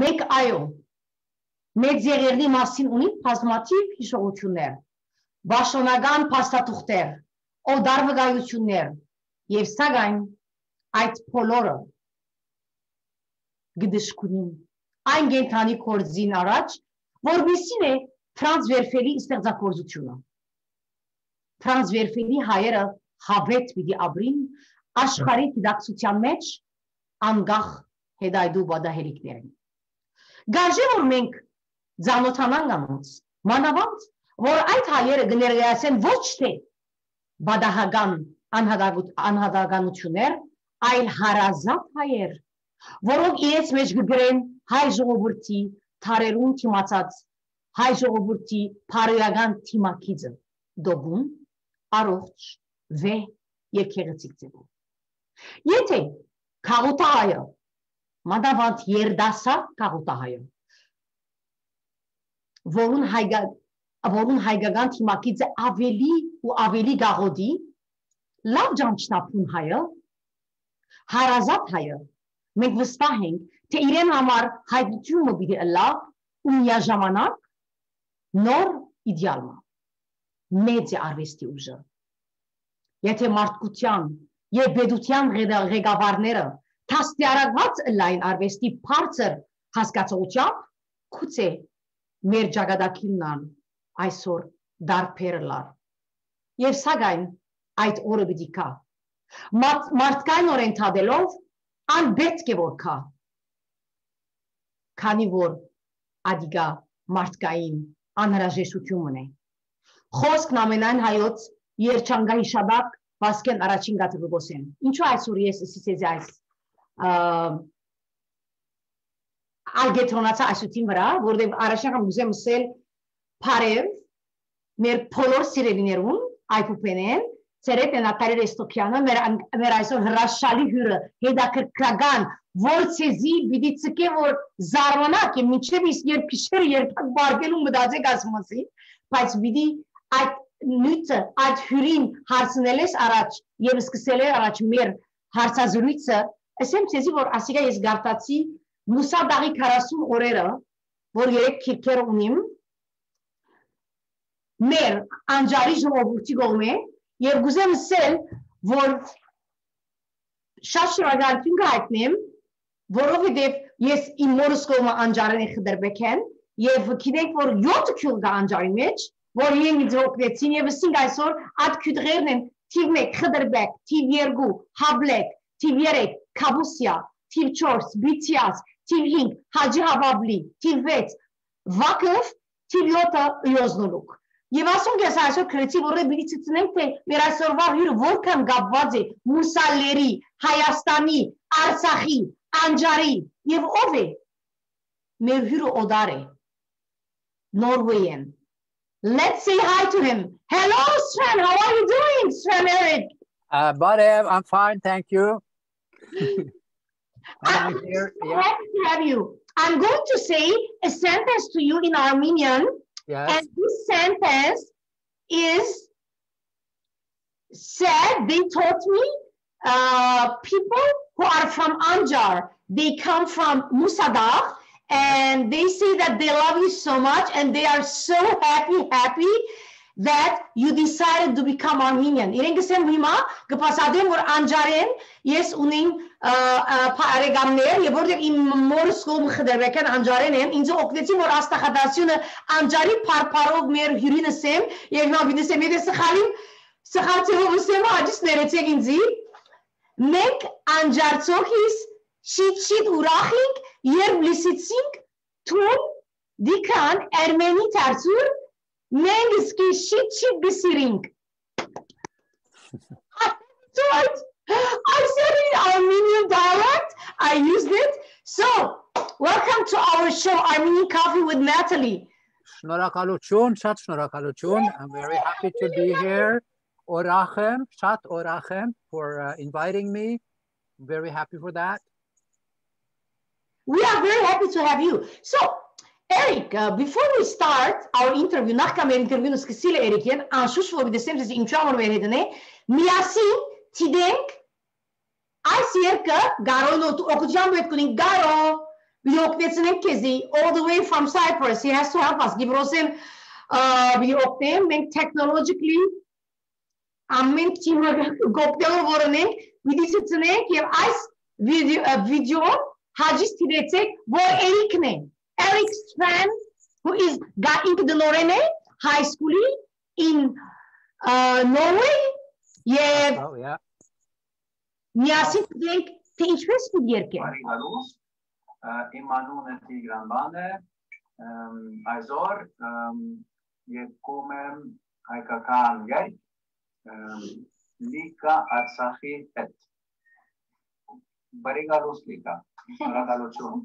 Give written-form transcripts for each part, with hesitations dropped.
Մեկ այո, մեծ եղերնի մասին ունի բազմաթիվ հիշողություններ, բաշոնական փաստաթուղթեր, օդար վկայություններ, եւ սակայն այդ բոլորը գդշկունին այն գենթանի կորձին առաջ, որբիսին է Ֆրանց Վերֆելի ստեղծագործությունը։ Ֆրանց Վերֆելի հայերը հավետ պիտի ապրին աշխարհի դիդակտության մեջ անգախ հետայդու բադահերիկներին։ Գարժե որ մենք ծանոթանանք անոնց, մանավանդ, որ այդ հայերը կներկայացեն ոչ թե բադահական անհատականություններ, այլ հարազատ հայեր, որոնք իրենց մեջ կգրեն հայ ժողովրդի թարերուն թիմացած հայ ժողովրդի փարոյական թիմակիցը, դոգուն, առողջ, վեհ եւ քեղեցիկ ձևով։ Եթե քաղուտահայը, մանավանդ երդասարդ քաղուտահայը, որուն հայկական թիմակիցը ավելի ու ավելի գաղոդի, լավ ճանչնապուն հայը, հարազատ հայը, մենք վստահ ենք, թե իրեն համար հայտնությունը պիտի լավ ու միաժամանակ նոր իդեալը, մեծ է արվեստի ուժը։ Եթե մարդկության եւ պետության ղեկավարները թաստիարակված լայն արվեստի բարձր հասկացողությամբ, գուցե մեր ճակատագիրն այսօր դարբերլար։ Եվ սակայն այդ օրը պիտի կա։ Մարդկային օրենթադելով անպետք է որ կա, քանի որ ադիգա մարդկային անհրաժեշտություն ունի։ Խոսքն ամենայն հայոց երջանկայի շաբակ Վասկեն առաջին գաթը գոսեն։ Ինչու այսօր ես ասեցի այս ալգետրոնացա այսուտին վրա, որտեղ առաջին ուզեմ ասել բարև մեր բոլոր սիրելիներուն, այփուպենեն, ծերետ Նատալի Ռեստոկյանը, մեր այսօր հրաշալի հյուրը, հետաքրքրական, որ ցեզի պիտի ցկե որ զարմանակ է, մինչև իսկ երբ քիշերը երբակ բարգելում մտածեք ասմասի, բայց պիտի այդ նույնը այդ հյուրին հարցնել ես առաջ եւ սկսել ես առաջ մեր հարցազրույցը, ասեմ ցեզի որ ասիկա ես գարտացի Մուսադաղի 40 օրերը, որ 3 քիրքեր ունիմ, մեր անջարի ժողովրդի կողմէ եւ գուզեմ ասել, որ շատ շնորհակալություն կհայտնեմ, որովհետեւ ես իմ մորս կողմը անջարենի խդրբեք են եւ գիտենք որ 7 քյուլ կա անջարի մեջ, որ ինձ օգնեցին եւ ասինք այսօր այդ քյուդղերն են թիվ 1 խդրբեք, թիվ 2 հաբլեք, թիվ 3 կաբուսիա, թիվ 4 բիցիաս, թիվ 5 հաջի հավաբլի, թիվ 6 վակով, թիվ 7 յոզնոլուկ։ Եվ ասում ես այսօր քրեցի որ պիտի ցցնենք թե մեր այսօրվա հյուրը որքան կապված է մուսալերի, Հայաստանի, Արցախի, Անջարի եւ ով է։ Մեր հյուրը օդար է։ Norwegian. Let's say hi to him. Hello, Sven. How are you doing, Sven Erik? Barev, I'm fine, thank you. I'm here. Happy to have you. I'm going to say a sentence to you in Armenian. Yes. And this sentence is said, they taught me, people who are from Anjar, they come from Musadagh, and they say that they love you so much and they are so happy that you decided to become Armenian. Իրենքսեմ հիմա կփասադեմ որ Անջարեն ես ունիմ բարեկամներ եւ որտեղ իմ մորս կողմ խդրվեկան Անջարեն են ինձ օգնեցին որ աստղադասությունը Անջարի փարփարով մեր հյուրինսեմ եւ նա բինեսեմ եթե սխալցեով ասեմ աջիս ներեցեք ինձի մենք Անջարցոքիս շիտ ուրախ ենք երբ լսեցինք թուն դիքան Արմենի ծարծուր Mengiski shit bisiring. I said it in Armenian dialect. I used it. So, welcome to our show, Armenian Coffee with Natalie. Շնորհակալություն, շատ շնորհակալություն. I'm very happy to be here. Orachem, շատ orachem for inviting me. I'm very happy for that. We are very happy to have you. So, Erik, before we start our interview, նախքան մեր ինտերվյուն սկսել Էրիկին, անշուշտ որ դեսեմ ես ինչու ամոր մեր հետ է, միասին տիդենք այս երկը գարոն օգուտյան պետք ունի գարո all the way from Cyprus. He has to help us. Gibrosem technologically ամեն թիմը գոպտելով որոնենք, պիտի ցցնենք եւ այս վիդեոն հաջից թիրեցեք, որ Էրիկն է, Eric Svan, who is going to the Lorraine High School in Norway, եւ միասին դենք թե ինչպես պիտի երկենք։ Իմ անունը Տիգրան Բան է, այսօր եկում եմ հայկական երգ Լիկա Արցախի հետ։ Բարի գալուս Լիկա, շնորհակալություն։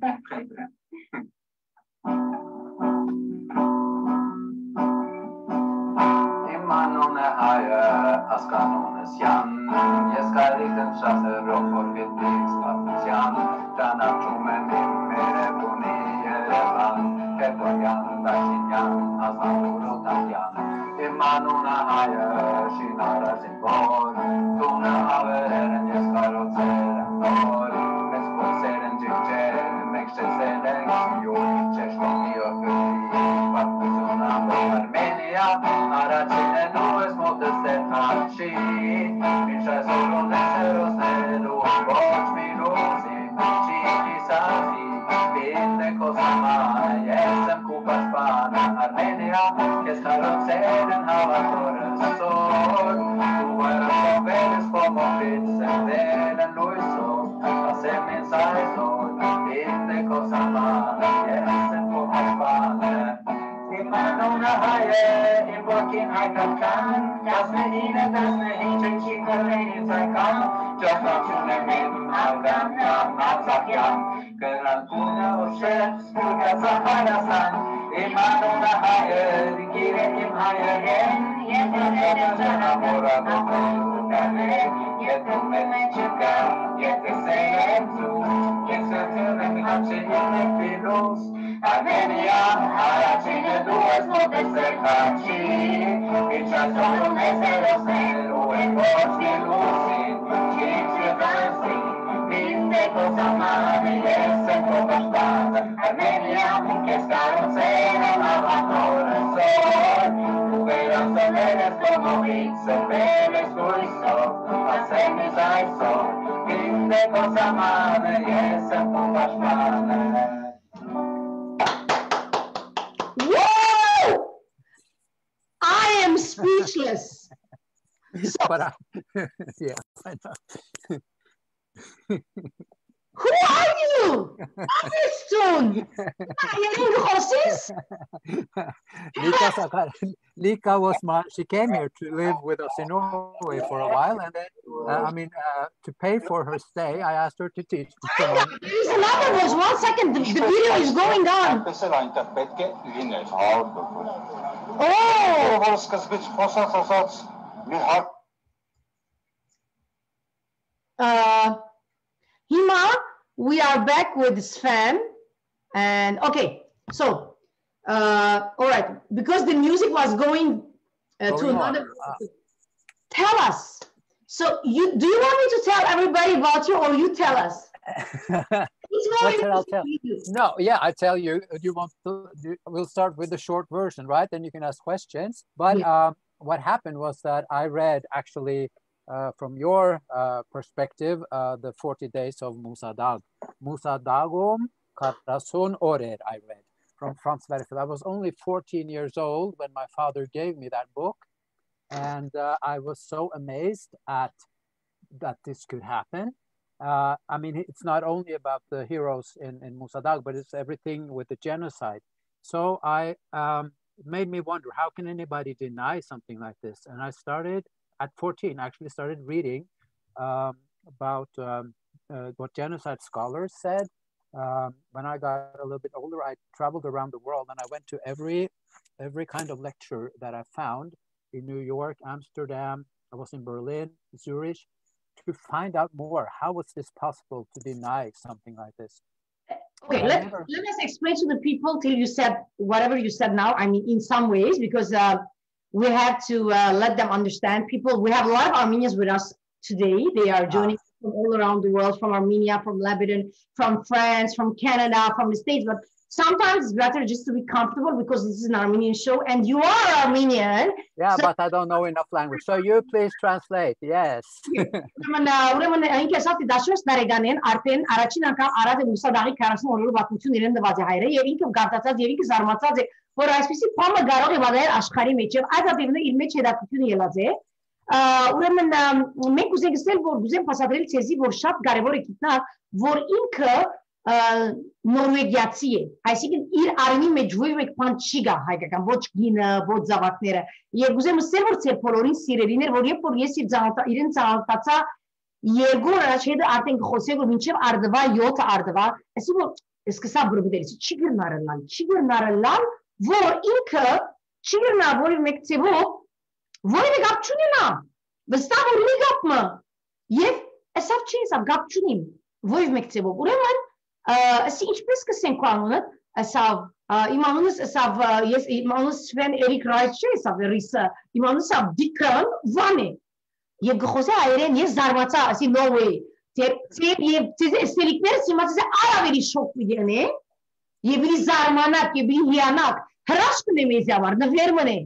Իմ անունը Հայը, հասկանունս Յան, ես կարիք եմ շախերով, որ գետից լապության, ճանաչում եմ իմ մերևունի Երևան, Հետոյան, Դաշինյան, Ազնավուրոտակյան, իմ անունը Հայը, շինարը զինվոր, տունը հավերեր են, ես կարոցեր եմ նոր, մեզ կոսեր են ջիջեր, մեկ շեցել ենք սյուր, չեշտոմի ոգրի, պատմություն ամբող Արմենիա, առաջին են ու ես մոտս դեր խաչի, մինչ այսօր ունես հերոսնելու, ոչ մի ռուզի, չի կիսախի, բինդ է կոսաման, ես եմ կուպաշպանը, Արմենիա, ես կարոցեր են հավատորս սոր, ու վայրասովել ես խոմովից, սենվել են լույսով, ասեմ ինձ այսօր, բինդ է կոսաման, ես եմ կուպաշպանը, իմ անունը Հայը, իմ ոգին հայկական, 19-15 չի կորեն ինձ այկան, ճոխնություն եմ իմ հաղան, Արցախյան, կրանկունը ուշև, սպուրգացա Հայաստան, իմ անունը Հայը, գիրը իմ հայերեն, ես եղել եմ ճանապորադոքելու տաներ, եթում եմ չկա, եթեսել եմ ծուս, ես ըթում եմ հապշենում եմ պիրուս, Արմենիա, առաջինը դու ես մոտես է խաչի, ինչ այսօր ունես հերոսներու են ոչ մի լուսին, չի չղանսին, բինդ է կոսամանը, ես եմ կոպաշտանը, Արմենիա, կես կարոցել եմ հավատորը սոր, ու վերասոնել ես կոմովից, սրվել ես լույսով, ասեմ ես այսօր, բինդ է կոսամանը, ես եմ կոպաշտանը, I am speechless. So, But yeah, I know. who are you? Afterstone. Lika was she came here to live with us in Norway for a while, and then, to pay for her stay, I asked her to teach. There's another voice. 1 second, the video is going on. Hima, we are back with Sven, and okay, so all right, because the music was going to another. Tell us. So do you want me to tell everybody about you, or you tell us? I'll tell. No, yeah, I tell you. You want to? We'll start with the short version, right? Then you can ask questions. But what happened was that I read actually. From your perspective, the 40 days of Musa Dag. Musa Dagom Karason Orer, I read from Franz Werfel. I was only 14 years old when my father gave me that book. And I was so amazed at that this could happen. I mean, it's not only about the heroes in Musa Dag, but it's everything with the genocide. So it made me wonder, how can anybody deny something like this? And I started at 14, I actually started reading about what genocide scholars said. When I got a little bit older, I traveled around the world and I went to every kind of lecture that I found in New York, Amsterdam. I was in Berlin, Zurich, to find out more. How was this possible to deny something like this? Okay, let us explain to the people till you said whatever you said now. I mean, in some ways, because we have to let them understand. People, we have a lot of Armenians with us today. They are joining from all around the world, from Armenia, from Lebanon, from France, from Canada, from the States. But sometimes it's better just to be comfortable because this is an Armenian show and you are Armenian. Yeah, so, but I don't know enough language. So you please translate. Yes. Ուրեմն ինքը ասացի դաշնոց տարեգանեն արդեն առաջին անգամ Արադ Մուսադաղի 40 օրորու պատմություն իրեն դված է հայրը եւ ինքը գարտացած եւ ինքը զարմացած է որ այսպեսի փամը կարող է վարել աշխարհի մեջ եւ այդ ապիվնը իր մեջ հետաքրքրություն ելած է ուրեմն մենք ուզենք ասել որ ուզեմ փաստադրել ցեզի որ շատ կարեւոր է գիտնալ որ ինքը նորվեգիացի է այսինքն իր արմի մեջ ոչ բան չի գա հայկական ոչ գինը ոչ զավակները եւ ուզեմ ասել որ ցեր բոլորին սիրելին էր որ երբ որ ես իրեն ծանոթացա երկու օր առաջ հետո արդեն խոսել որ մինչեւ արդվա 7 արդվա ասի որ սկսա բրբդելից չի գնարել որ ինքը չի գնա որ մեկ ծեվով որևէ գապ չունենա վստահ որ ունի գապը եւ ասավ չի ասավ գապ չունիմ ոչ մեկ ծեվով ուրեմն ասի ինչպես կսենք անունը ասավ իմ անունս ասավ ես իմ անունս Սվեն Էրիկ Ռայս չէ ասավ ռիսը իմ անունս ասավ Դիկրան Վանե եւ գխոսա այրեն ես զարմացա ասի no way եւ ստելիկները սիմացած արավերի շոկ վիդենե եւ իր զարմանակ եւ իր հիանակ հրաշքն է մեզ համար նվերմն է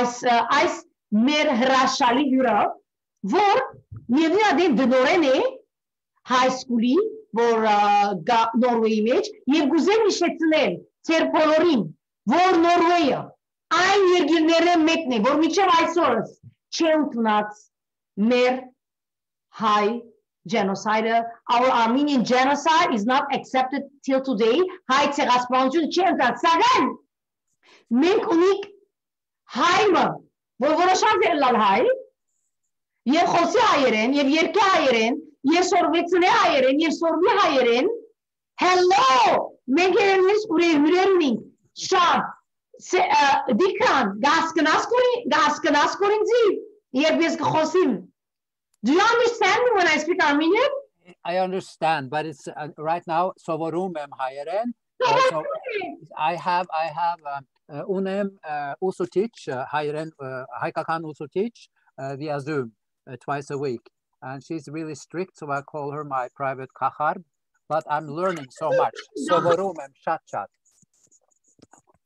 այս մեր հրաշալի հյուրը որ միևնույն դնորեն է high school-ի որ Նորվեյի մեջ եւ գուզեմ հիշեցնել ծեր բոլորին որ Նորվեյը այն երկիրներն մեկն է որ միջև այսօրս չի ընդունած մեր հայ genocide our Armenian genocide is not accepted till today հայ ցեղասպանությունը չի ընդունած սակայն մենք ունենք հայը որ որոշած է լալ հայ եւ խոսի հայերեն եւ երկի հայերեն Ես օրվեցնե հայերեն, ես օրվի հայերեն, hello, մենք երենից ուրերունին, շատ, դիկրան, գասկնաս կորին ձիվ, երբ ես կխոսիմ. Do you understand me when I speak Armenian? I understand, but it's right now, sovorum em հայերեն, so I have unem usutic, հայերեն, հայկական usutic via Zoom twice a week. And she's really strict, so I call her my private kahar. But I'm learning so much. Sovorum and chat.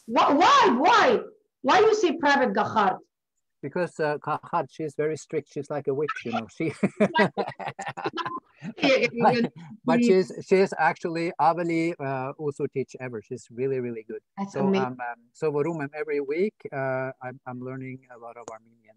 Why? Why you say private kahar? Because kahar, she's very strict. She's like a witch, you know. She. But she's actually Avali also teach ever. She's really, really good. That's so amazing. Sovorum every week. I'm learning a lot of Armenian.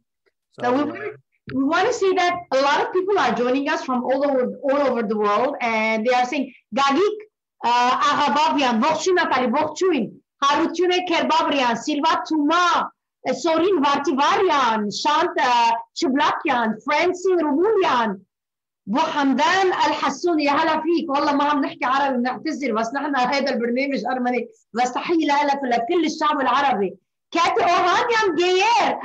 So. We want to see that a lot of people are joining us from all over the world, and they are saying, Gagik, Aghababian, Vokshu Natali, Vokshuin, Harutune Kerbabrian, Silva Tuma, Sorin Vartivarian, Shanta Chiblakian, Francine Rumulian, وحمدان الحسوني يا هلا فيك والله ما عم نحكي عربي بنعتذر بس نحن هذا البرنامج أرمني بس تحية لك ولكل الشعب العربي كاتي أوهانيان جيير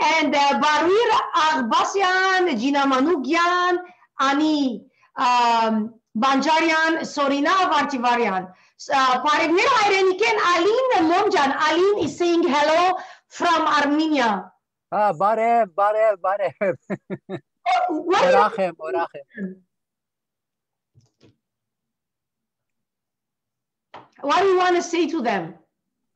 and Barir Agbasyan, Gina Manugyan, Ani Banjarian, Sorina Vartivarian. Parigner Ireniken, Aline Momjan. Aline is saying hello from Armenia. Barev. Orachem. What do you want to say to them?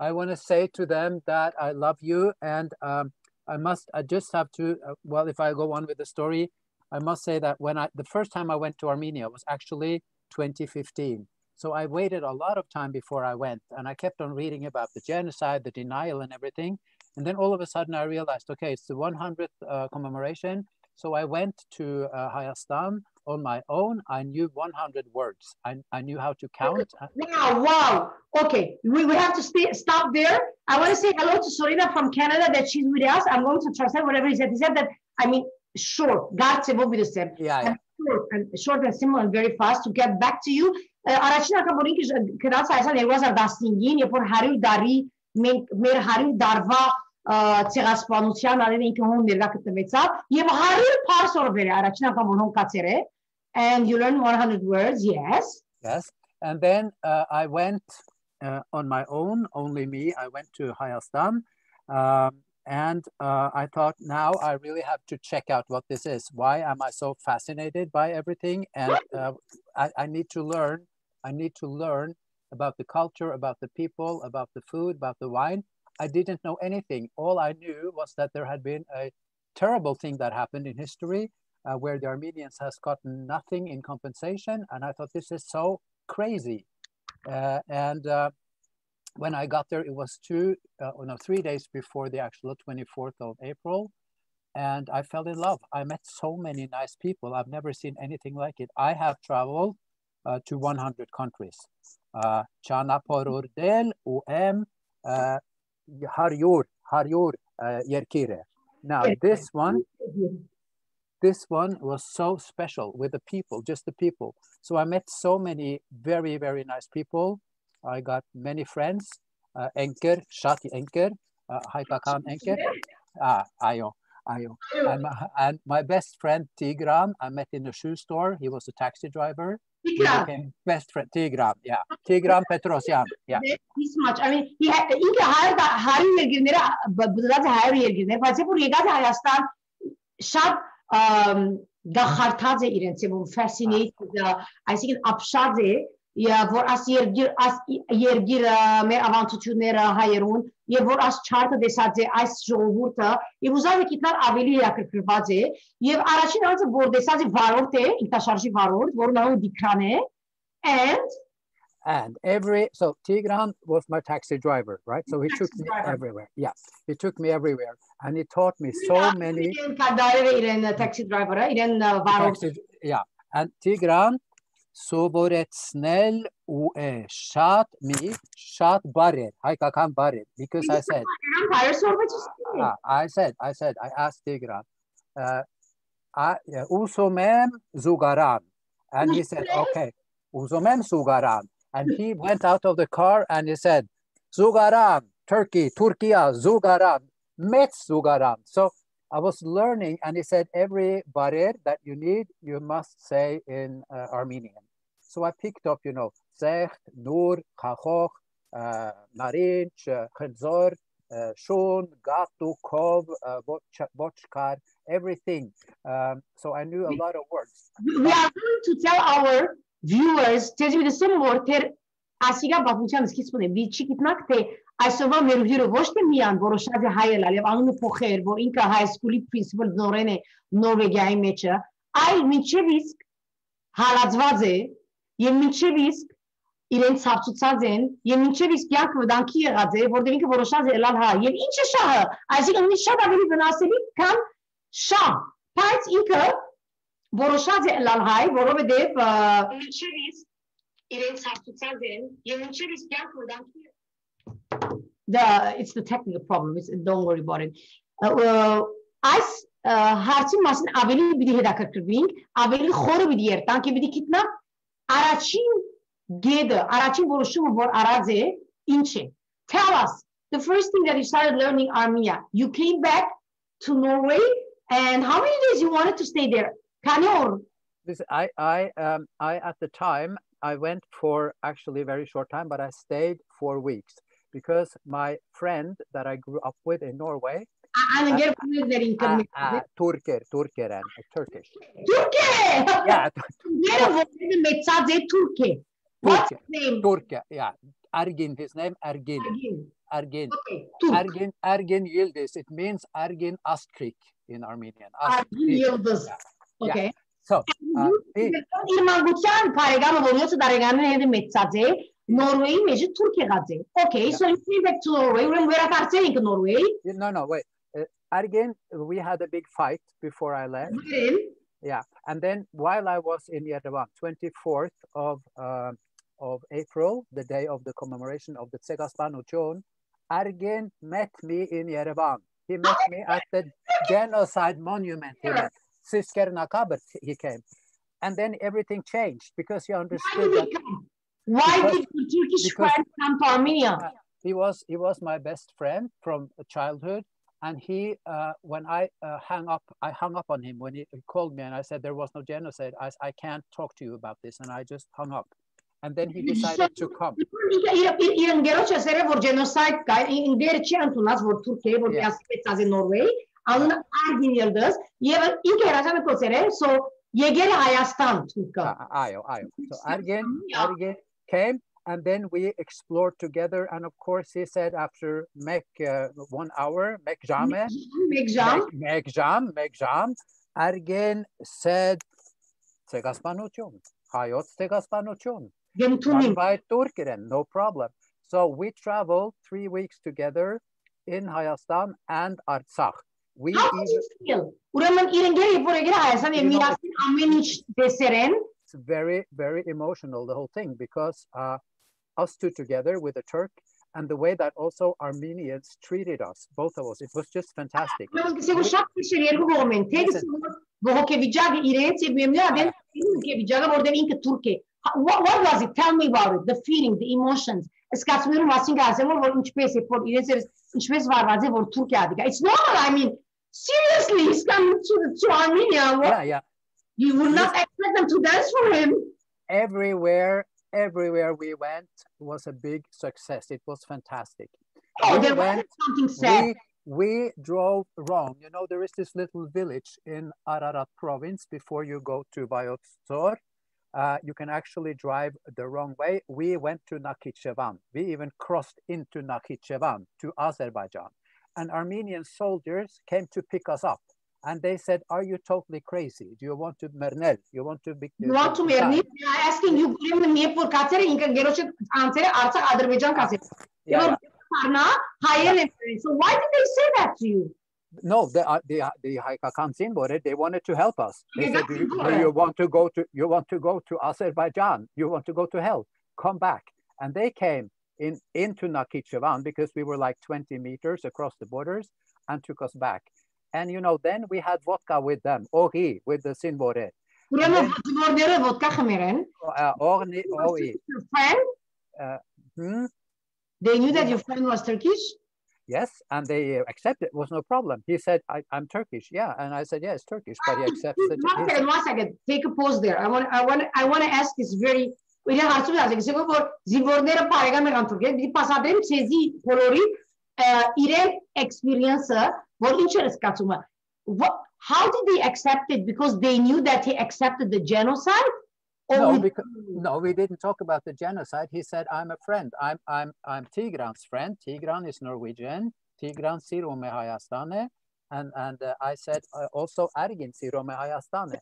I want to say to them that I love you and I just have to, well, if I go on with the story, I must say that the first time I went to Armenia was actually 2015. So I waited a lot of time before I went and I kept on reading about the genocide, the denial and everything. And then all of a sudden I realized, okay, it's the 100th commemoration. So I went to Hayastan on my own. I knew 100 words. I knew how to count. Wow. Okay, we have to stop there. I want to say hello to Sorina from Canada that she's with us. I'm going to translate whatever he said. He said that, I mean, short, God will be the same. Yeah. Short and simple and very fast to get back to you. Առաջին անգամ որ ինքը կրած այսան 2015-ին, երբ որ 100 տարի մեր 100 տարվա ցեղասպանության արեն ինքը հոն ներկա գտնվեցավ եւ 100 փարս օր վեր առաջին անգամ որ հոն կացեր է and you learn 100 words. Yes, and then I went on my own, only me. I went to Hayastan And I thought, now I really have to check out what this is. Why am I so fascinated by everything? And I need to learn. I need to learn about the culture, about the people, about the food, about the wine. I didn't know anything. All I knew was that there had been a terrible thing that happened in history where the Armenians has gotten nothing in compensation. And I thought, this is so crazy. When I got there, it was 3 days before the actual 24th of April. And I fell in love. I met so many nice people. I've never seen anything like it. I have traveled to 100 countries. Chanaporurdel uem Haryur Yerkire. Now this one was so special with the people, just the people. So I met so many very, very nice people. I got many friends. Enker, Shati Enker, Haikakan Enker. Ayo. And my best friend Tigran, I met in a shoe store. He was a taxi driver. We became best friend. Tigran, yeah. Tigran Petrosyan, yeah. This much. I mean, he had inke her yerginlere bıdraz her yerginlere. Բայց որ եկած Հայաստան շատ գախարթած է իրենց եւ fascinated, այսինքն ապշած է որ աս երգիր մեր ավանդությունները հայերուն եւ որ աս չարթը դեսած է այս ժողովուրդը եւ ուզավ է գիտնալ ավելի հետաքրքրված է եւ առաջին անձը որ դեսած է վարորդ է ինքնաշարժի վարորդ որ նա դիքրան է and so Tigran was my taxi driver, right? So he took me everywhere. Yeah, he took me everywhere, and he taught me so many. Taxi driver, yeah, and Tigran սովորեցնել ու է շատ բարեր, հայկական բարեր, because I asked Tigran, ուզում եմ զուգարան, and he said, okay, ուզում եմ զուգարան, and he went out of the car and he said, զուգարան, Turkey, Turkiya, զուգարան, մեծ զուգարան. So I was learning, and he said, every barer that you need, you must say in Armenian. So I picked up, Zecht, Nur, Chachoch, Narinch, Khedzor, Shun, Gatu, Kov, Bochkar, everything. So I knew a lot of words. We are going to tell our viewers, tell me the same word, Asiga Babuchan skitsune, Vichi Kitnakte, այսօրվա մեր հյուրը ոչ թե միան որոշած է հայելալ եւ անունը փոխել, որ ինքը high school-ի principal նորեն է Նորվեգիայի մեջը, այլ մինչեւ իսկ հալածված է եւ մինչեւ իսկ իրեն ցավցուցած են եւ մինչեւ իսկ յանք վտանգի եղած է, որտեղ ինքը որոշած է ելալ հայ եւ ինչ է շահը, այսինքն ունի շատ ավելի վնասելի քան շահ, բայց ինքը որոշած է ելալ հայ, որովհետեւ մինչեւ իսկ իրեն ցավցուցած են եւ մինչեւ իսկ յանք վտանգի it's the technical problem. Don't worry about it. Այս հարցի մասին ավելի պիտի հետաքրքրվենք, ավելի խորը պիտի երթանք եւ պիտի գիտնանք առաջին գեդը, առաջին որոշումը որ արած է, ինչ է. Tell us the first thing that you started learning Armenia. You came back to Norway, and how many days you wanted to stay there? I at the time I went for actually a very short time, but I stayed 4 weeks. Because my friend that I grew up with in Norway, Turkish. Yeah. What's his name? Turkey. Yeah. Ergin. His name Ergin. Ergin. Okay. Ergin Yildiz. It means Ergin Astrik in Armenian. Ergin Yildiz. Okay. Yeah. So. Norway meji Turkey gaze. Okay, so you came back to Norway. Where are you in Norway? No, wait. Again, we had a big fight before I left. Yeah, and then while I was in Yerevan, 24th of April, the day of the commemoration of the Tsegaspano Chon, Ergin met me in Yerevan. He met me at the genocide monument. Siskernakabert, he came. And then everything changed because he understood that. Why did the Turkish friend come to Armenia? He was my best friend from childhood, and he when I hung up on him when he called me and I said there was no genocide. I can't talk to you about this, and I just hung up. and then he decided to come. Իրեն գերոջը սերը որ genocide կա, ինգերը չի ընդունած որ Թուրքիա որ դիասպետած է Նորվեյ, անունը Արգին Yıldız, եւ ինքը հրաժարը կոչել է, so եկել է Հայաստան Թուրքը. Այո. So Ergin came, and then we explored together, and of course he said after 1 hour, Mekjam, Ergin said, Tegaspanuchun, Hayot Tegaspanuchun, by Turkiren, no problem. So we traveled 3 weeks together in Hayastan and Artsakh. How did you feel? It's very, very emotional, the whole thing, because us two together with a Turk, and the way that also Armenians treated us, both of us, it was just fantastic. What was it? Tell me about it, the feeling, the emotions. It's normal, I mean, seriously, he's coming to Armenia. Yeah. You would not expect them to dance for him. Everywhere we went was a big success. It was fantastic. Oh, there was something sad. We drove wrong. You know, there is this little village in Ararat province before you go to Bayotdzor. You can actually drive the wrong way. We went to Nakhichevan. We even crossed into Nakhichevan to Azerbaijan. And Armenian soldiers came to pick us up. And they said, are you totally crazy? Do you want to Mernel? You want to be... You want to Mernel? I'm asking you, so why did they say that to you? No, the Haikakan Simbore, they wanted to help us. They said, do you want to go to Azerbaijan? You want to go to hell? Come back. And they came into Nakhichevan because we were like 20 meters across the borders and took us back. And you know, then we had vodka with them, Ori, with the Simbore. They knew that your friend was Turkish? Yes, and they accepted. It was no problem. He said, I'm Turkish. Yeah, and I said, yes, Turkish, but he accepted. One second. Take a pause there. I want to ask this very. Experience. How did they accept it? Because they knew that he accepted the genocide? No, we didn't talk about the genocide. He said, I'm a friend. I'm Tigran's friend. Tigran is Norwegian. Tigran Sirome Hayastane. And I said, also Ergin Sirome Hayastane.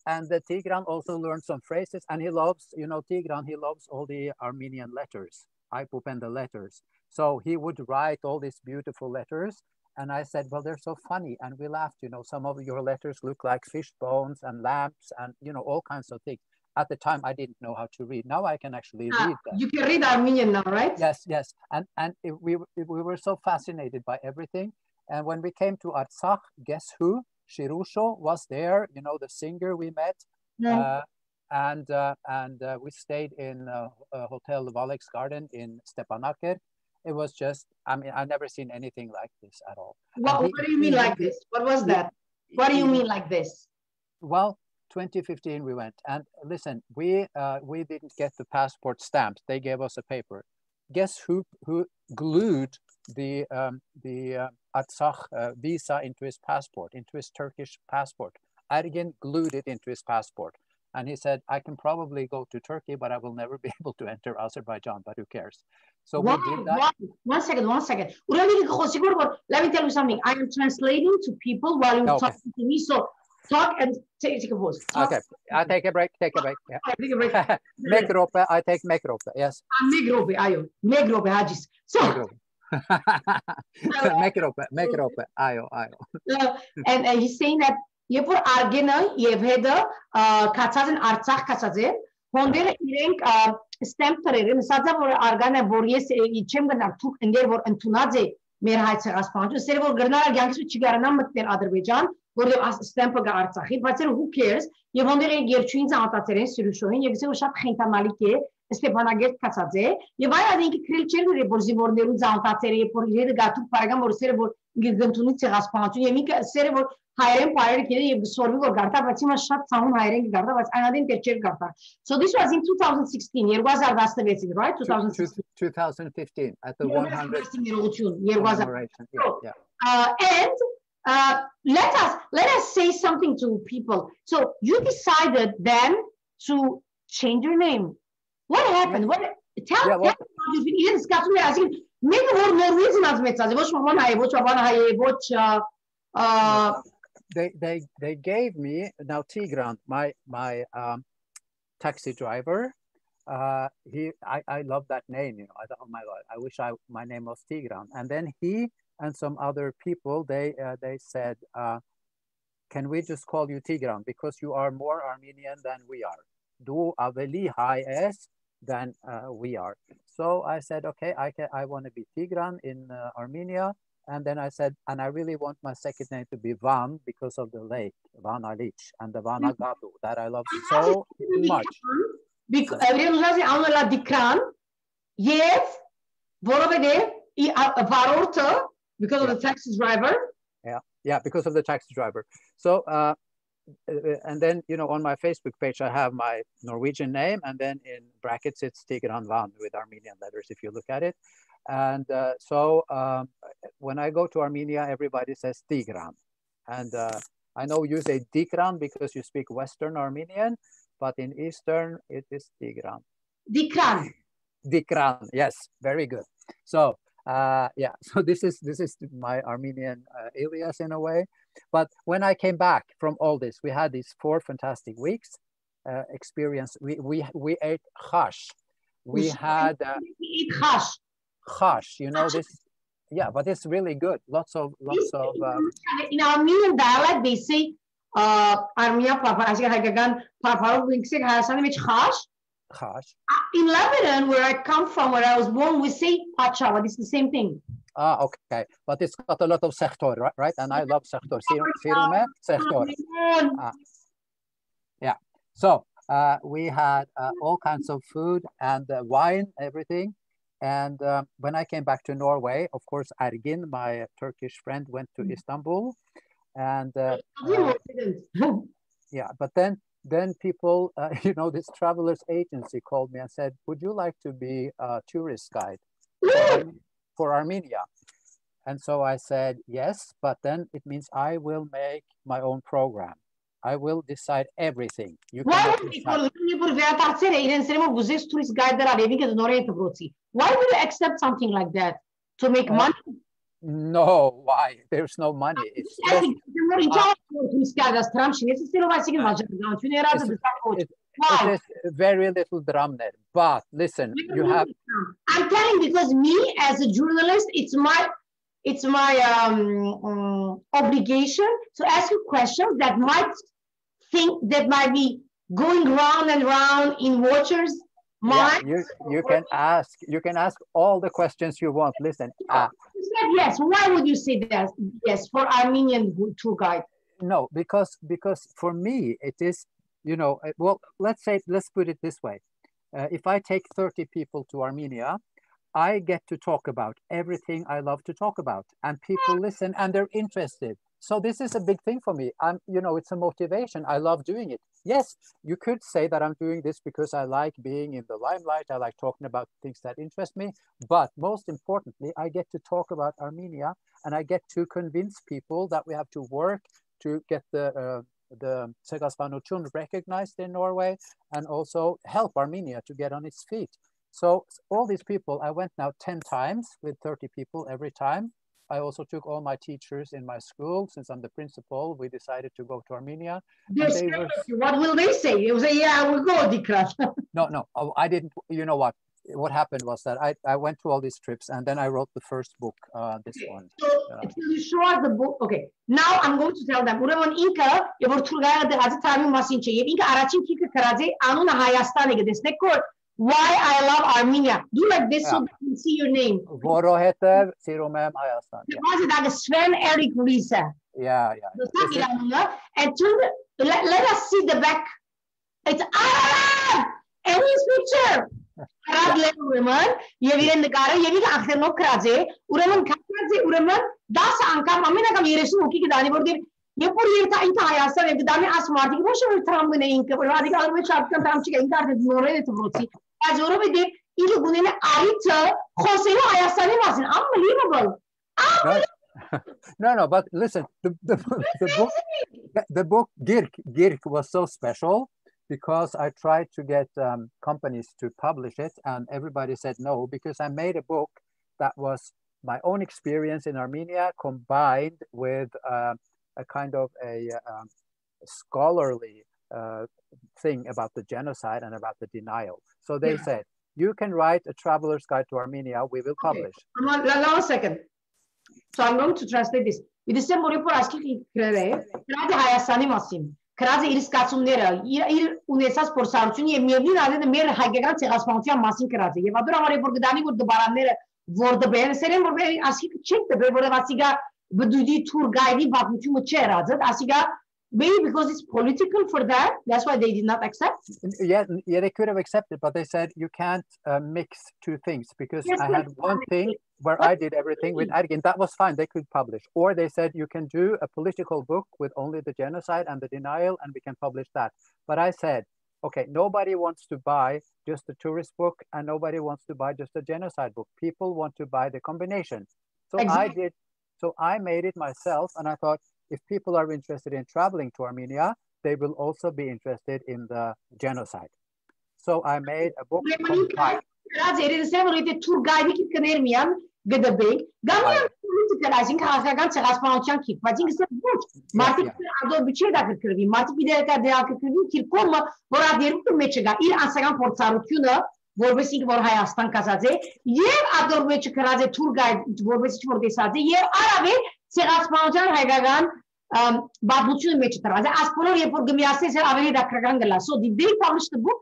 And the Tigran also learned some phrases, and he loves, you know, Tigran, he loves all the Armenian letters, Aipop and the letters. So he would write all these beautiful letters. And I said, well, they're so funny. And we laughed, you know, some of your letters look like fish bones and lamps and, you know, all kinds of things. At the time, I didn't know how to read. Now I can actually read them. You can read Armenian now, right? Yes. And we were so fascinated by everything. And when we came to Artsakh, guess who? Shirusho was there, you know, the singer we met. Yeah. And we stayed in Hotel Valex Garden in Stepanaker. It was just, I mean, I've never seen anything like this at all. What do you mean like this? What was that? What do you mean like this? Well, 2015 we went, and listen, we didn't get the passport stamped. They gave us a paper. Guess who glued the Artsakh visa into his passport, into his Turkish passport? Ergin glued it into his passport. And he said, I can probably go to Turkey, but I will never be able to enter Azerbaijan, but who cares? So we did that. One second. Let me tell you something. I am translating to people while you're talking to me. So talk and take a pause. Okay, I'll take a break. Yeah. Take a break. Megrope, I take Megrope, yes. Megrope, ayo. Megrope, Hajis. So. Megrope, ayo. And he's saying that Երբ որ Արգենը եւ հետը կացած են Արցախ կացած է, հոնդերը իրենք stamp տրերը, ասածա որ Արգանը որ ես չեմ գնալ թուք ընկեր որ ընդունած է մեր հայ ցեղասպանությունը, ասել որ գրնալ ցանկից չի գարանա մտնել Ադրբեջան, որտեղ stamp-ը գա Արցախի, բայց who cares, եւ հոնդերը երկչույն ցանոթացել են Սիրուշոին, եւ ասել որ շատ խենթամալիկ է, Ստեփանագերտ կացած է, եւ այ այնինք քրիլ չեր որ զինվորներու ցանոթացել է, որ իրերը գա թուք բարեկամ որ ասել որ գտնունից ցեղասպանություն եւ ինքը սերը որ հայերեն բարերը գիտի եւ սորվի որ գարտա բայց հիմա շատ ցաուն հայերեն գարտա բայց այնադին դեր չէր գարտա. So this was in 2016, 2016, right? 2015 at the 100 commemoration. Yeah. And let us say something to people. So you decided then to change your name. What happened? What tell me make more Norwegian as they gave me now Tigran, my taxi driver. I love that name, you know. I thought, oh my God, I wish my name was Tigran. And then he and some other people, they said, can we just call you Tigran because you are more Armenian than we are. Du aveli high es than we are. So I said, okay, I want to be Tigran in Armenia. And then I said, and I really want my second name to be Van because of the lake, Van Alich, and the Van Agadu that I love so much. Because because of the taxi driver. Yeah, because of the taxi driver. So, and then, you know, on my Facebook page, I have my Norwegian name, and then in brackets, it's Tigran Van with Armenian letters, if you look at it. And so when I go to Armenia, everybody says Tigran. And I know you say Dikran because you speak Western Armenian, but in Eastern, it is Tigran. Dikran. Dikran, yes, very good. So, yeah, so this is my Armenian alias in a way. But when I came back from all this, we had these 4 fantastic weeks experience. We ate chash. We had chash, you know, this, yeah, but it's really good. Lots of in Armenian dialect, they say Armenia chash. In Lebanon, where I come from, where I was born, we say pacha, but it's the same thing. Ah, okay. But it's got a lot of sechtor, right? And I love sechtor. Sirume, sechtor. Yeah. So we had all kinds of food and wine, everything. And when I came back to Norway, of course, Ergin, my Turkish friend, went to Istanbul. And yeah, but then people, you know, this traveler's agency called me and said, would you like to be a tourist guide for Armenia? And so I said, yes, but then it means I will make my own program. I will decide everything. Why would you accept something like that? To make money? No, why? There's no money. It's it is very little dram there. But listen, you have. I'm telling because me as a journalist, it's my obligation to ask you questions that might be going round and round in watchers' minds. Yeah, you can ask all the questions you want. Listen. You said yes. Why would you say that? Yes, for Armenian tour guide. No, because for me it is, you know, well, let's put it this way. If I take 30 people to Armenia, I get to talk about everything I love to talk about, and people listen and they're interested. So this is a big thing for me. You know, it's a motivation. I love doing it. Yes, you could say that I'm doing this because I like being in the limelight. I like talking about things that interest me. But most importantly, I get to talk about Armenia, and I get to convince people that we have to work to get the Segaspanotun recognized in Norway, and also help Armenia to get on its feet. So all these people, I went now 10 times with 30 people every time. I also took all my teachers in my school. Since I'm the principal, we decided to go to Armenia. What will they say? They will say, yeah, I will go, Dikran. No, I didn't. You know what? What happened was that I went to all these trips, and then I wrote the first book, this one. So you show us the book. Okay, now I'm going to tell them. Why I love Armenia. Do like this so they can see your name. Sven-Erik Riise. Yeah. And let us see the back. It's Arab! And his picture. Arab women. 10 անգամ ամեն անգամ 38-ի գտանի, որտեղ երբ որ ինքը Հայաստան է գտանի ասմարտիկ, ոչ որ Թրամփն է ինքը, որ ռադիկալ մեջ շատ կան Թրամփ չկա, ինքը արդեն նորերը դրոցի, բայց որովհետև ինքը գունենա արիցը խոսելու Հայաստանի մասին, unbelievable. No, but listen, the book Girk was so special because I tried to get companies to publish it, and everybody said no, because I made a book that was my own experience in Armenia combined with a kind of a scholarly thing about the genocide and about the denial. So they said, you can write a traveler's guide to Armenia, we will publish. One second. So I'm going to translate this. With the same report as Kikre, Kradi Hayasani Masim, Kradi Iris Katsumnera, Unesas por Sarchuni, and Mirna, the mere Hagagan, Raspontia Masin Kradi. Yavadura Reportani with the Baranera, for the Ben, Serem, as he checked the paper of Asiga, but do the tour guide, but with too chair, Asiga. Maybe because it's political for that, that's why they did not accept. Yeah, they could have accepted, but they said you can't mix two things, because I had one thing where I did everything with Ergin. That was fine, they could publish. Or they said you can do a political book with only the genocide and the denial, and we can publish that. But I said, okay, nobody wants to buy just a tourist book, and nobody wants to buy just a genocide book. People want to buy the combination. So exactly. I made it myself, and I thought, if people are interested in traveling to Armenia, they will also be interested in the genocide. So I made a book. Որովհետեւ որ Հայաստան կասած է եւ ադոր մեջ գրած է tour guide որովհետեւ որ տեսած է եւ արավի ցեղասպանության հայկական բացությունը մեջ դրած է ասպորոր երբ որ գմիասես ավելի դակրական գլա. So did they publish the book?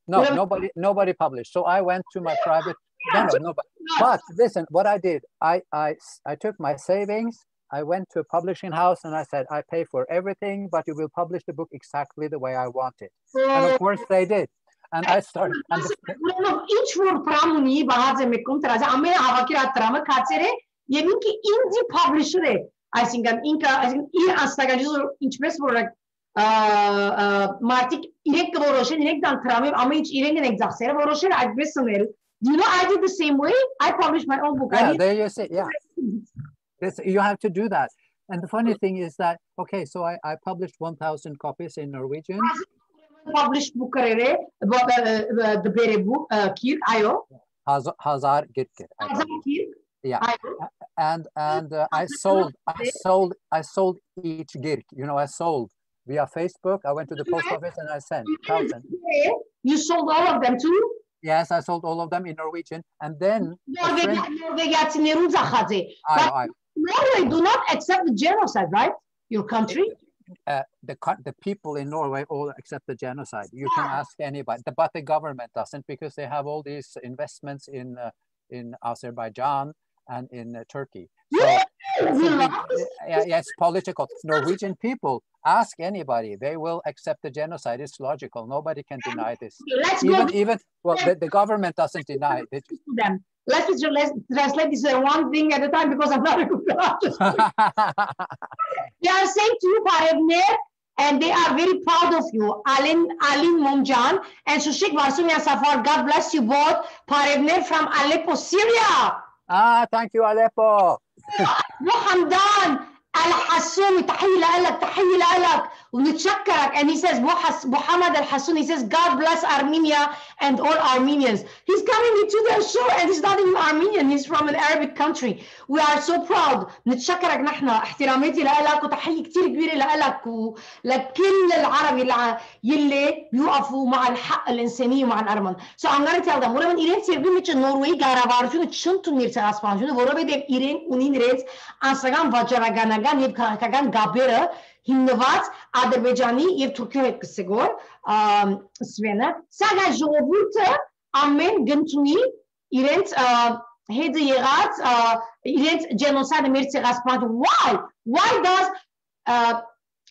No, nobody published. So I went to my private but listen, what I did, I took my savings, I went to a publishing house and I said, I pay for everything, but you will publish the book exactly the way I want it. And of course they did. And I started. Each word Pramuni Bahaze Mekuntra, Amena Havakira Trama Katsere, Yeminki Indi publisher. I think Inca, I think Instagram each best for like Martik Irek Voroshin, Irek Trame, Amich Irene Exacer, Voroshin, I personal. Do you know I did the same way? I published my own book. Yeah, there you say, yeah. You have to do that. And the funny thing is that, okay, so I published 1,000 copies in Norwegian. Published book the Bere book Kirk Ayo Hazar Girk. Yeah, and I sold each Girk. You know, I sold via Facebook. I went to the post office and I sent 1,000. You sold all of them too? Yes, I sold all of them in Norwegian, and then Norway do not accept the genocide, right? Your country. The people in Norway all accept the genocide. You can ask anybody, but the government doesn't, because they have all these investments in Azerbaijan and in Turkey. So, it's political. Norwegian people, ask anybody, they will accept the genocide. It's logical. Nobody can deny this. Even the government doesn't deny it. Let's translate this one thing at a time, because I'm not a good artist. They are saying to you, Parevner, and they are very proud of you. Alin Momjan and Sushik Varsumia Safar. God bless you both. Parevner from Aleppo, Syria. Thank you, Aleppo. Mohamdan Al-Hassoun, تحية لك ونتشكرك. And he says, Muhammad Al-Hassoun, he says, God bless Armenia and all Armenians. He's coming into their show and he's not even Armenian, he's from an Arabic country. We are so proud. نتشكرك نحن. احتراماتي لك وتحية كتير كبيرة لك ولكل العرب يلي بيوقفوا مع الحق الإنساني ومع الأرمن. So I'm going to tell them, ورمن إيران سيربين ميش النرويج عربارجون تشنتو نيرتا أسبانجون ورمن ديب إيران ونين ريز أنسغان فاجراغانا Եվ քաղաքական գաբերը հիմնված Ադրբեջանի եւ Թուրքիայի հետ կսեգոր Սվենը սակայն ժողովուրդը ամեն գնցունի իրենց հետը եղած իրենց genocide մեր ցեղասպանություն. Why does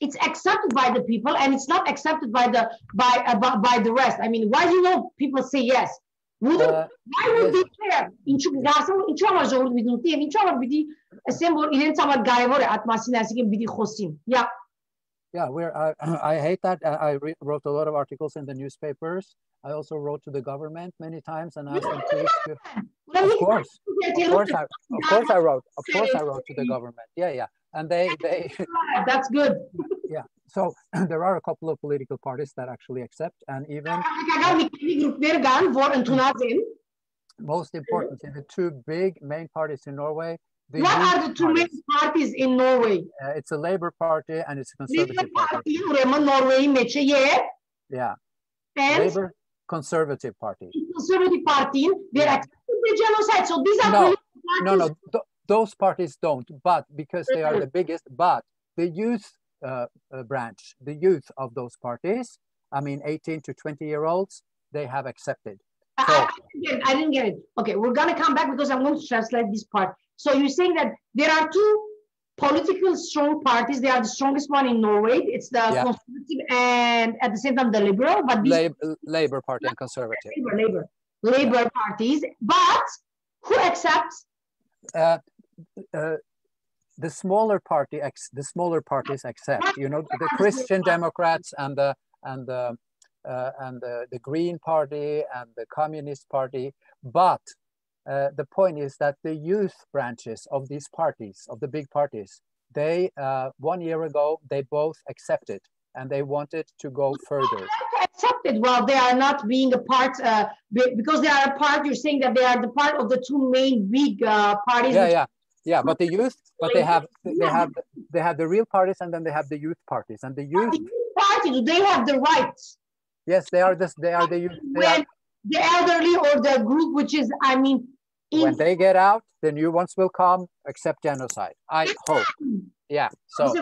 it's accepted by the people and it's not accepted by the rest? I mean, why do people say yes? Why would they care? Ինչու գասում ինչու համար ժողովուրդ պիտի ուտի եւ ինչու համար պիտի ասեմ որ իրենց համար կարեւոր է այդ մասին այսինքն պիտի խոսին։ Yeah, I hate that. I wrote a lot of articles in the newspapers. I also wrote to the government many times and asked them to. Of course I wrote to the government. Yeah, and they. That's good. Yeah, so there are a couple of political parties that actually accept, and even. Most importantly, the two big main parties in Norway. What are the two main parties in Norway? It's a Labour Party and it's a Conservative Party. Yeah. And Labour Conservative Party. Conservative Party, they accepted the genocide. So these are no. Those parties don't, but because they are the biggest, but the youth branch, the youth of those parties, I mean 18 to 20-year-olds, they have accepted. So, I didn't get it. Okay, we're going to come back because I'm going to translate this part. So you're saying that there are two political strong parties. They are the strongest one in Norway. It's the Conservative and at the same time the Liberal. But Labour Party and Conservative. Labour parties. But who accepts? The smaller parties accept. You know, the Christian Democrats and the Green Party and the Communist Party, but the point is that the youth branches of these parties, of the big parties, they 1 year ago they both accepted and they wanted to go further. Accepted? Well, they are not being a part because they are a part. You're saying that they are the part of the two main big parties. Yeah. But the youth, but they have the real parties and then they have the youth parties and the youth party. Do they have the rights? Yes, they are the youth. The elderly or the group, which is, I mean, when they get out, the new ones will come, accept genocide. I hope. Yeah. So.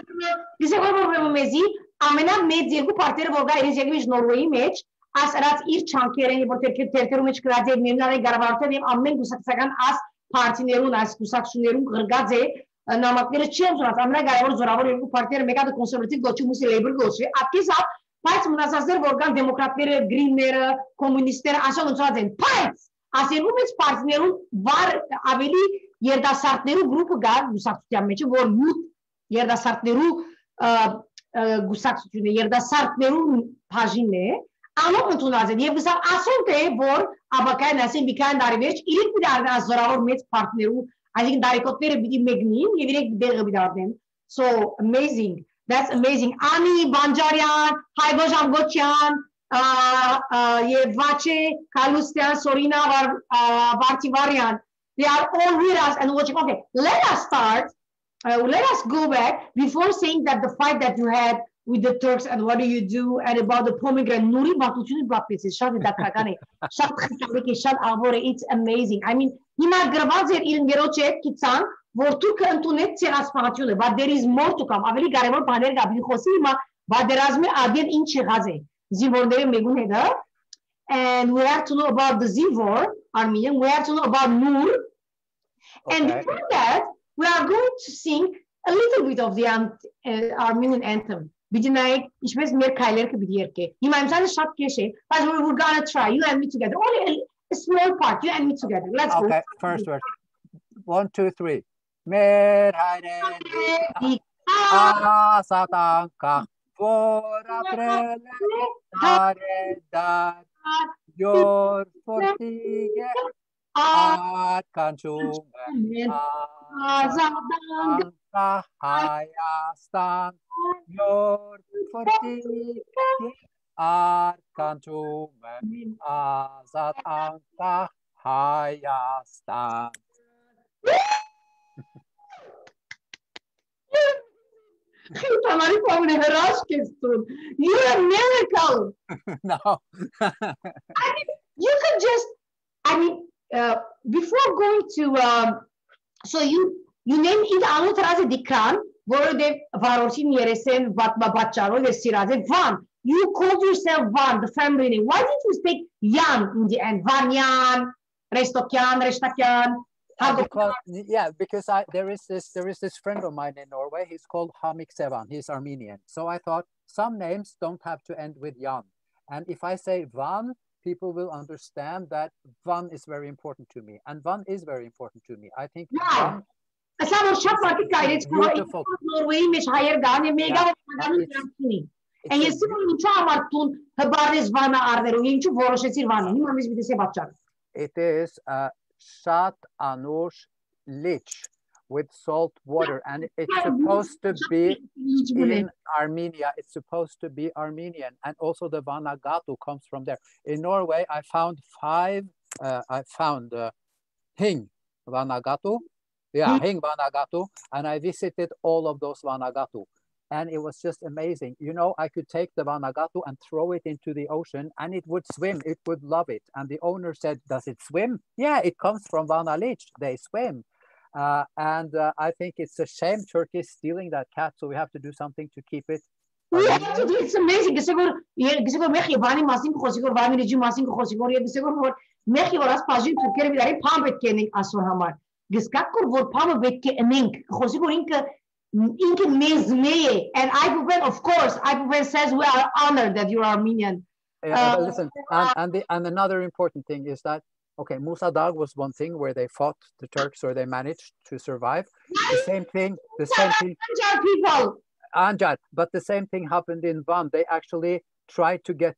Բայց մնացածներ որ կան դեմոկրատները, գրինները, կոմունիստները, ասում ոնց են, բայց ասելու մեջ պարտիներուն վար ավելի երդասարտներու գրուպը կա գուսակցության մեջ, որ յուտ երդասարտներու գուսակցությունը, երդասարտներու բաժինն է, անով ընդունած են, եւ գուսակ ասում թե որ աբակային ասեն բիկան դարի մեջ, իրենք պիտի արվեն ազորավոր մեծ պարտիներու, այսինքն դարեկոտները պիտի մեկնին եւ իրենք դեղը պիտի արվեն. So amazing. That's amazing. Ani Banjarian, Haibojam Gochian, Yevache, Kalustian, Sorina Bartivarian. They are all with us and watching. Okay, let us start. Let us go back before saying that the fight that you had with the Turks and what do you do and about the pomegranate. Nuri Batutuni Baptist, shot with that Kagane. It's amazing. I mean, Hima Gravazer in Geroche, Kitsan. But there is more to come. But there is and we have to know about the Zivor, Armenian. We have to know about Nur. And before that, we are going to sing a little bit of the Armenian anthem. But we're gonna try, you and me together. Only a small part, you and me together. Let's go. Okay, first verse. 1, 2, 3. Mer hayren satanka fora prele haredar yor fortige at kanchume satanka hayastan yor fortige at kanchume satanka hayastan. You're a miracle. No. I mean, you could just, before going to, so you name in Anutaraze Dikran, where they Varosin Yeresen, Vatma Bacharo, the Siraze, Van. You called yourself Van, the family name. Why did you take Yan in the end? Vanyan, Restokyan, Restakyan. Because there is this friend of mine in Norway. He's called Hamik Sevan. He's Armenian. So I thought some names don't have to end with Yan. And if I say Van, people will understand that Van is very important to me, and Van is very important to me. I think Van. beautiful. And you see, it is Shat Anush Lich with salt water, and it's supposed to be in Armenia. It's supposed to be Armenian, and also the Vanagatu comes from there. In Norway, I found Hing Vanagatu. Yeah, Hing Vanagatu, and I visited all of those Vanagatu. And it was just amazing. You know, I could take the Vanagatu and throw it into the ocean and it would swim. It would love it. And the owner said, does it swim? Yeah, it comes from Vanalich. They swim. I think it's a shame Turkey is stealing that cat. So we have to do something to keep it. It's amazing. And of course, says we are honored that you're Armenian. Listen, and another important thing is that, okay, Musa Dag was one thing where they fought the Turks or they managed to survive. The same thing. Anjar people. Anjar, but the same thing happened in Van. They actually tried to get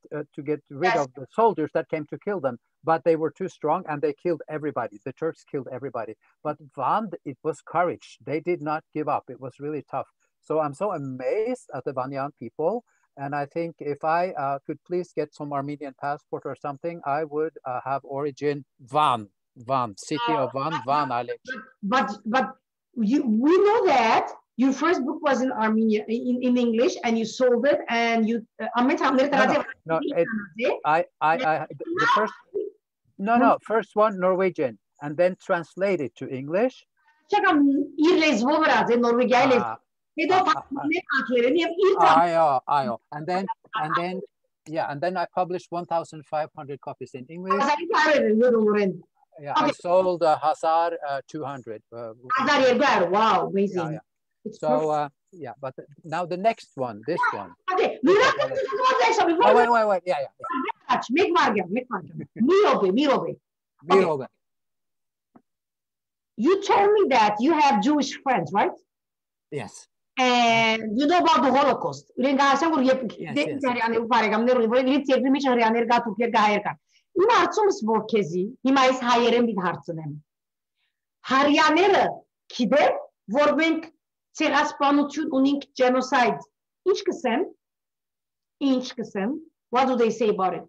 rid of the soldiers that came to kill them, but they were too strong and they killed everybody. The Turks killed everybody. But Van, it was courage. They did not give up. It was really tough. So I'm so amazed at the Vanyan people. And I think if I could please get some Armenian passport or something, I would have origin Van, city of Van. But we know that your first book was in Armenia, in English, and you sold it, and you. First one Norwegian, and then translated to English. And then I published 1,500 copies in English. Yeah, I sold 200. Wow, amazing. So but now the next one, this one. Okay, wait. Yeah. Mirobe. You told me that you have Jewish friends, right? Yes. And you know about the Holocaust. Yes. Genocide. What do they say about it?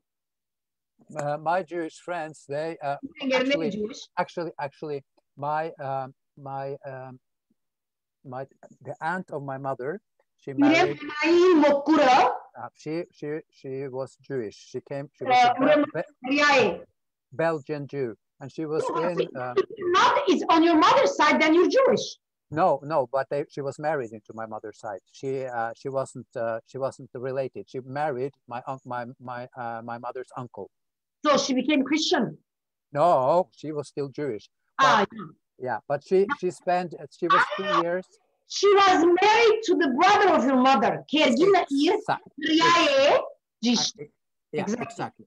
My Jewish friends, they actually the aunt of my mother, she married. She was Jewish. She was a Belgian Jew, and she was in. It's on your mother's side, then you're Jewish. No, but she was married into my mother's side. She wasn't related. She married my mother's uncle. So she became Christian. No, she was still Jewish. But, but she was 2 years. She was married to the brother of your mother. Exactly.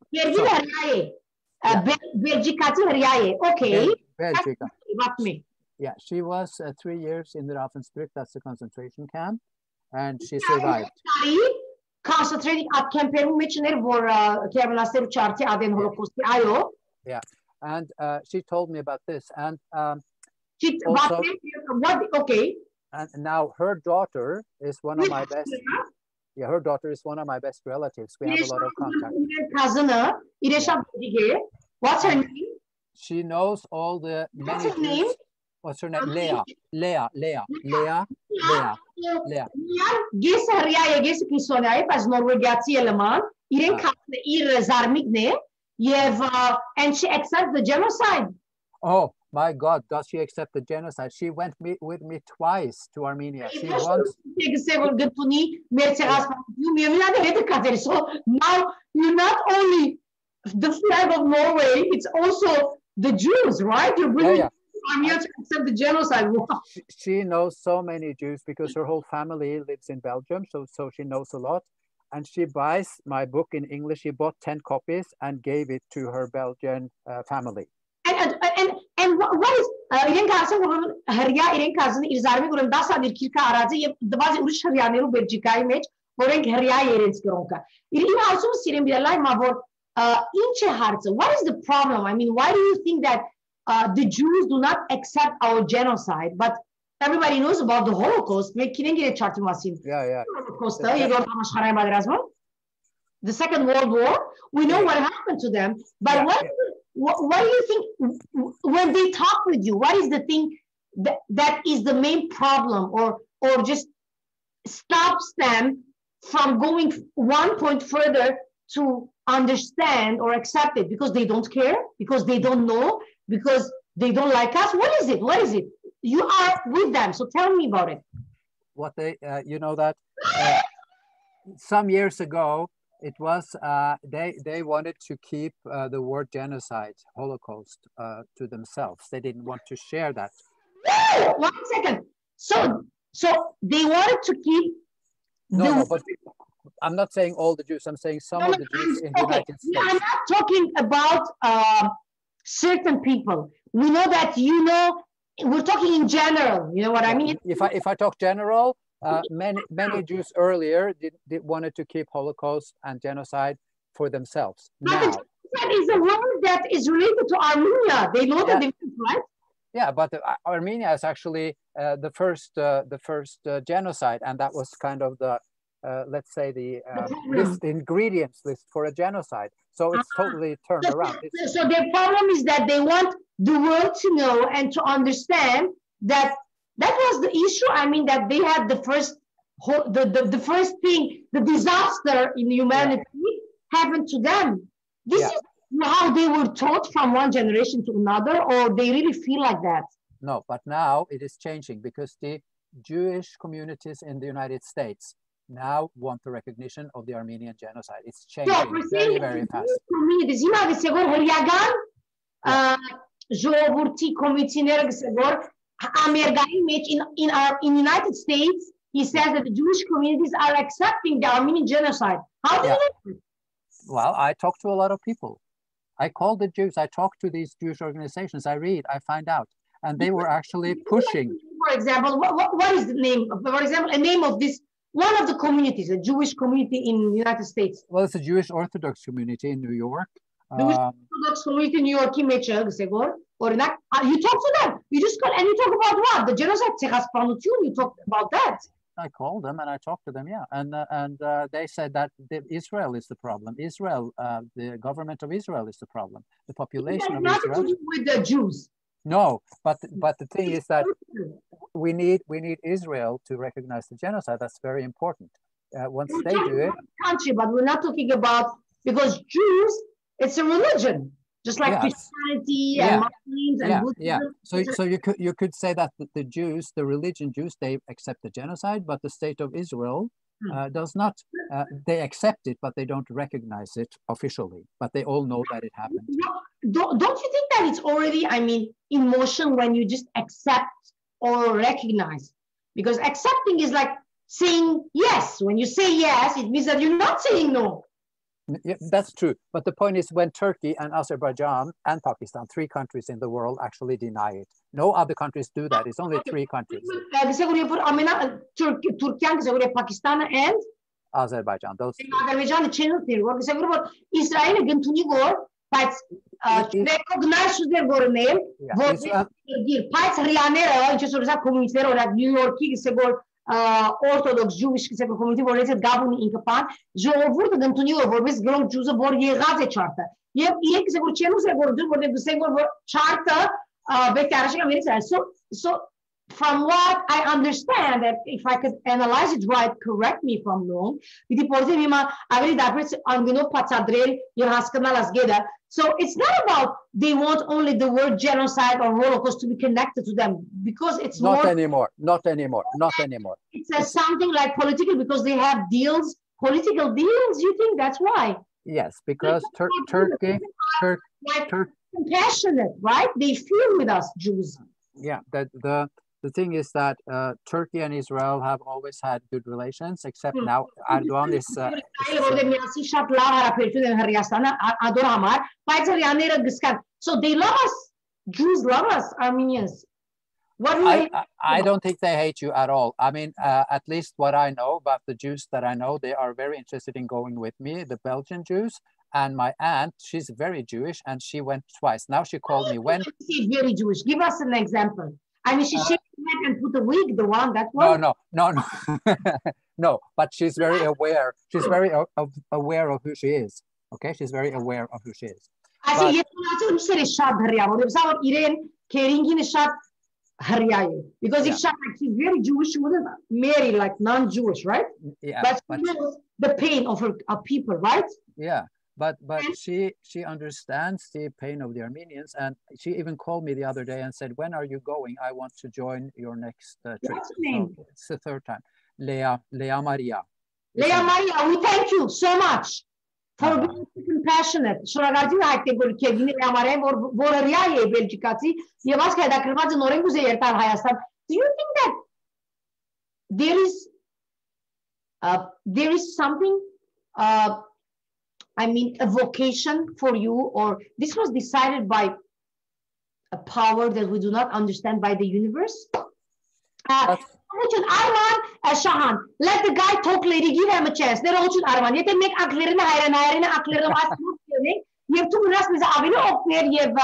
Okay. Yeah, she was 3 years in the Ravensbrück, that's the concentration camp, and she survived. Concentrating at Camp Yeah, and she told me about this, and also, okay. And now her daughter is one of my best. Yeah, her daughter is one of my best relatives. We have a lot of contact. What's her name? She knows all the. What's her name? What's her name? Leah. And she accepts the genocide. Oh my God, does she accept the genocide? She went with me twice to Armenia. She once. So now you're not only the flag of Norway, it's also the Jews, right? You're bringing Armenia to accept the genocide. She knows so many Jews because her whole family lives in Belgium, so she knows a lot. and she buys my book in English. She bought 10 copies and gave it to her Belgian family. And what is իրենք ասում որ հրյա իրենք ասում իզարմի որ դասադիր քիրքա արածը եւ դված ուրիշ հրյաներու Բելգիկայի մեջ որենք հրյա երենց կրոնկա իր ասում սիրեմ բիլայ մա որ ինչ է հարցը what is the problem I mean why do you think that the Jews do not accept our genocide but everybody knows about the Holocaust մեկ քինեն գիրե չարթի մասին Holocaust-ը երկրորդ համաշխարհային պատերազմը the Second World War we know what happened to them but what do you think when they talk with you? What is the thing that is the main problem or just stops them from going one point further to understand or accept it because they don't care, because they don't know, because they don't like us? What is it? What is it? You are with them, so tell me about it. What they, you know that some years ago, it was they wanted to keep the word genocide, Holocaust to themselves. They didn't want to share that. 1 second. So they wanted to keep. No, but I'm not saying all the Jews. I'm saying some of the Jews in the United States. I'm not talking about certain people. We know that we're talking in general. You know what I mean? If I talk general. Many Jews earlier wanted to keep Holocaust and genocide for themselves. Now, that is a word that is related to Armenia. They know the difference, right? Yeah, but Armenia is actually the first genocide, and that was kind of the let's say the ingredients list for a genocide. So it's totally turned around. So their problem is that they want the world to know and to understand that. That was the issue. I mean, that they had the first thing, the disaster in humanity happened to them. This is how they were taught from one generation to another, or they really feel like that? No, but now it is changing because the Jewish communities in the United States now want the recognition of the Armenian genocide. It's changing very, very fast. Communities, in United States, he says that the Jewish communities are accepting the Armenian genocide. How do you know? Well, I talk to a lot of people. I call the Jews. I talk to these Jewish organizations. I read. I find out, and they were actually pushing. For example, what is the name? For example, a name of this one of the communities, a Jewish community in the United States. Well, it's a Jewish Orthodox community in New York. Jewish Orthodox community in New York. Or you talk to them. You just call and you talk about what? The genocide. You talk about that. I called them and I talked to them, and they said that Israel is the problem. Israel, the government of Israel is the problem. The population of Israel. Nothing to do with the Jews. No, but the thing is that we need Israel to recognize the genocide. That's very important. Once they do it, country, but we're not talking about because Jews. It's a religion. Just like Christianity and Muslims and Buddhism. So you could say that the Jews, the religion Jews, they accept the genocide, but the state of Israel does not. They accept it, but they don't recognize it officially. But they all know that it happened. Don't you think that it's already, I mean, in motion when you just accept or recognize? Because accepting is like saying yes. When you say yes, it means that you're not saying no. Yeah, that's true. But the point is when Turkey and Azerbaijan and Pakistan, 3 countries in the world, actually deny it. No other countries do that. It's only 3 countries. Turkey, Pakistan and Azerbaijan. Those Azerbaijan Israel recognize their government. New York Orthodox Jewish community որից այդ գաբունի ինքը բան ժողովուրդը դնտունի որպես գրոն ջուզը որ եղած է չարտը եւ իրենք որ չեն ուզել որ դու որ դուսեն որ չարտը բեք արշիկա մերից so from what I understand that if I could analyze it right correct me if I'm wrong դիտի փորձեմ հիմա ավելի դարձ անգնով բացադրել եւ հասկանալ ասգեդը so it's not about they want only the word genocide or Holocaust to be connected to them because it's not anymore. It says something like political because they have political deals. You think that's why? Yes, because Turkey compassionate, right? They feel with us Jews. Yeah, the the thing is that Turkey and Israel have always had good relations, except now Erdogan is. So they love us. Jews love us, Armenians. What do I don't think they hate you at all. I mean, at least what I know about the Jews that I know, they are very interested in going with me, the Belgian Jews. And my aunt, she's very Jewish, and she went twice. Now she called me when. She's very Jewish. Give us an example. I mean, she shaved her head and put a wig, the one, that one? No. No, but she's very aware. She's very aware of who she is. Okay, she's very aware of who she is. I say, because if she's very Jewish, she wouldn't marry like non-Jewish, right? Yeah, but she knows the pain of her people, right? Yeah, but she understands the pain of the Armenians, and she even called me the other day and said, "When are you going? I want to join your next trip." What's her name? So it's the third time. Leah Maria. Leah Maria, we thank you so much for being compassionate. Շնորհակալություն հայտնելու Քևինի Leah Maria, որը ռիա է բելգիկացի, եւ ասք հետաքրքրված է նորեն գուզե երթալ Հայաստան. Do you think that there is something, I mean, a vocation for you, or this was decided by a power that we do not understand, by the universe? Arman Shahan, let the guy talk, lady, give him a chance. They're all Arman. Yet they make Aklerina Hirana, Aklerina, you have 2 minutes with Avila of where you have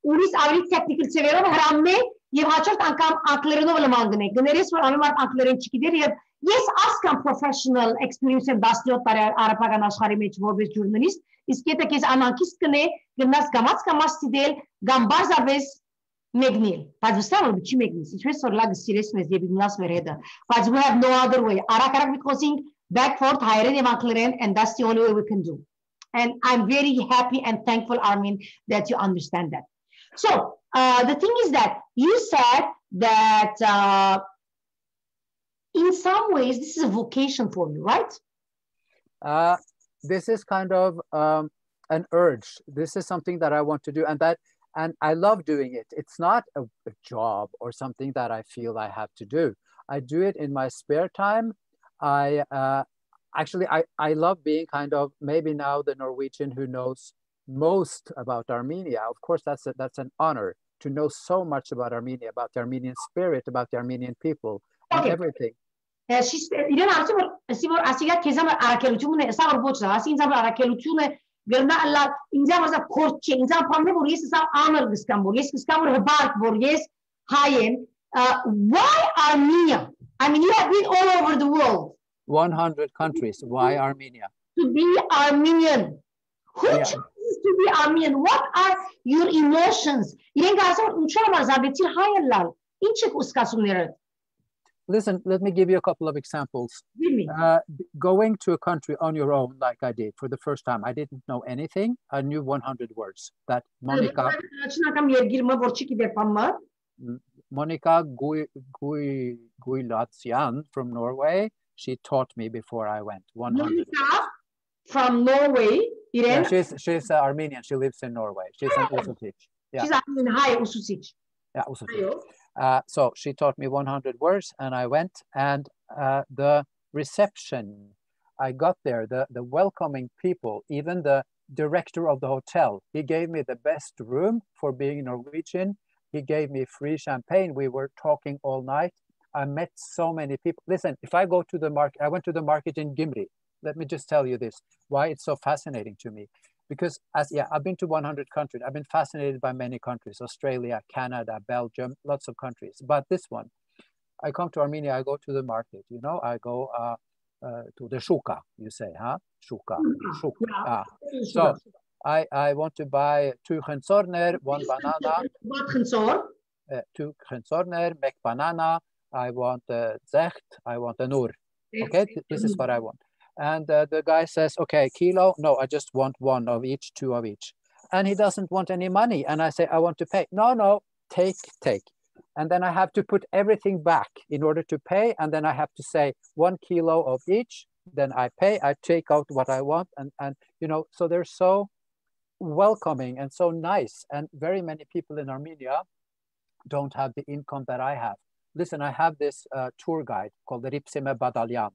Uris Avil technical severe Harame, you have Hachat Ankam Aklerino Lamangane. The nearest for Alamar Akler and Chikidi. Yes, ask a professional experience in Bastio para Arapaganas Harimich Vorbis journalist. Is Ketakis Anankistane, Ganas Gamatska Mastidel, Gambazaves. Megnil. But we start with Chimegnis. It's just for like seriousness, they begin last vereda. But we have no other way. Arakarak because back forth, higher than and that's the only way we can do. And I'm very happy and thankful, Armin, that you understand that. So the thing is that you said that in some ways this is a vocation for you, right? This is kind of an urge. This is something that I want to do, and I love doing it. It's not a job or something that I feel I have to do. I do it in my spare time. I love being kind of maybe now the Norwegian who knows most about Armenia. Of course, that's an honor to know so much about Armenia, about the Armenian spirit, about the Armenian people, and everything. Why Armenia? I mean, you have been all over the world. 100 countries. Why Armenia? To be Armenian. Who chooses to be Armenian? What are your emotions? Listen, let me give you a couple of examples. Going to a country on your own, like I did for the first time, I didn't know anything. I knew 100 words. That Monica Guilatsian from Norway, she taught me before I went. 100. Monica from Norway. Yeah, she's Armenian. She lives in Norway. She's in Usucic. Yeah. She's in Usucic. Yeah, Usucic. So she taught me 100 words, and I went, and the reception, I got there, the welcoming people, even the director of the hotel, he gave me the best room for being Norwegian. He gave me free champagne. We were talking all night. I met so many people. Listen, if I go to the market, I went to the market in Gimri. Let me just tell you this, why it's so fascinating to me. Because I've been to 100 countries. I've been fascinated by many countries, Australia, Canada, Belgium, lots of countries. But this one, I come to Armenia, I go to the market, you know, I go to the shuka, you say, huh? Shuka. So I want to buy 2 chensorner, 1 banana. What chensor? 2 chensorner, make banana. I want zecht, I want a nur. Okay, this is what I want. And the guy says, okay, kilo. No, I just want 1 of each, 2 of each. And he doesn't want any money. And I say, I want to pay. No, take. And then I have to put everything back in order to pay. And then I have to say 1 kilo of each. Then I pay, I take out what I want. And you know, so they're so welcoming and so nice. And very many people in Armenia don't have the income that I have. listen, I have this tour guide called Ripsime Badalyan.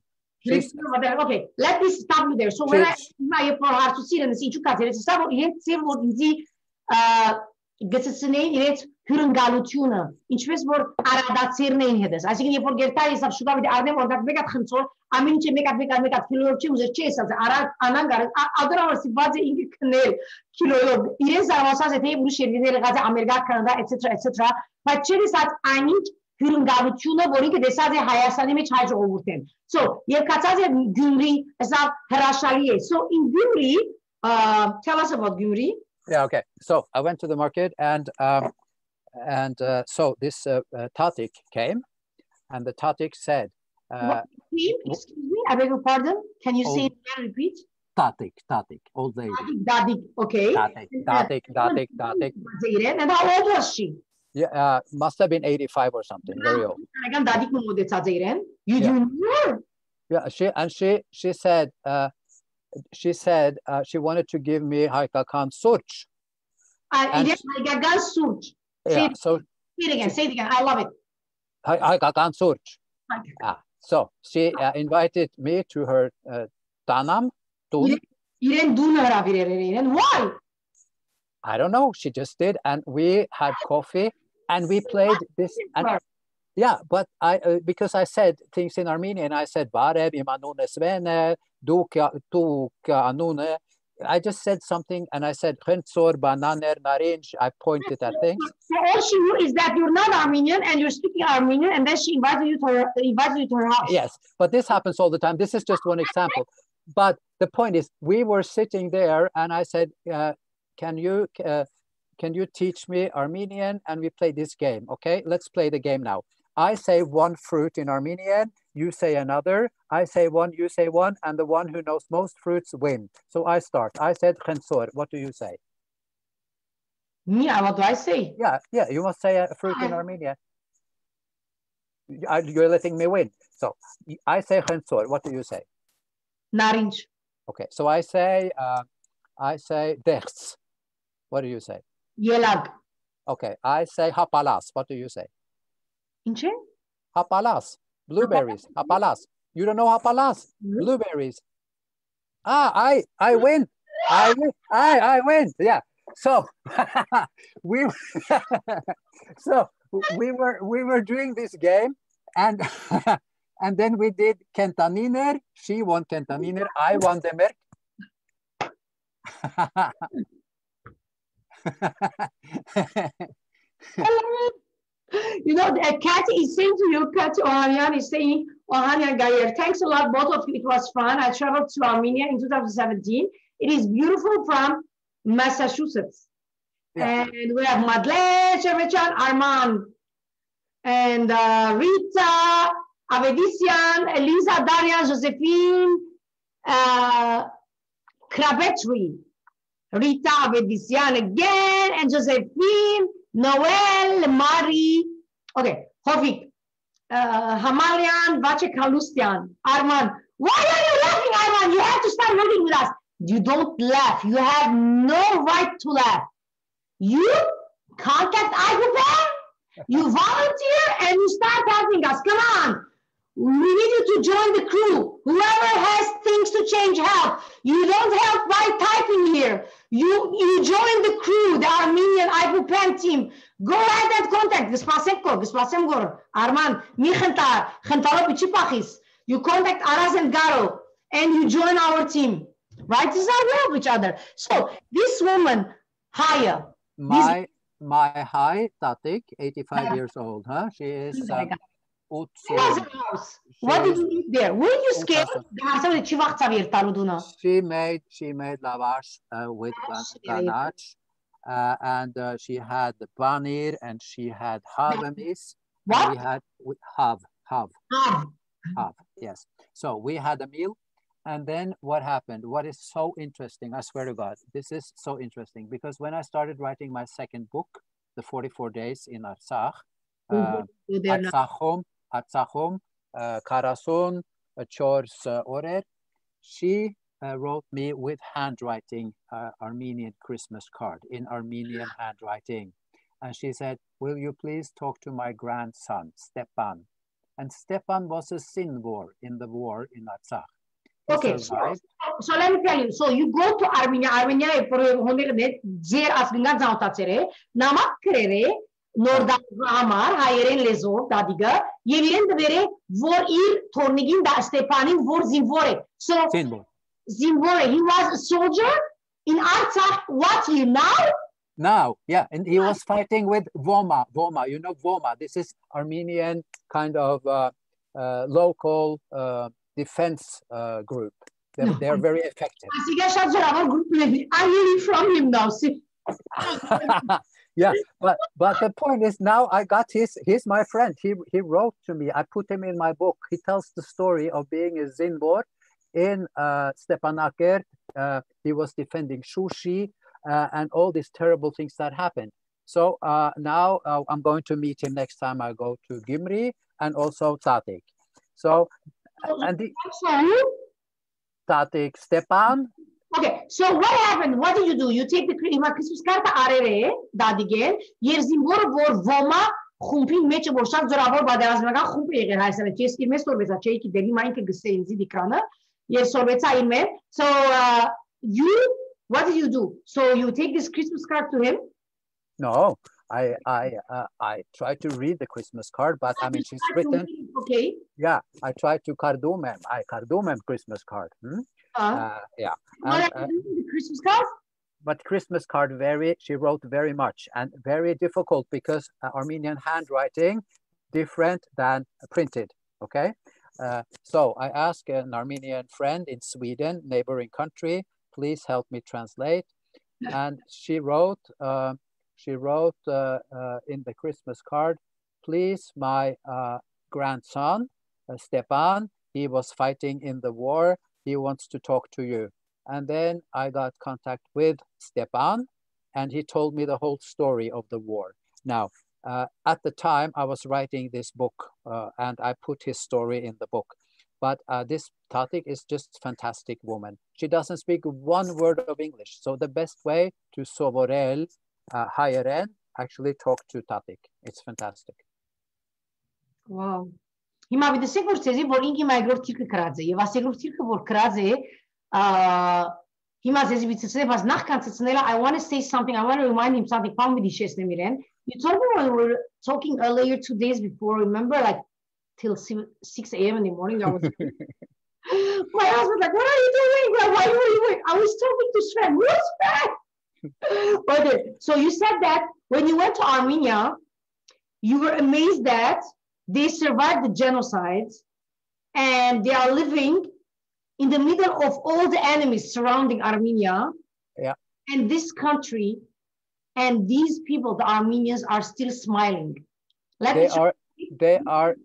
Okay, let me stop you there. So when I for her to see and see you cut it, it's about yet several easy գծցնեին իրենց հյուրընկալությունը ինչպես որ արադացիրնեին հետս այսինքն երբ որ գերտա ես շուտով դի արնեմ օրդակ մեկը խնցոր ամեն ինչ մեկը կիլոյով չի ուզեր չի ասած արադ անան գար ադրավսի բաժի ինքը քնել կիլոյով իրենց զարմացած է թե ուրիշ երկրները գազը ամերիկա կանադա etc բայց չի ասած այնինչ հյուրընկալությունը որ ինքը դեսած է Հայաստանի մեջ հայ ժողովուրդին so երկացած է Գյումրի հեսա հրաշալի է so in Gyumri tell us about Gyumri. Yeah, okay. So I went to the market and so this Tatik came and the Tatik said... excuse me, I beg your pardon. Can you say it again, repeat? Tatik, old lady. Tatik, okay. Tatik. And how old was she? Yeah, must have been 85 or something, very old. You do know? Yeah, she said... she said she wanted to give me Haikakan Surch. Haikakan Surch. Yeah, so say it again. I love it. Haikakan Surch. So she invited me to her Tanam. Why? I don't know. She just did, and we had coffee, and we played this. And, yeah, but because I said things in Armenian, I said Barev imanune svene. I just said something and I said bananer narinj. I pointed at things. So all she knew is that you're not Armenian and you're speaking Armenian, and then she invited you to her house. Yes, but this happens all the time. This is just one example. But the point is, we were sitting there and I said, can you teach me Armenian? And we play this game. Okay, let's play the game now. I say one fruit in Armenian, you say another, I say one, you say one, and the one who knows most fruits win. So I start. I said khensor. What do you say? Yeah, what do I say? Yeah, you must say a fruit in Armenian. You're letting me win. So I say khensor. What do you say? Narinj. Okay, so I say dechs. What do you say? Yelag. Okay, I say hapalas. What do you say? Inche? Hapalas. Blueberries. Hapalas. You don't know hapalas? Blueberries. I win. I win. Yeah. So we were doing this game, and and then we did Kentaniner. She won Kentaniner. I won the Merk. You know, Kat is saying to you, Kat Ohanian is saying, Ohanian Gayer, thanks a lot, both of you. It was fun. I traveled to Armenia in 2017. It is beautiful from Massachusetts. Yeah. And we have Madeleine, Shevchan, Arman, and Rita, Avedisian, Elisa, Daria, Josephine, Krabetri, Rita, Avedisian again, and Josephine, Noel, Mari, okay, Hovik, Hamalian, Vacek Halustian, Arman. Why are you laughing, Arman? You have to start reading with us. You don't laugh. You have no right to laugh. You contact IPPAN, you volunteer, and you start helping us. Come on. We need you to join the crew. Whoever has things to change, help. You don't help by typing here. You join the crew, the Armenian IPPAN team. Go ahead and contact Gospasemko, Arman, you contact Aras and Garo, and you join our team. Right? This is how we help each other. So this woman, Haya. My Hai Tatik, 85 years old, huh? She is what did you eat there? Were you scared? She made lavash with ganach, and she had the paneer, and she had havamis. What? We had hav. Yes. So we had a meal, and then what happened? What is so interesting? I swear to God, this is so interesting, because when I started writing my second book, The 44 Days in Artsakh, Artsachom, Karasun, Chors Orer, she wrote me with handwriting Armenian Christmas card in Armenian handwriting. And she said, will you please talk to my grandson, Stepan? And Stepan was a Sinvor in the war in Artsakh. Okay, so let me tell you. So you go to Armenia. Armenia e për hondere zer as nga zantacere. Namak krere norda amar hayeren lezor dadiga. Yeviren de vere vor ir tornigin da Stepanin vor Zinvore. So Zinvore, he was a soldier in Artsakh. What year now? Now, yeah, and he was fighting with Voma. Voma, you know Voma. This is Armenian kind of local defense group. They're very effective. I'm hearing from him now. Yeah, but the point is now I got he's my friend. He wrote to me. I put him in my book. He tells the story of being a Zinvor in Stepanakert. He was defending Shushi and all these terrible things that happened. So now I'm going to meet him next time I go to Gimri and also Tatik. So and the Tatik Stepan. Okay, so what happened? What did you do? You take the Christmas card arere dadigen. Yer Zinvor vor Voma khumpin meche boshak zoravor baderazmagan khump yeger haysane. Ches ki mes sorbeza chei ki deli main ke gsein zid ekrana. Yer sorbeza ime. So you what did you do? So you take this Christmas card to him? No, I try to read the Christmas card, but I mean she's written. Okay. Yeah, I tried to kardumem. I kardumem Christmas card. Yeah. The Christmas card? But Christmas card she wrote very much and very difficult because Armenian handwriting different than printed. Okay. So I asked an Armenian friend in Sweden, neighboring country, please help me translate. And she wrote in the Christmas card, please, my grandson, Stepan, he was fighting in the war. He wants to talk to you. And then I got contact with Stepan and he told me the whole story of the war. Now, at the time I was writing this book and I put his story in the book. But this Tatik is just a fantastic woman. She doesn't speak one word of English. So the best way to sovorel hayeren, actually talk to Tatik. It's fantastic. Wow. Հիմա դեսեք որ ցեզի որ ինքի մայգրոր թիրքը կրած է եւ ասեգրոր թիրքը որ կրած է հիմա ցեզի վիցցնե բայց նախքան ցցնելը I want to say something. I want to remind him something. Պամ մի դիշեսնեմ իրեն. You told me when we were talking earlier 2 days before, remember, like till 6 a.m. in the morning I was my husband like, what are you doing? Why are you doing? I was talking to Sven. Who's Sven? Okay, so you said that when you went to Armenia you were amazed that they survived the genocides and they are living in the middle of all the enemies surrounding Armenia. Yeah. And this country and these people, the Armenians, are still smiling. They are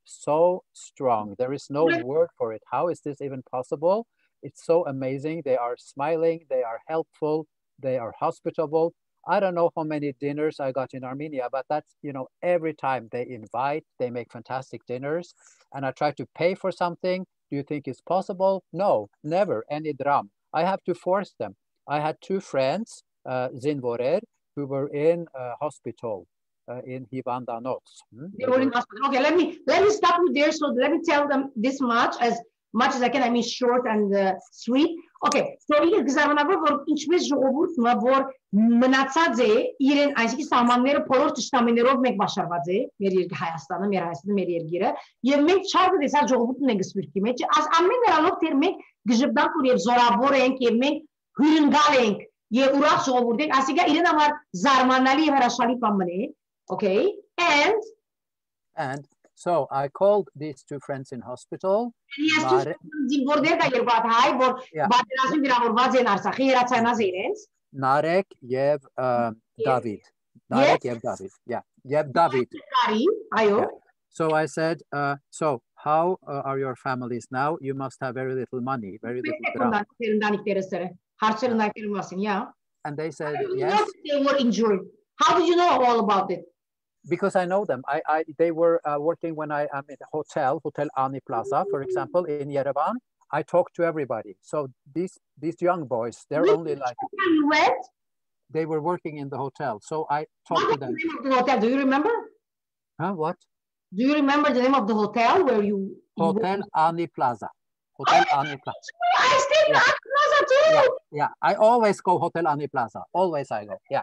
so strong. There is no word for it. How is this even possible? It's so amazing. They are smiling. They are helpful. They are hospitable. I don't know how many dinners I got in Armenia, but that's, you know, every time they invite, they make fantastic dinners. And I try to pay for something. Do you think it's possible? No, never, any dram. I have to force them. I had 2 friends, Zinvorer, who were in hospital in Hivandanots. They were in hospital. Okay, let me stop you there. So let me tell them this much as I can. I mean, short and sweet. Okay, so you examine որ ինչպես ժողովուրդը որ մնացած է իրեն այսինքն սահմանները բոլոր ճշտամիներով մեկ բաշարված է մեր երկրի Հայաստանը, մեր Հայաստանը, մեր երկիրը եւ մենք չարը դեսած ժողովուրդն ենք սպիրտի մեջ ամեն նրանով դեր մենք գժբանք ու եւ զորավոր ենք եւ մենք հյուրընկալ ենք եւ ուրախ ժողովուրդ ենք այսինքն իրեն համար զարմանալի եւ հրաշալի բան մնե okay and so I called these 2 friends in hospital. Narek Yev David. Narek Yev David. Yeah, Yev David. Yeah. So I said, so how are your families now? You must have very little money, very little dram. And they said, yes. They were injured. How did you know all about it? Because I know them. They were working when I am in a Hotel Ani Plaza, for example, in Yerevan. I talk to everybody. So these young boys, they're only like. You went? they were working in the hotel. So I talked to them. What's the name of the hotel? Do you remember? Huh? What? Do you remember the name of the hotel where you Hotel Ani Plaza. Hotel Ani Plaza. I stayed in Ani Plaza too. Yeah. I always go Hotel Ani Plaza. Always I go. Yeah.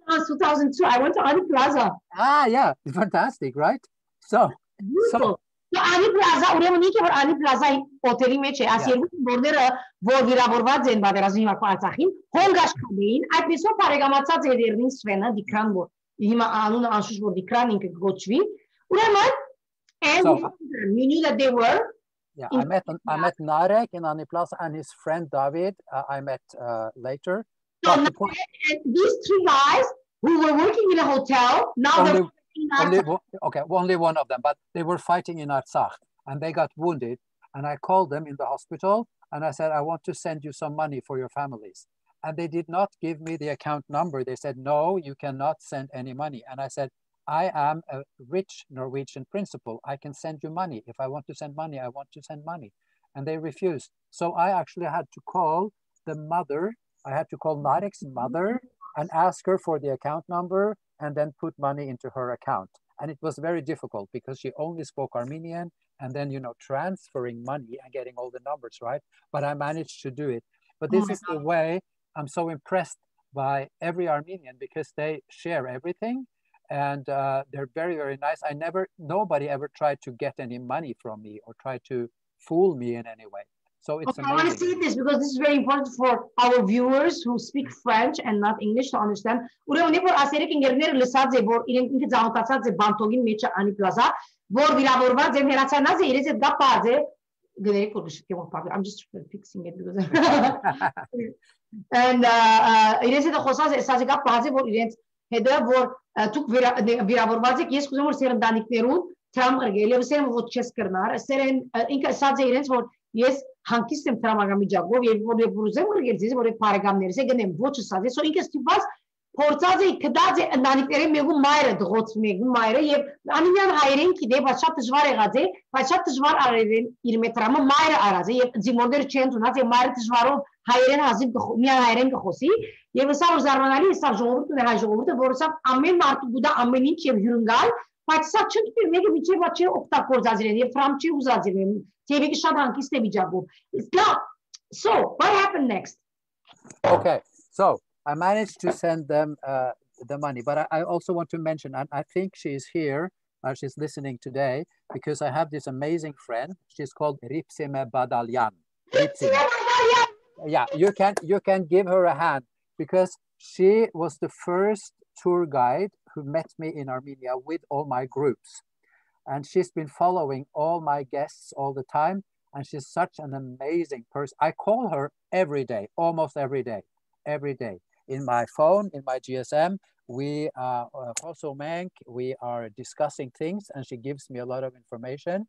2002. I went to Ani Plaza. Yeah. Fantastic, right? So. Beautiful. So Ani Plaza, ուրեմն ինքը որ Ani Plaza-ի հոթելի մեջ է, այս երկու բորները, որ վիրավորված են պատերազմի վարքո Արցախին, հոնգ աշխատեին, այդպեսով բարեկամացած էր Երնին Սվենը, Դիկրան, որ հիմա անունը անշուշտ որ Դիկրան ինքը գոչվի, ուրեմն, and you knew that they were. Yeah, I met Narek in Ani Plaza and his friend David. I met later. So and these three guys who were working in a hotel, now they're only one of them, but they were fighting in Artsakh and they got wounded. And I called them in the hospital and I said, I want to send you some money for your families. And they did not give me the account number. They said, no, you cannot send any money. And I said, I am a rich Norwegian principal. I can send you money. If I want to send money, I want to send money. And they refused. So I actually had to call the mother. I had to call Narek's mother and ask her for the account number and then put money into her account. And it was very difficult because she only spoke Armenian and then, you know, transferring money and getting all the numbers right. But I managed to do it. But this is the way I'm so impressed by every Armenian because they share everything. And they're very, very nice. Nobody ever tried to get any money from me or try to fool me in any way. So it's amazing. I want to say this because this is very important for our viewers who speak French and not English to understand. Ուրեմն որ ասերեք ինգերները լսած է որ իրենք ինքը ծանոթացած է բանտոգին մեջը Ani Plaza, որ վիրավորված են հերացանած է իրենց հետ գապած է. Գներեք որ շփում ապա I'm just fixing it because and իրենց հետ խոսած է ասած է գապած է որ իրենց հետո որ դուք վիրավորված եք ես կուզեմ որ սերնդանիկներուն տրամ ղրգել եւ սերն ոչ չես կրնար սերն ինքը ասած է իրենց որ ես հանկիստ եմ տրամագամիջակով եւ որ ուզեմ ղրգել ձեզ որ բարեկամներս է գնեմ ոչ ասած է so ինքը ստիպված փորձած է կդած է ընտանիքների մեգու մայրը դղոց մեգու մայրը եւ անիմյան հայերեն գիտե բայց շատ դժվար եղած է բայց շատ դժվար արել են իր մետրամը մայրը արած է եւ ձիմորդերը չեն ունած եւ մայրը դժվարով հայերեն հազիվ միան հայերեն կխոսի եւ սա որ զարմանալի է սա ժողովուրդն է հայ ժողովուրդը որը սա ամեն մարդու գուտա ամեն ինչ եւ հյուրընկալ բայց սա չգիտի մեկը միջև չի օգտագործածել եւ ֆրամ չի ուզածել եւ շատ հանկիստ է վիճակում so what happened next okay so I managed to send them the money, but I also want to mention, and I think she's here, she's listening today, because I have this amazing friend. She's called Ripsime Badalyan. Yeah, you can give her a hand because she was the first tour guide who met me in Armenia with all my groups. And she's been following all my guests all the time. And she's such an amazing person. I call her every day, almost every day. In my phone, in my GSM, we are discussing things and she gives me a lot of information.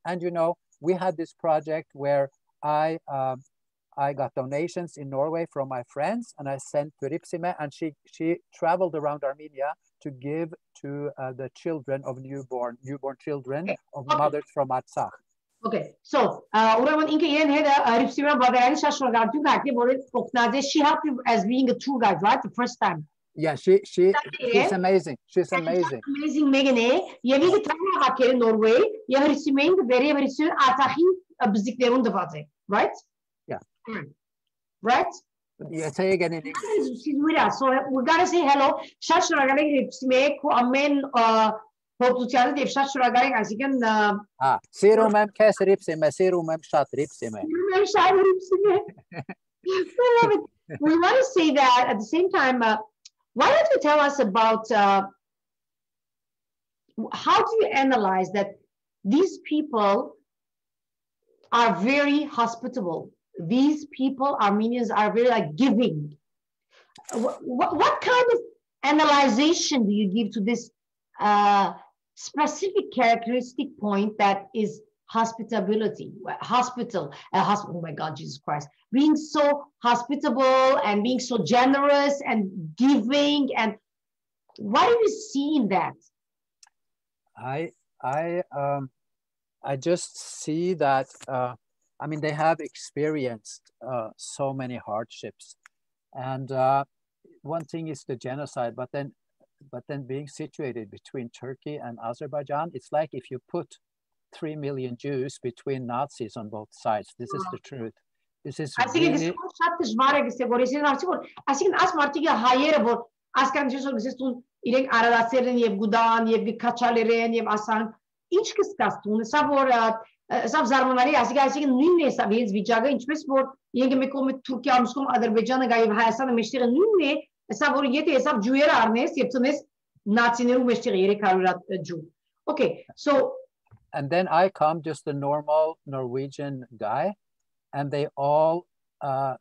And, you know, we had this project where I got donations in Norway from my friends and I sent to Ripsime and she traveled around Armenia to give to the children of newborn children of mothers from Artsakh. Okay, so ուրեմն ինքը իրեն հետ Ripsime Badalyan շատ շնորհակալություն հայտնի որ օգնած է she helped you as being a tour guide right the first time yeah she's amazing amazing Megan եւ ինքը տրամադրել Նորվեյ եւ Ripsime-ին վերև Ripsime Արցախի բզիկներուն դված է right yeah right yeah say again in English she's with us so we got to say hello շատ շնորհակալ եք Ripsime քո ամեն Փոփոխությանը եւ շատ շնորհակալ ենք այսինքն սիրում եմ քեզ Ripsime սիրում եմ շատ Ripsime we want to say that at the same time why don't you tell us about how do you analyze that these people are very hospitable these people Armenians are very like giving what kind of analyzation do you give to this specific characteristic point that is hospitality, oh my God, Jesus Christ, being so hospitable and being so generous and giving and what do you see in that? I just see that, I mean, they have experienced so many hardships and one thing is the genocide, but then being situated between Turkey and Azerbaijan, it's like if you put 3 million Jews between Nazis on both sides. This is the truth. This is really... իրենք արարածեր են եւ գուդան եւ քաչալեր են եւ ասան ինչ կսկաս տուն սա որ սա զարմանալի ասիկա նույնն է սա հենց վիճակը ինչպես որ իրենք մեկ կողմը Թուրքիա ամսում Ադրբեջանը գա եւ Հայաստանը մեջտեղը նույնն է սա որ եթե հեսավ ջուերը առնես եւ ծնես նացիներու մեջտեղը 300 ջու okay so and then I come just a normal Norwegian guy and they all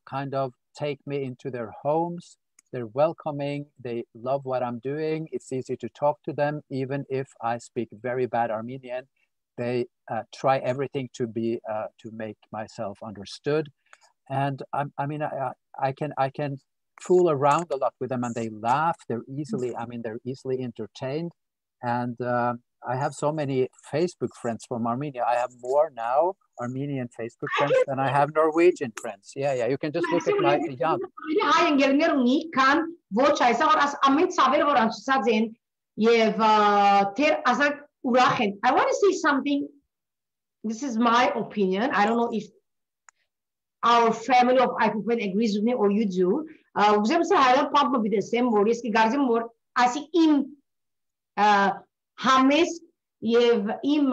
kind of take me into their homes. They're welcoming. They love what I'm doing. It's easy to talk to them. Even if I speak very bad Armenian, they try everything to make myself understood. And I can fool around a lot with them, and they laugh. They're easily entertained. And I have so many Facebook friends from Armenia. I have more now Armenian Facebook friends than I have Norwegian friends. Yeah. You can just look at my young. I want to say something. This is my opinion. I don't know if our family of Ipupen agrees with me or you do. I don't probably the same word. I see in Hames եւ իմ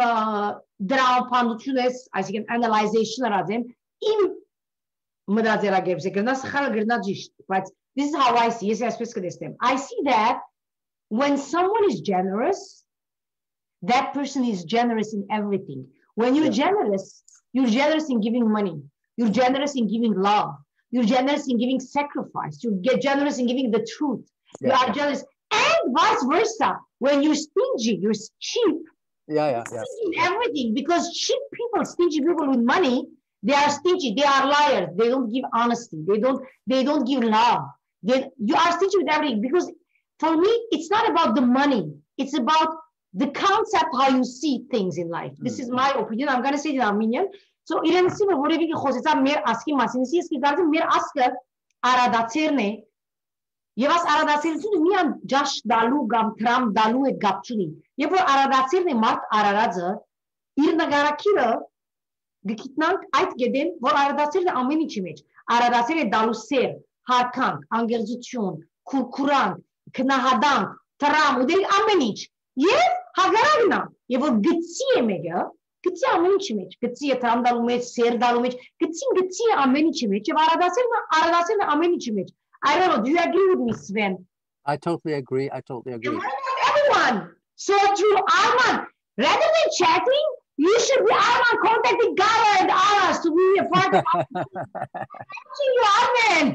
դրամապանությունս, այսինքն analyzation-ը ռադեմ, իմ մտածելակերպը կգնա սխալ գրնա ճիշտ, բայց this is how I see, ես այսպես կտեսնեմ. I see that when someone is generous, that person is generous in everything. When you're generous in giving money, you're generous in giving love, you're generous in giving sacrifice, you get generous in giving the truth, you are generous, and vice versa. When you're stingy, you're cheap. Stingy in everything, because cheap people, stingy people with money, they are stingy. They are liars. They don't give honesty. They don't give love. You are stingy with everything, because for me, it's not about the money. It's about the concept, how you see things in life. This is my opinion. I'm going to say it in Armenian. So, իրեն սիմը որևէ խոսեցա մեր ասկի մասին, ես կգարձեմ մեր ասկը արադացերն է. Եվ աս արադացերությունը միան ջաշ դալու կամ տրամ դալու է գապ չունի։ Երբ որ արադացերն է մարդ արարածը, իր նգարակիրը գիտնանք այդ գեդեն, որ արադացերն է ամեն ինչի մեջ։ Արադացերը դալու սեր, հարկանք, անգերձություն, քուրքուրանք, քնահադանք, տրամ, ու դեր ամեն ինչ։ Եվ հագարակն է, եւ որ գծի է մեկը, գծի ամեն ինչի մեջ, գծի է տրամ դալու մեջ, սեր դալու մեջ, գծի է ամեն ինչի մեջ, եւ արադացերն է ամեն ինչի մեջ։ I don't know. Do you agree with me, Sven? I totally agree. Everyone. So through Arman, rather than chatting, you should be Arman contacting Gara and Aras to be a part of you, Arman.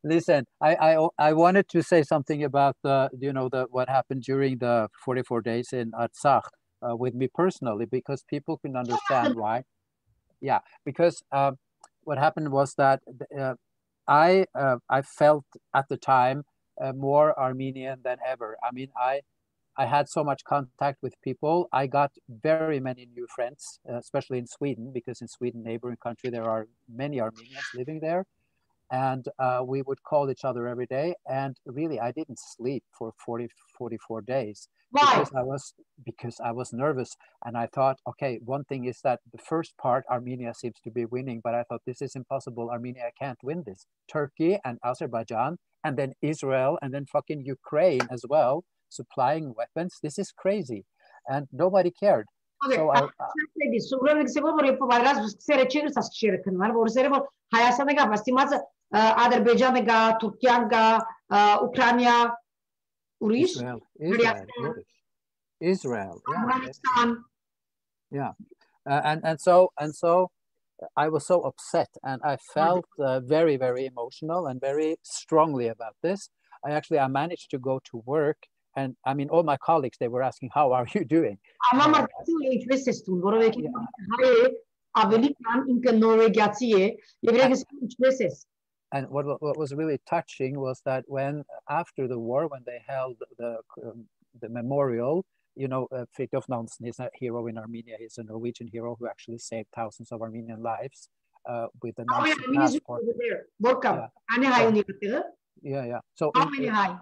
Listen, I wanted to say something about what happened during the 44 days in Artsakh with me personally, because people can understand why. Yeah, because what happened was that. I felt at the time more Armenian than ever. I mean, I had so much contact with people. I got very many new friends, especially in Sweden, because in Sweden, neighboring country, there are many Armenians living there. And we would call each other every day. And really, I didn't sleep for 44 days. Why? Because I was nervous. And I thought, okay, one thing is that the first part, Armenia seems to be winning. But I thought, this is impossible. Armenia can't win this. Turkey and Azerbaijan, and then Israel, and then fucking Ukraine as well, supplying weapons. This is crazy. And nobody cared. Okay, so I say this. So we're Azerbaijan, Turkey, Ukraine, Israel, Afghanistan. Yeah, and so I was so upset, and I felt very, very emotional and very strongly about this. I managed to go to work, and I mean, all my colleagues, they were asking, "How are you doing?" And what was really touching was that when after the war, when they held the memorial, Fridtjof Nansen is a hero in Armenia. He's a Norwegian hero who actually saved thousands of Armenian lives. with the How many Nazi armies passport. over there? Borkam. Yeah. So how many high?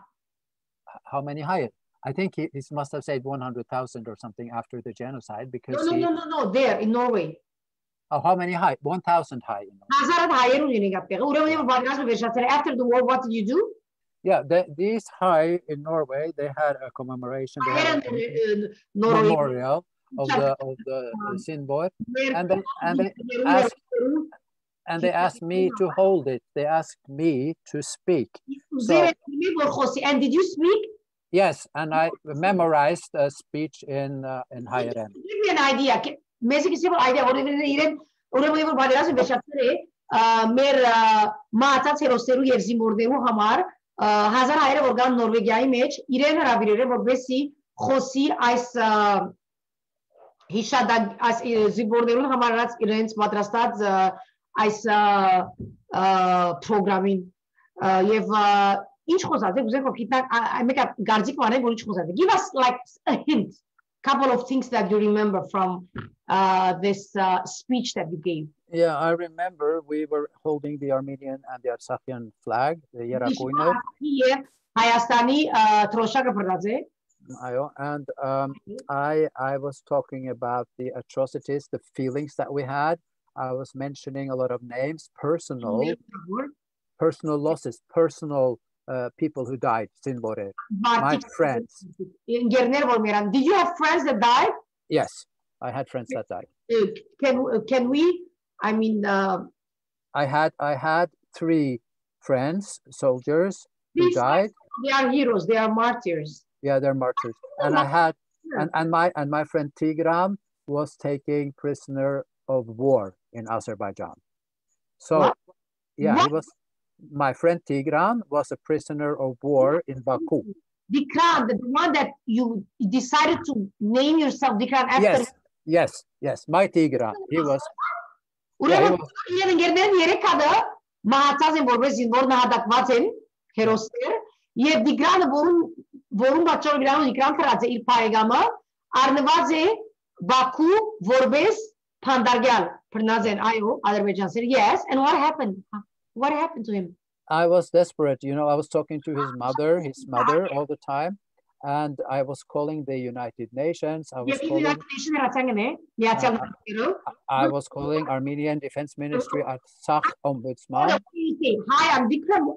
How many high? I think he must have said 100,000 or something after the genocide because No. There in Norway. Oh, how many high? 1,000 high. After the war, what did you do? Yeah, these high in Norway, they had a commemoration. They had a memorial of the Sindborg, and they asked me to hold it. They asked me to speak. So, and did you speak? Yes, and I memorized a speech in Hayeren. Give me an idea. Basic simple idea. What is it? Մեր մահացած հերոսերու եւ զինվորներու համար հազար հայերը որ կան Նորվեգիայի մեջ իրեն հրավիրել է որովհետեւ խոսի այս հիշադակ այս զինվորներուն համար իրենց պատրաստած այս պրոգրամին եւ ինչ խոսած է ուզենք գիտնանք մեկը գարձիկ մանե որ ինչ խոսած է. Give us like a hint, couple of things that you remember from this speech that you gave. Yeah, I remember we were holding the Armenian and the Artsakhian flag, the Yerakuyner. And I was talking about the atrocities, the feelings that we had. I was mentioning a lot of names, personal losses, personal people who died, Sindborg, my friends. Did you have friends that died? Yes, I had friends that died. Can we? I mean, I had 3 friends, soldiers who died. They are heroes. They are martyrs. Yeah, they're martyrs. And I had, and my friend Tigran was taken prisoner of war in Azerbaijan. So, what? Yeah, what? He was. My friend Tigran was a prisoner of war in Baku. Dikran, the one that you decided to name yourself Dikran after. Yes. My Tigran. He was. Եվ դիգրանը որում բաճոր գրանում դիգրան կրած է իր պայգամը արնված է Բաքու որպես փանդարգյալ բռնած են այո Ադրբեջանցիները. Yes, and what happened to him? I was desperate, I was talking to his mother all the time, and I was calling the United Nations. I was calling Armenian Defense Ministry, Artsakh Ombudsman. Hi, I'm Dikran.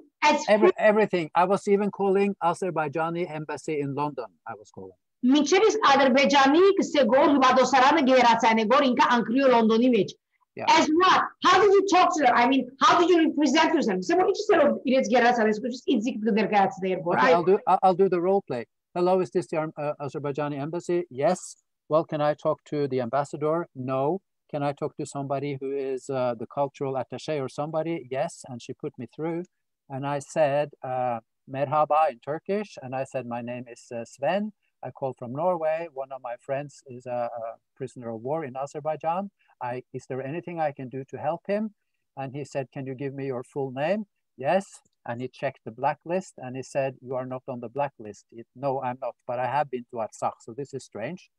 Everything. I was even calling Azerbaijani embassy in London. I was calling. As what? How did you talk to her? I mean, how did you represent yourself? Okay, I'll do the role play. Hello, is this the Azerbaijani embassy? Yes. Well, can I talk to the ambassador? No. Can I talk to somebody who is the cultural attaché or somebody? Yes. And she put me through. And I said, merhaba in Turkish. And I said, my name is Sven. I called from Norway. One of my friends is a prisoner of war in Azerbaijan. Is there anything I can do to help him? And he said, can you give me your full name? Yes. And he checked the blacklist and he said, you are not on the blacklist. No, I'm not, but I have been to Artsakh, so this is strange.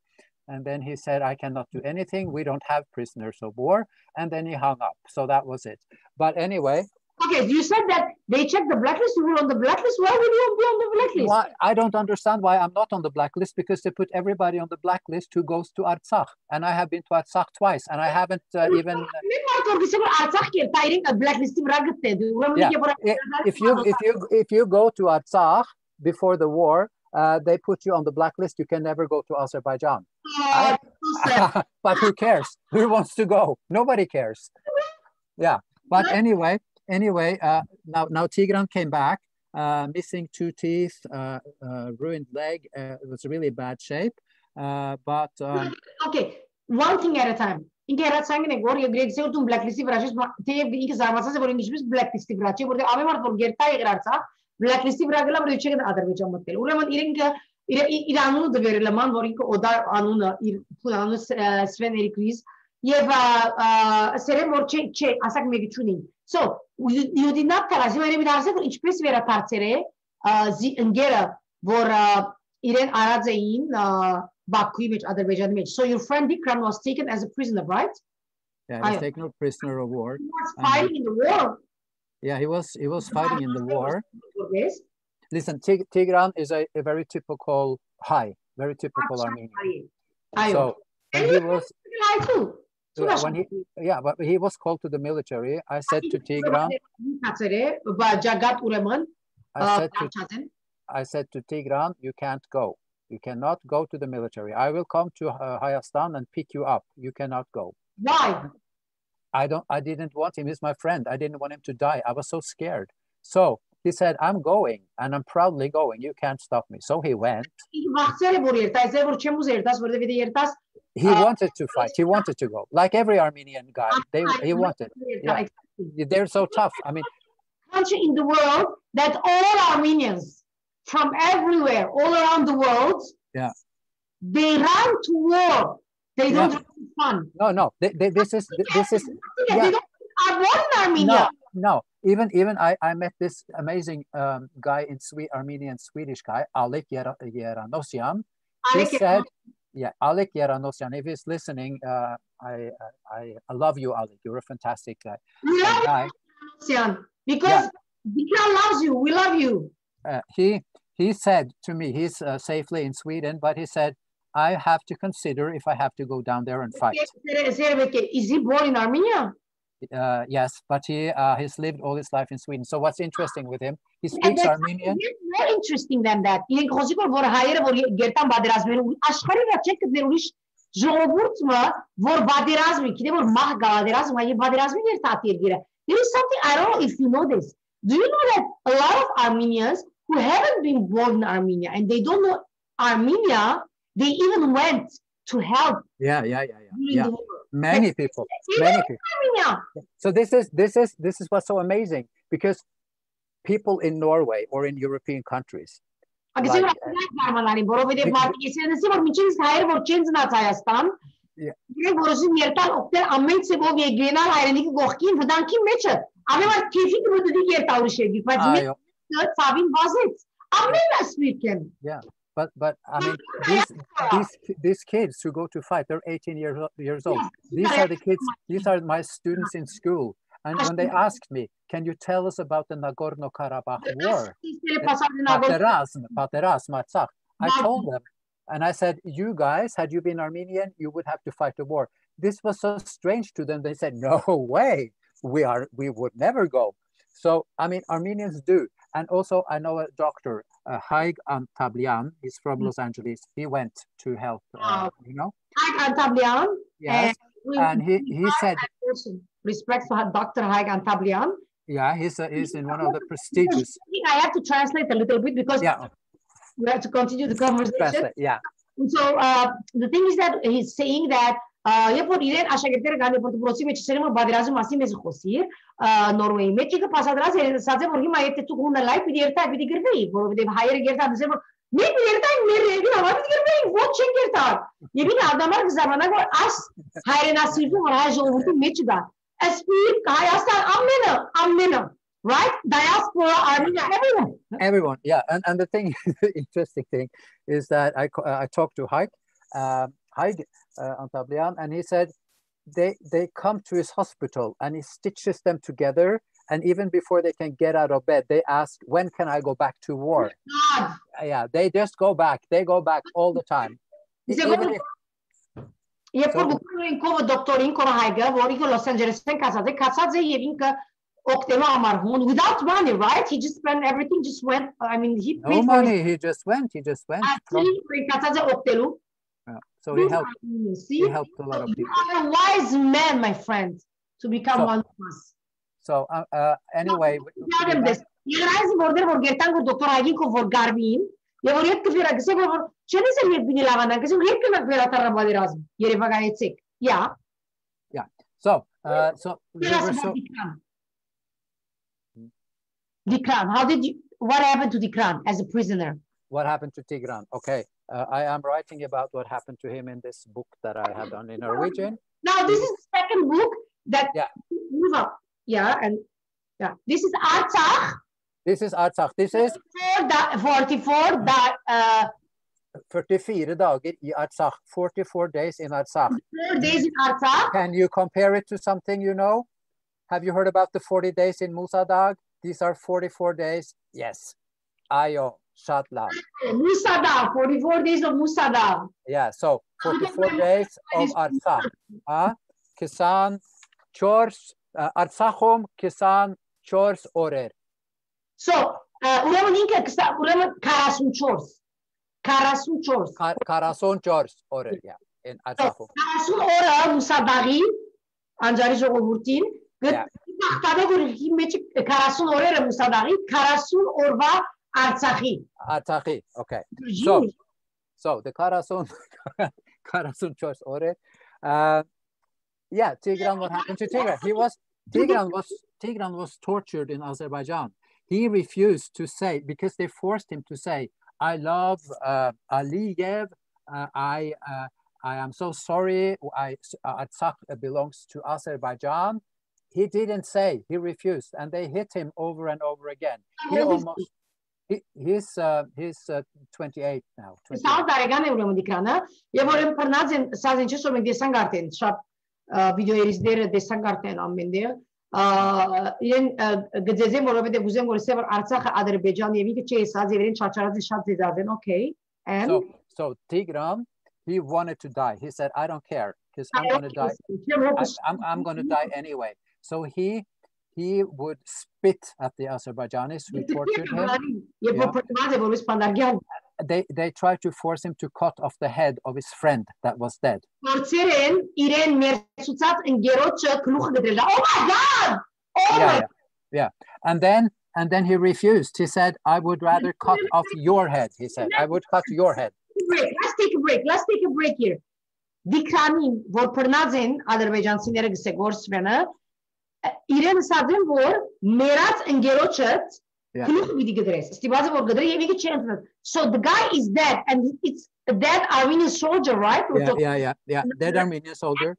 And then he said, I cannot do anything. We don't have prisoners of war. And then he hung up. So that was it. But anyway. Okay, you said that they checked the blacklist. You were on the blacklist. Why would you be on the blacklist? Why, I don't understand why I'm not on the blacklist, because they put everybody on the blacklist who goes to Artsakh. And I have been to Artsakh twice, and I haven't even. Yeah. If you go to Artsakh before the war, they put you on the blacklist. You can never go to Azerbaijan. But who cares? Who wants to go? Nobody cares. Yeah. But anyway, now Tigran came back, missing 2 teeth, ruined leg. It was really bad shape. Okay, one thing at a time. Ինքը հերացանքն է որ եգրեկ սեուտում blacklist-ի վրա շես թեև ինքը զարմացած է որ ինքնիշպես blacklist-ի վրա չի որտեղ ամեն մարդ որ գերտա եղել Արցախ blacklist-ի վրա գլա որ չեն Ադրբեջան մտել ուրեմն ինքը իր անունը դվերել է ման որ ինքը օդար անունը իր փուն անունը Sven Erikviz եւ սերեմ որ չէ ասակ մեկը չունի. So you did not tell us you were ասել որ ինչպես վերադարձել է ընկերը որ իրեն արած էին Baku image, Azerbaijan image. So your friend Dikran was taken as a prisoner, right? Yeah, he was taken a prisoner of war. He was fighting in the war. Yeah, he was fighting in the war. Listen, Tigran is a very typical very typical Armenian. So when he was but he was called to the military. I said to Tigran, I said to Tigran, you can't go. You cannot go to the military. I will come to Hayastan and pick you up. You cannot go. Why? I didn't want him. He's my friend. I didn't want him to die. I was so scared. So he said, I'm going, and I'm proudly going. You can't stop me. So he went. He wanted to fight. He wanted to go. Like every Armenian guy, he wanted. Yeah. They're so tough. I mean, country in the world that all Armenians from everywhere, all around the world, they run to war. They don't have fun. No. This is. They don't have war in Armenia. No. Even I met this amazing guy in Armenian Swedish guy, Alek Yeranosyan. He said, Alek Yeranosyan. If he's listening, I love you, Alek. You're a fantastic guy. We love Yeranosyan because Dikran loves you. We love you. He said to me, he's safely in Sweden, but he said, I have to consider if I have to go down there and fight. Is he born in Armenia? Yes, but he's lived all his life in Sweden. So what's interesting with him, he speaks Armenian. More interesting than that. There is something, I don't know if you know this. Do you know that a lot of Armenians who haven't been born in Armenia and they don't know Armenia, they even went to help. Yeah. Many people. So this is what's so amazing, because people in Norway or in European countries. But I mean, these kids who go to fight, they're 18 years old. These are the kids. These are my students in school. And when they asked me, can you tell us about the Nagorno-Karabakh war? I told them, and I said, you guys, had you been Armenian, you would have to fight the war. This was so strange to them. They said, no way, we would never go. So, I mean, Armenians do. And also, I know a doctor, Haig Antablian, he's from Los Angeles. He went to help, you know. Haig Antablian? Yes, and he said... Respect for Dr. Haig Antablian. Yeah, he's in one of the prestigious... I have to translate a little bit because we have to continue the conversation. Translate, yeah. So, the thing is that he's saying that Իրեն աշակերտները գան որ դպրոցի մեջ շերեմը բادرազի մասին մեզ խոսիր Նորվեյի մեջ ինքը փաստադրած է ասած է որ հիմա եթե դուք ունենա լայվ պիտի երթա պիտի գրվեի որովհետև հայերը երթան ասել որ մենք պիտի երթանք մեր ռեգին համար պիտի գրվեին ոչ չենք երթար եւ ինքը ադամար կզամանա որ այս հայրենասիրություն որ հայ ժողովրդի մեջ կա ասպիր Հայաստան ամենը right diaspora Armenia everyone yeah and the thing the interesting thing is that I talked to Haig Antablian, and he said they come to his hospital and he stitches them together, and even before they can get out of bed they ask, when can I go back to war? Yeah, they just go back all the time. Without money, right? He just spent everything, just went. I mean, he no money. He just went. So he helped a lot of people. You are a wise man, my friend, to become one of us. So anyway, yeah. So Dikran, what happened to Dikran as a prisoner? What happened to Tigran? Okay. I am writing about what happened to him in this book that I have done in Norwegian. Now, this is the second book that move up. This is Artsakh. This is Artsakh. This is 44 44 dagar i Artsakh. 44 days in Artsakh. 4 days in Artsakh. Can you compare it to something you know? Have you heard about the 40 days in Musa Dagh? These are 44 days. Yes. Ayo, Shatla. Musa Dagh, 44 days of Musa Dagh. Yeah, so 44 days of Artsakh. Kisan chores, Artsakhom Kisan chores orer. So, ուրեմն ինքը ուրեմն 44 44 Karason chores orer, yeah, in Artsakhom. 40 օրը Musa Daghi անջարի ժողովրդին գտտավե որ մեջ 40 օրերը Musa Daghi 40 օրվա Artsakhi. Artsakhi, okay. So the Karason Karason chores orer. Yeah, Tigran, what happened to Tigran? Tigran was tortured in Azerbaijan. He refused to say, because they forced him to say, I love Aliyev, I am so sorry, Artsakh belongs to Azerbaijan. He didn't say, he refused, and they hit him over and over again. He's 28 now. 28. Videoերից դերը դեսանգարտեն ամենտեղ իրեն գծեզեն որովհետև ուզեն որ սեվր Արցախը Ադրբեջան եւ ինքը չի ասած եւ իրեն չաչարածի շատ դիզազեն okay. And so Tigran, he wanted to die. He said, I don't care because I'm going to die. I'm going to die anyway. So he would spit at the Azerbaijanis who tortured him. Yeah. They tried to force him to cut off the head of his friend that was dead. Oh my God! Yeah. And then he refused. He said, I would rather cut off your head. He said, I would cut your head. Let's take a break here. Dikranim, որ բռնած են ադրբեջանցիները գսե գործվենը, իրեն ասածեն որ մերած ընկերոջը So the guy is dead, and it's a dead Armenian soldier, right? Yeah. Dead Armenian soldier.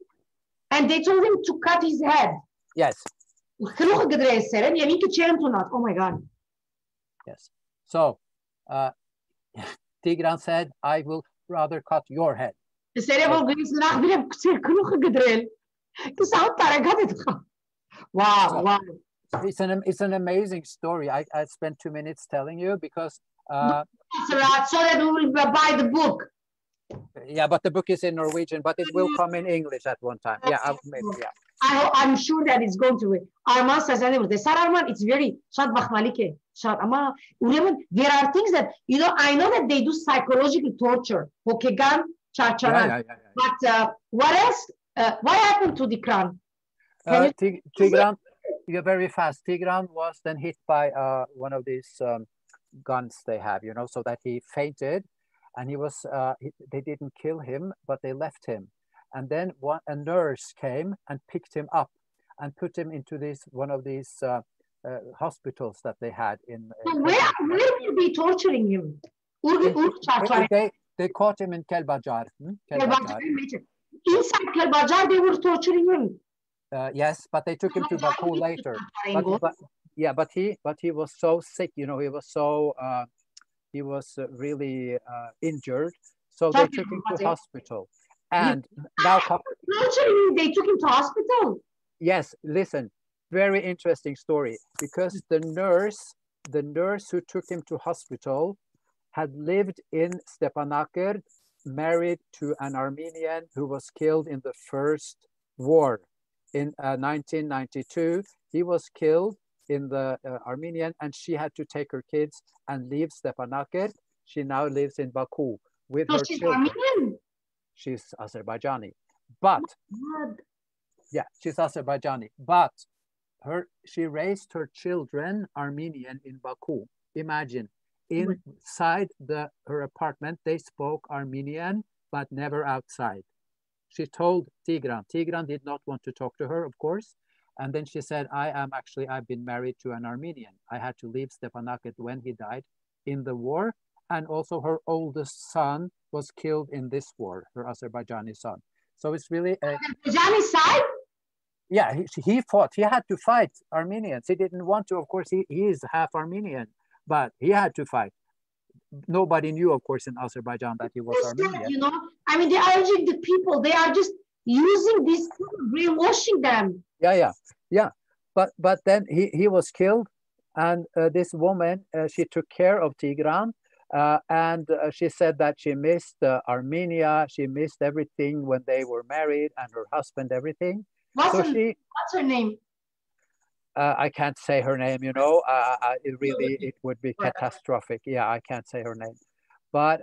And they told him to cut his head. Yes. Oh my God. Yes. So Tigran said, I will rather cut your head. Wow. It's an amazing story. I spent 2 minutes telling you because so that we will buy the book. Yeah, but the book is in Norwegian, but it will come in English at one time. Yeah, maybe, yeah. I'm sure that it's going to. Arman says anyway. Arman, it's very there are things that I know that they do psychological torture. Yeah. But what else? What happened to Tigran? Tigran, you're very fast. Tigran was then hit by one of these guns they have, so that he fainted, and he was. They didn't kill him, but they left him. And then a nurse came and picked him up and put him into one of these hospitals that they had in. Where were they torturing him? They caught him in Kelbajar. Inside Kelbajar, they were torturing him. Yes, but they took him to Baku later. But he was so sick, he was so he was really injured, so they took him to hospital. And now they took him to hospital. Yes, listen, very interesting story, because the nurse who took him to hospital had lived in Stepanakert, married to an Armenian who was killed in the first war. In 1992, he was killed in the Armenian, and she had to take her kids and leave Stepanakert. She now lives in Baku with her children. Armenian? She's Azerbaijani, but she's Azerbaijani, but she raised her children Armenian in Baku. Imagine, inside her apartment, they spoke Armenian, but never outside. She told Tigran. Tigran did not want to talk to her, of course. And then she said, I've been married to an Armenian. I had to leave Stepanakert when he died in the war. And also her oldest son was killed in this war, her Azerbaijani son. So it's really Azerbaijani side? Yeah, he fought. He had to fight Armenians. He didn't want to. Of course, he is half Armenian, but he had to fight. nobody knew, of course, in Azerbaijan that he was Armenian. You know, I mean, they are urging the people. They are just using this, brainwashing them. Yeah. But then he was killed, and this woman, she took care of Tigran, and she said that she missed Armenia. She missed everything when they were married, and her husband, everything. What's her name? I can't say her name, you know. It would be catastrophic. Yeah, I can't say her name. But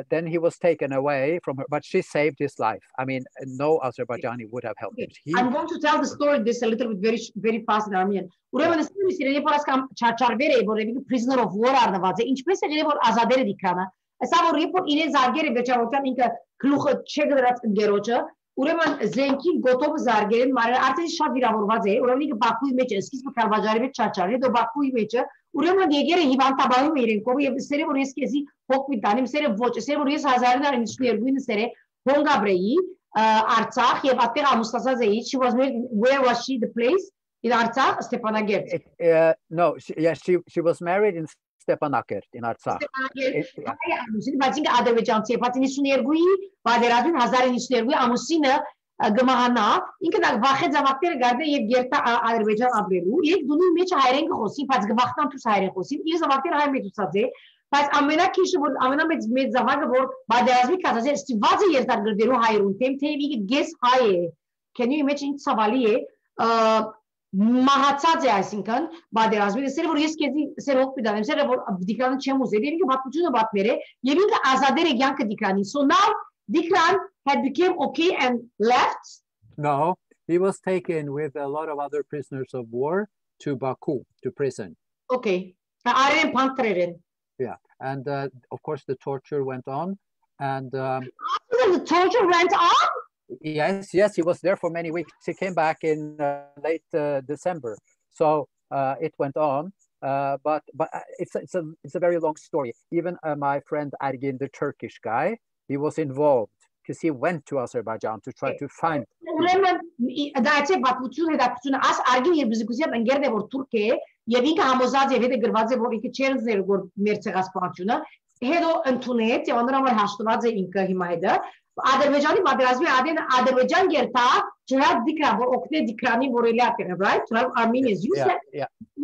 then he was taken away from her, but she saved his life. I mean, no Azerbaijani would have helped him. I'm going to tell the story this a little bit very fast in Armenian. Ուրեմն սիրելի պարասկամ չարչարվեր է որ եւի prisoner of war առնված է ինչպես է գնե որ ազատեր է դիքրանը ասա որ երբ իրեն զարգերը վերջավորության ինքը գլուխը չգրած ընկերոջը ուրեմն զենքին գոտով զարգերեն մարը արդեն շատ վիրավորված է ուրեմն ինքը Բաքուի մեջ է սկիզբը Քարբաջարի մեջ չարչարի հետո Բաքուի մեջը ուրեմն եկերը հիվանդաբանում է իրեն կողը եւ սերը որ ես քեզի հոգվի տանիմ սերը ոչ սերը որ ես 1992-ին սերը Հոնգաբրեի Artsakh եւ այդտեղ ամուսնացած էի she was married where was she the place in Artsakh Stepanakert no she was married in Stepanakert in Artsakh բայց ինքը ադրբեջանցի է բայց 92-ի պատերազմին 1992-ի ամուսինը գմահանա ինքը դա վախեց ավակները գարդե եւ գերտա Ադրբեջան ապրելու եւ դունի մեջ հայերեն խոսի բայց գվախտան դուս հայերեն խոսի իր ավակները հայ մեջ ուսած է բայց ամենակիշը որ ամենամեծ զավակը որ պատերազմի կազմած է ստիված է երկրներու հայերուն թեմ թեև ինքը գես հայ է can you imagine ցավալի է մահացած է այսինքն պատերազմի սերը որ ես քեզի սեր հոգ դարեմ սերը որ դիկրանը չեմ ուզել եւ ինքը պատմությունը պատմեր է եւ ինքը ազատեր է յանքը դիկրանին so now Dikran had become okay and left no he was taken with a lot of other prisoners of war to Baku to prison okay արեն փանտրերեն yeah and of course the torture went on and the torture went on yes he was there for many weeks he came back in late December so it went on but it's a very long story even my friend Ergin the Turkish guy he was involved because he went to Azerbaijan to try to find that's a պատմություն հետաքրքրություն աս Ergin եւ բզիկուսիան ընկերն է որ թուրք է եւ ինքը համոզած եւ հետը գրված է որ ինքը չերձներ որ մեր ցեղասպանությունը հետո ընդունեց եւ անորոշ հաշտված է ինքը հիմա հետը Ադրբեջանի պատերազմի adin Ադրբեջան գերտա չհավ դիկրա որ օգնե դիկրանի որելա տեղ right to have Armenians you said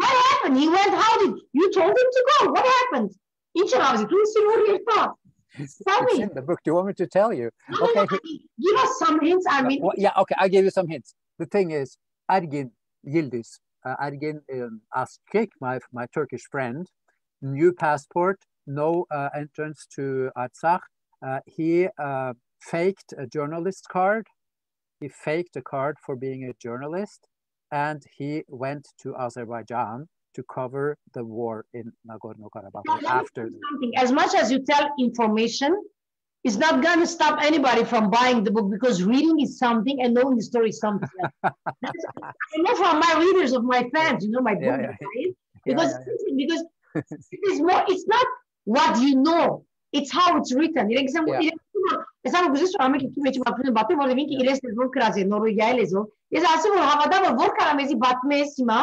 what happened he went how did you told him to go what happened ինչ արավ դու սիրուր երթա tell me in the book do you want me to tell you okay give us some hints I mean yeah okay I gave you some hints the thing is Ergin Yildiz Ergin Askik my Turkish friend new passport no entrance to Artsakh he faked a journalist card he faked a card for being a journalist and he went to Azerbaijan to cover the war in Nagorno-Karabakh after something as much as you tell information it's not going to stop anybody from buying the book because reading is something and knowing the story is something I know from my readers of my fans you know my book because it is more it's not what you know it's how it's written Esam գուզես ամը քիչ մեջ բապին բապի որ ինքը իրես դեռ կրած է նորոյալ էզո ես ասեմ որ հավատա որ կարամեզի բատմես հիմա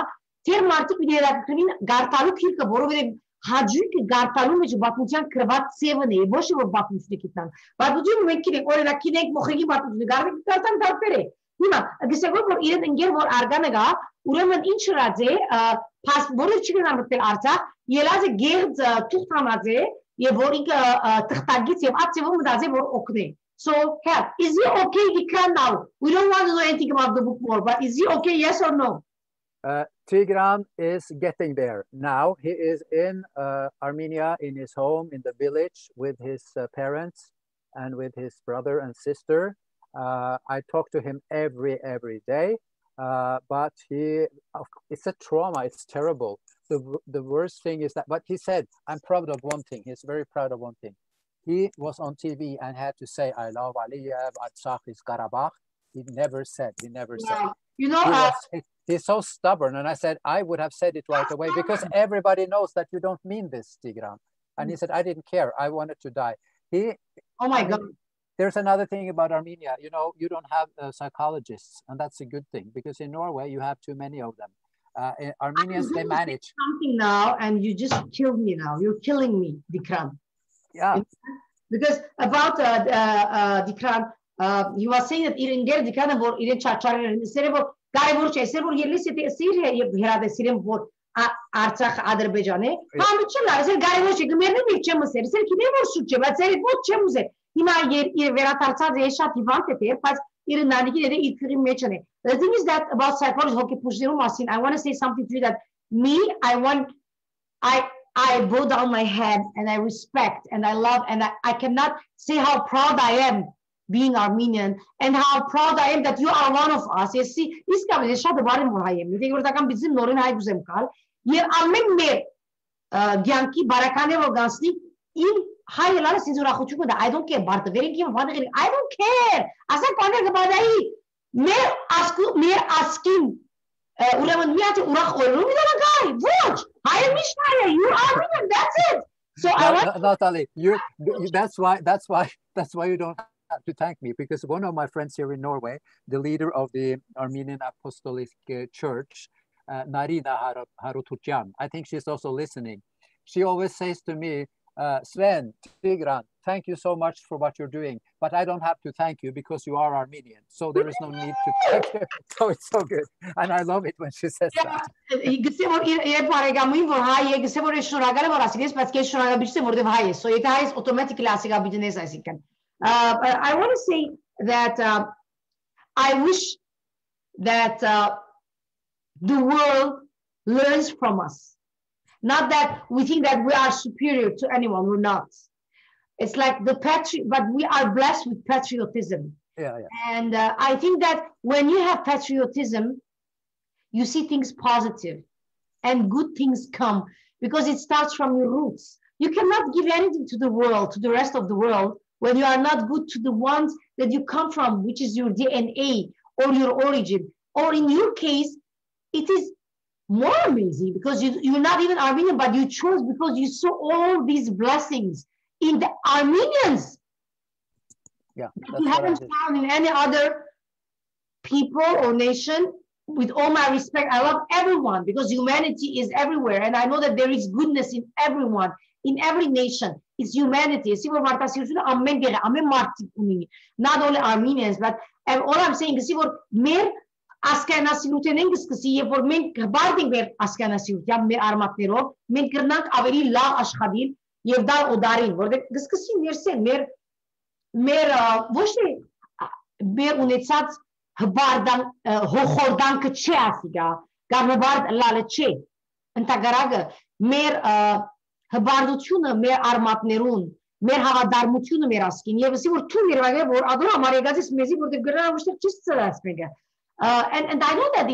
թեր մարդիկ իրականում գարտալու քիրքը որովհետեւ հաջուկը գարտալու մեջ բապության կրված ծևն է ոչ որ բապությունը գիտան բապությունը մենք իրենք օրինակ քինենք մոխեգի բապությունը գարվի կարտան դարբեր է հիմա գսեգոր որ իրեն ընկեր որ արգանը գա ուրեմն ինչ հրած է փասպորտը չգնա մտել Արցախ ելած է գերձ թուղթանած է եւ որ ինքը թղթագից եւ ածեվում մտածի որ օգնի so help is he okay he can now we don't want to know anything about the book more but is he okay yes or no Tigran is getting there now he is in Armenia in his home in the village with his parents and with his brother and sister I talk to him every day but it's a trauma it's terrible the worst thing is that but he said I'm proud of one thing he's very proud of one thing he was on TV and had to say I love Aliyev Artsakh is Karabakh he never said you know he's so stubborn and I said I would have said it right away because everybody knows that you don't mean this Tigran and he said I didn't care I wanted to die oh my God there's another thing about Armenia you know you don't have psychologists and that's a good thing because in Norway you have too many of them Armenians, they manage. Something now, and you just killed me now. You're killing me, Dikran. Yeah. Because about Dikran, he was saying that in there Dikran for in Chachar cerebral guy for cerebral yerli city Syria Hirade Syrian for Artsakh Azerbaijan. How much la guy was you made me chemus ser kime var suçe but ser bu chemus hima yer vera tarsa zeşat hivante te pas irin nandiki dedi ilk mechane. The thing is that about psychology hockey pushing masin I want to say something to you that me I bow down my head and I respect and I love and I cannot say how proud I am being Armenian and how proud I am that you are one of us. You see, this comes is shot about him or I am. You think we're talking bizim Norin Hayguzem Kal. Yer Armen me Gyanki Barakane or Gansni in high level since I don't care about the very game of I don't care. As I pointed about I mere asking Uleman Miati Urak or Rumina guy. Watch. I am Mishaya, you are Armenian, that's it. So I want Natalie, that's why you don't have to thank me, because one of my friends here in Norway, the leader of the Armenian Apostolic Church, Narina Harutyunyan, I think she's also listening. She always says to me, Sven, Tigran, thank you so much for what you're doing, but I don't have to thank you because you are Armenian, so there is no need to thank you. So it's so good, and I love it when she says that. So it has automatically I want to say that I wish that the world learns from us. Not that we think that we are superior to anyone, we're not. It's like the but we are blessed with patriotism. Yeah. And I think that when you have patriotism, you see things positive and good things come because it starts from your roots. You cannot give anything to the world, to the rest of the world, when you are not good to the ones that you come from, which is your DNA or your origin. Or in your case, it is more amazing because you're not even Armenian, but you chose because you saw all these blessings in the Armenians. Yeah, you haven't found in any other people or nation. With all my respect, I love everyone because humanity is everywhere. And I know that there is goodness in everyone, in every nation. It's humanity. Not only Armenians, but all I'm saying is ասկայնասիրութեն ենք սկսի, եւ որ մենք հբարդ ենք մեր ասկայնասիրությամբ, մեր արմատներով, մենք կրնանք ավելի լավ աշխատել եւ դալ օդարին, որտեղ կսկսի ներսեն մեր ոչ թե մեր ունեցած հբարդան հոխորդանքը չէ ասիգա, կամ հբարդ լալը չէ, ընդհանրակը մեր հբարդությունը մեր արմատներուն, մեր հավատարմությունը մեր ասկին, եւ ասի որ թու ներվագը որ ադո ամարեգացից մեզի որտեղ գրնա ոչ թե ճիշտ ծրած մեկը. And I know that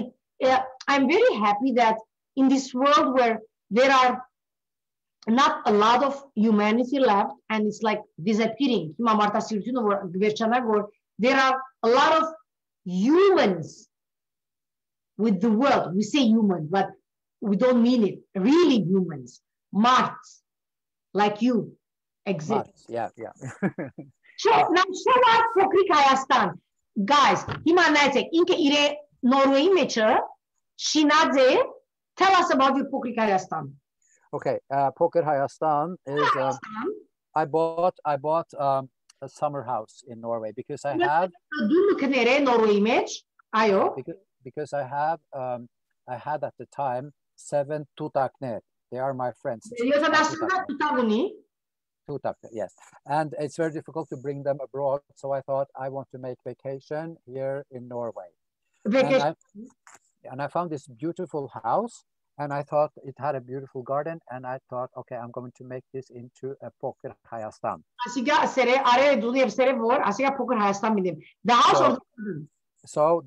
I'm very happy that in this world where there are not a lot of humanity left and it's like disappearing, there are a lot of humans with the world. We say human, but we don't mean it. Really humans, marts, like you, exist. Yeah. So now, show us Pokrik Hayastan. Guys, Himanete, Inke Ire Norway Mecher, Shinadze, tell us about your Pokrik Hayastan. Okay, Pokrik Hayastan is I bought a summer house in Norway because I have Norway image. Because I had at the time 7 tutakner. They are my friends. Yes, and it's very difficult to bring them abroad. So I thought I want to make vacation here in Norway. And I found this beautiful house, and I thought it had a beautiful garden, and I thought, okay, I'm going to make this into a Pokrik Hayastan. The house. So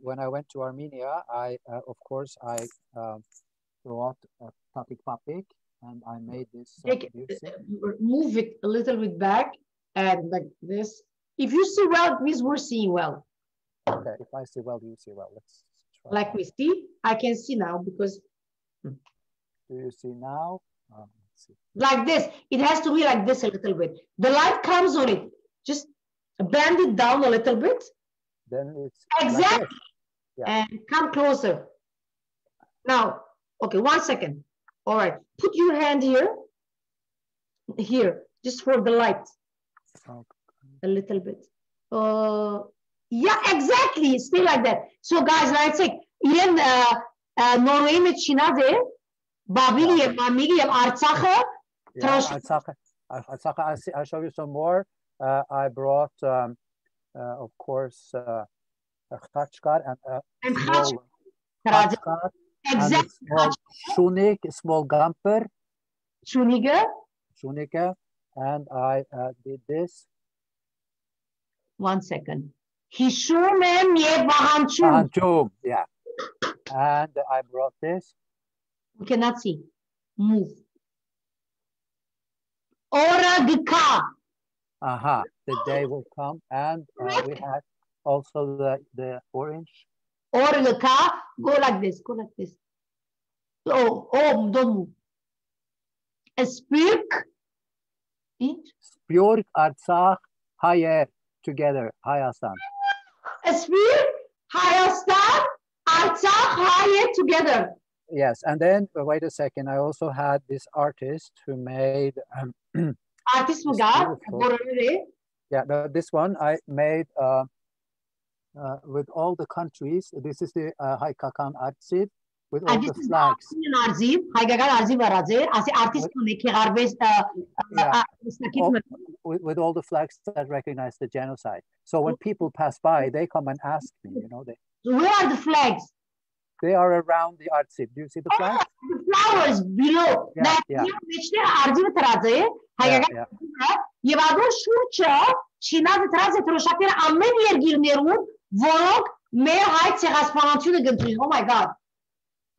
when I went to Armenia, of course I brought Tapik Papik. And I made this. Move it a little bit back and like this. If you see well, it means we're seeing well. Okay, if I see well, you see well. Let's try. Like we see, I can see now because. Do you see now? Let's see. Like this. It has to be like this a little bit. The light comes on it. Just bend it down a little bit. Then it's exactly. Like yeah. And come closer. Now, okay, 1 second. All right, put your hand here. Here, just for the light. Okay. A little bit. Yeah, exactly. Stay like that. So, guys, let's take Ian Norway with Chinade, Babili, Mamigi, Artsakha. I'll show you some more. I brought, of course, Khachkar and small Khachkar, and small Shunik, small Gamper. Shunike, and I did this. 1 second. Hishumem Yevahanchum. Yeah. And I brought this. We cannot see. Move. Ora Gika. Aha, the day will come. And we had also the orange. Ora Gika. Go like this. Go like this. Oh, don't move. A spirk. Spjork, Artsakh, Hayer together. Hayasan. A spirk, Hayastan, Artsakh, Hayer together. Yes, and then wait a second. I also had this artist who made artist Mugar. Yeah, this one I made with all the countries. This is the Haykakan Artsiv with all the flags. With all the flags that recognize the genocide. So when people pass by, they come and ask me, you know. Where are the flags? They are around the Artsiv. Do you see the flags? The flowers below. Yeah. Oh my God.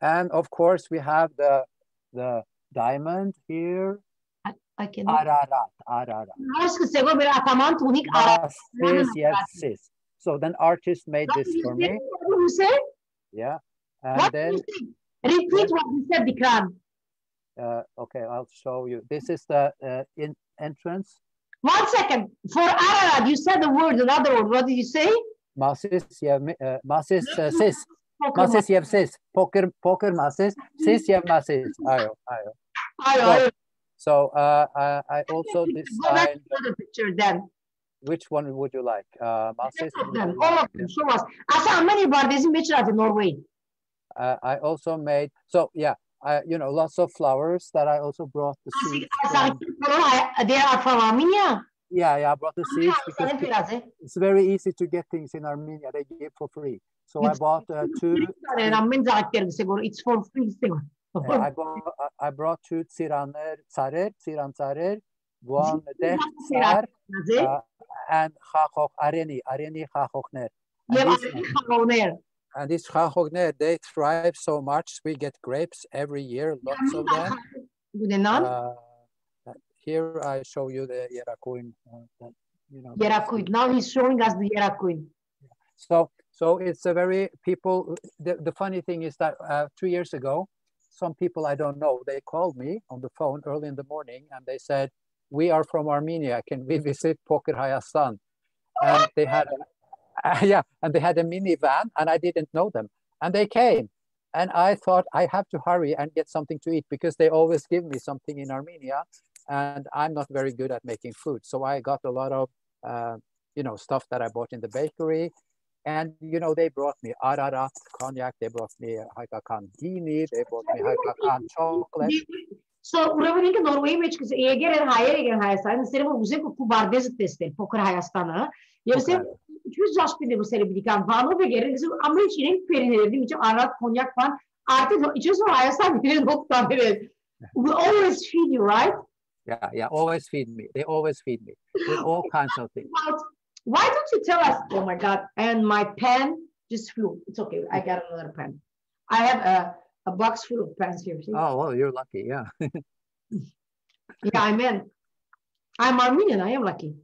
And of course, we have the diamond here. I can. Ararat. Yes. So then artist made this for me. Yeah. And what then repeat what you said, Bikram. Okay, I'll show you. This is the entrance. 1 second. For Ararat, you said the word, another word. What did you say? Masis, masis, sis. Masis, yev sis. Poker, masis. Sis, yev masis. Ayo. So I also designed. Go back to the picture then. Which one would you like? Masis? All of them. Show us. How many bars in Norway? I also made, so yeah, lots of flowers that I also brought the seeds. They are from Armenia? Yeah, I brought the seeds because it's very easy to get things in Armenia. They give for free. So I bought two. It's for free. I brought two Tsiran Tsarer, one Dech Tsar, and Chachok Areni Chachochner. And this Chachogner, they thrive so much. We get grapes every year, lots of them. Here I show you the Yerakuin. Yerakuin. Now he's showing us the Yerakuin. So it's a very people. The funny thing is that 2 years ago, some people I don't know, they called me on the phone early in the morning and they said, "We are from Armenia. Can we visit Poker Hayastan?" And they had and they had a minivan, and I didn't know them. And they came, and I thought I have to hurry and get something to eat because they always give me something in Armenia, and I'm not very good at making food. So I got a lot of, stuff that I bought in the bakery, and they brought me Ararat cognac, they brought me Haykakan Gini, they brought me Haykakan chocolate. So, uravninka Norway which is eger and higher Hayastan, instead of music of Kubardes tested, Poker Hayastana. You say, which just been able to become one of the getting American period, which Arat cognac one, just Hayastan didn't hook we always feed you, right? Yeah, always feed me. They always feed me with all kinds of things. Why don't you tell us? Oh my God! And my pen just flew. It's okay. I got another pen. I have a box full of pens here. See? Oh, well, you're lucky. Yeah. Yeah, I'm Armenian. I am lucky.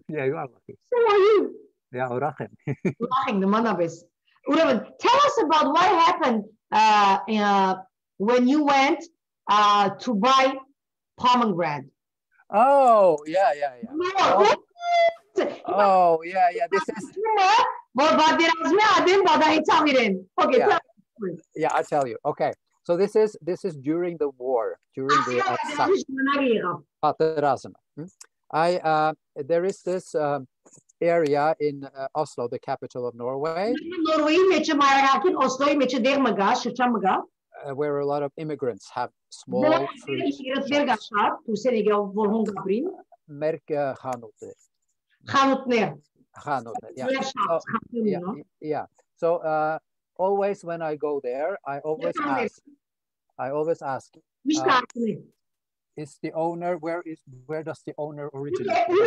Yeah, you are lucky. So are you? Yeah, Urachem. Urachem, the manabes. Uravan, tell us about what happened when you went to buy pomegranate. Oh, yeah. Oh, yeah. This is. Okay. Yeah. Yeah, I'll tell you. Okay. So this is during the war, during the there is this area in Oslo, the capital of Norway, where a lot of immigrants have small fruit shops. Yeah. So always when I go there, I always ask, is the owner, where does the owner originate from?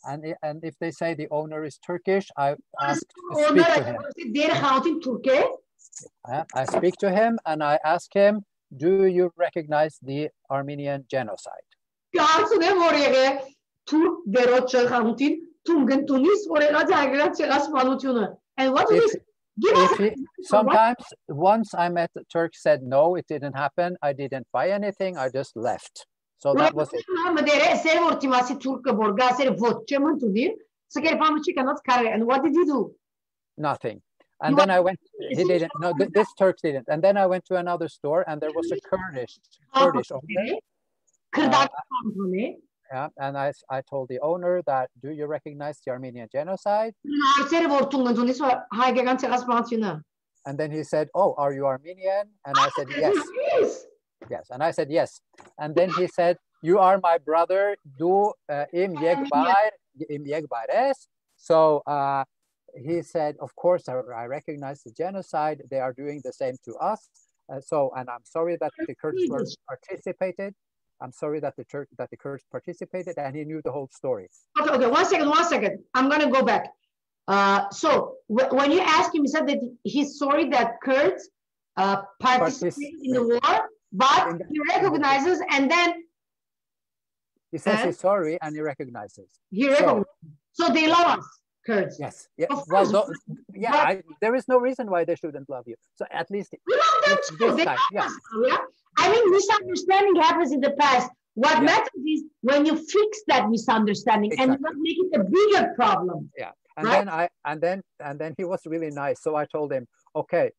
And if they say the owner is Turkish, I ask to speak to him. I speak to him and I ask him, do you recognize the Armenian genocide? And what do sometimes, once I met the Turk, said no, it didn't happen. I didn't buy anything. I just left. So that was it. And what did you do? Nothing. And then I went, he didn't, no, this Turk didn't. And then I went to another store and there was a Kurdish owner. Yeah, and I told the owner that, do you recognize the Armenian genocide? And then he said, oh, are you Armenian? And I said, yes. Yes, and I said, yes. And then he said, you are my brother, du im yegbares. So he said, of course, I recognize the genocide. They are doing the same to us. And I'm sorry that the Kurds participated. I'm sorry that the Kurds participated, and he knew the whole story. Okay, one second. I'm going to go back. So when you asked him, he said that he's sorry that Kurds participated in the war, but he recognizes, and then he says he's sorry and he recognizes. So they love us, Kurds. Yes. Yeah. Well, there is no reason why they shouldn't love you. So at least this time, yeah. I mean, misunderstanding happens in the past. What matters is when you fix that misunderstanding and you not make it a bigger problem. Yeah. And then he was really nice. So I told him, okay,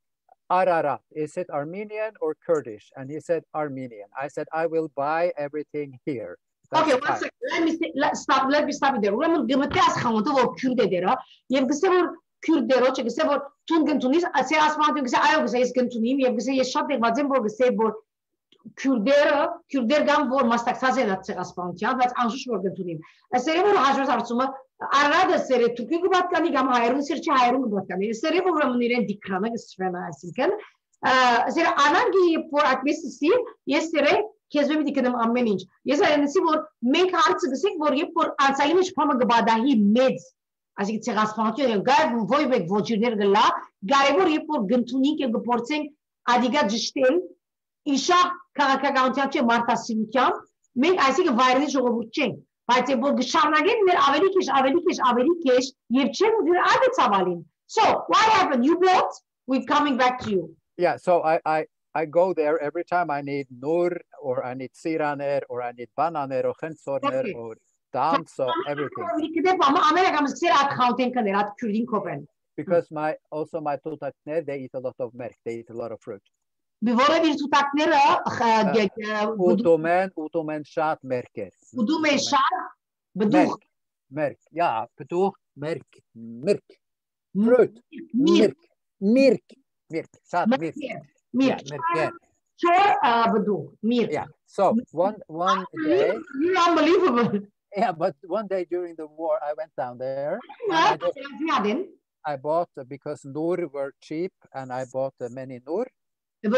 Ararat, is it Armenian or Kurdish? And he said Armenian. I said, I will buy everything here. That's okay, one second. Let me stop you there. Ուրեմն գմտի ասխանոտը որ քուրդ է դերա, եւ գսե որ քուրդերո, չգսե որ տուն գնտունիս, ասե ասմանտը գսե այո գսե ես գնտունիմ եւ գսե ես շատ եղած եմ որ գսե որ քուրդեր գամ որ մասնակցած են այդ ցեղասպանության, բայց անշուշտ որ գնտունիմ։ Ասերը որ հաջորդ հարցումը Արարատը սերը թուրքի գբատկանի կամ հայերուն սիրճի հայերուն գբատկանի։ Սերը որ ուրեմն իրեն դիքրանը գսվեն, այսինքն ասերը անանգի որ այդպեսի ես սերը քեզ մի դիքնեմ ամեն ինչ։ Ես այնսի որ մենք հարցը գսենք որ երբ որ անցալի մեջ փամը գբադահի մեծ, այսինքն ցեղասպանություն գայ ոյ մեկ ոչիրներ գլա, կարևոր երբ որ գնտունիկ եւ գործենք ադիգա ճշտել իշա քաղաքականության չէ մարդասիրությամբ, մենք այսինքն վայրենի ժողովուրդ չենք, բայց որ գշարնագեն ներ ավելի քեշ եւ չեն ուզում այդը ցավալին. So what happened? You bought? We're coming back to you. Yeah, so I go there every time I need nur, or I need siraner, or I need bananer, or chensorner, or dams, or everything. Because my tutakner, they eat a lot of milk, they eat a lot of fruit. Utomen shat merker. Utomen shat? Merk, yeah, bedoel, merk. Fruit, milk, shat milk. Yeah, so one day. You're unbelievable. Yeah, but one day during the war, I went down there. I bought, because nur were cheap, and I bought many nur. And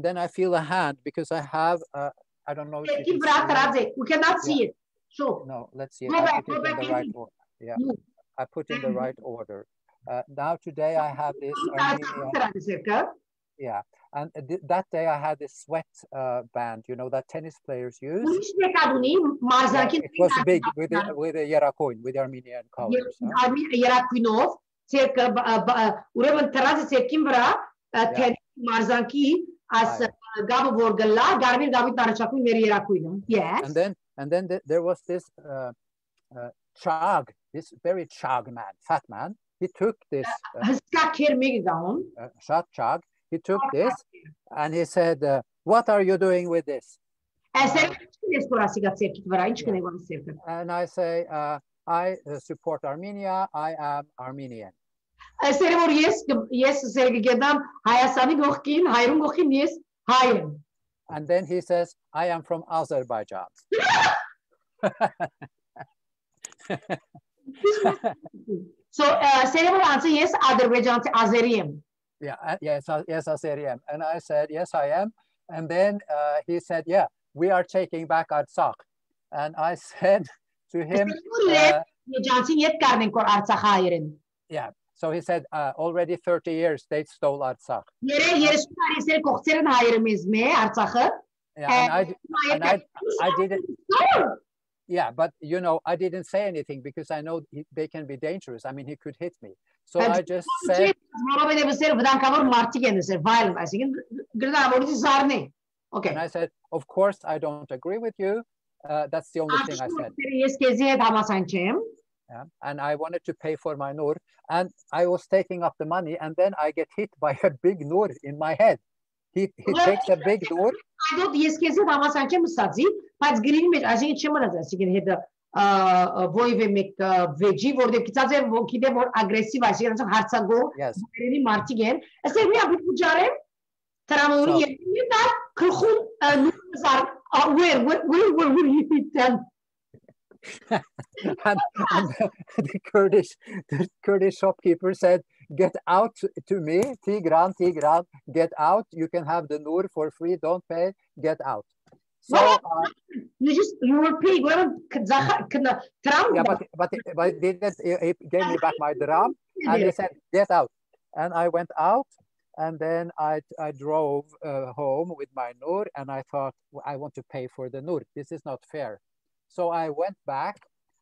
then I feel a hand, because I have, I don't know if you can see. We cannot see it. So no, let's see. I put it in the right order. Yeah, I put in the right order. Now today I have this Armenian, yeah, and that day I had this sweat band, you know, that tennis players use. It was big with the Yerakoin, with the Armenian colors. Yes. And then there was this chag, this very chag man, fat man. he took this Shatchag, he took this and he said, what are you doing with this? And I say, I support Armenia, I am Armenian. And then he says, I am from Azerbaijan. So, Selim answer, yes, Azerbaijan, Azerian. Yeah, yes, Azerian. And I said, yes, I am. And then he said, yeah, we are taking back Artsakh. And I said to him, yeah. So he said, already 30 years they stole Artsakh. Yeah, and I didn't. Yeah, but you know, I didn't say anything because I know they can be dangerous. I mean, he could hit me. So I just said. Okay. And I said, of course, I don't agree with you. That's the only thing I said. Yeah. And I wanted to pay for my nur, and I was taking up the money, and then I get hit by a big nur in my head. He takes a big nur. I don't yes case but green meat I think voive make veggie for the kids more aggressive I see go yes really martigan I say we have pujare where will you eat them? and the Kurdish shopkeeper said, get out to me, Tigran, get out. You can have the nur for free. Don't pay. Get out. So you will pay. Yeah, but he gave me back my dram and he said, get out. And I went out. And then I drove home with my nur, and I thought, well, I want to pay for the nur. This is not fair. So I went back,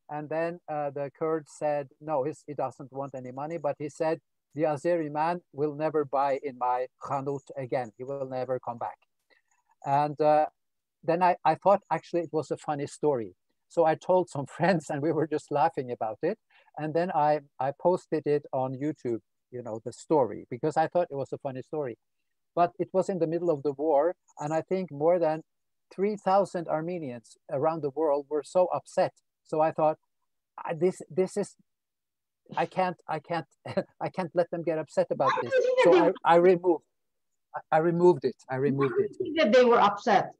and then the Kurd said, no, he doesn't want any money, but he said, the Azeri man will never buy in my khanut again. He will never come back. And then I thought, actually, it was a funny story. So I told some friends, and we were just laughing about it. And then I posted it on YouTube, you know, the story, because I thought it was a funny story. But it was in the middle of the war, and I think more than 3,000 Armenians around the world were so upset. So I thought, this is, I can't let them get upset about this. So I removed it. That they were upset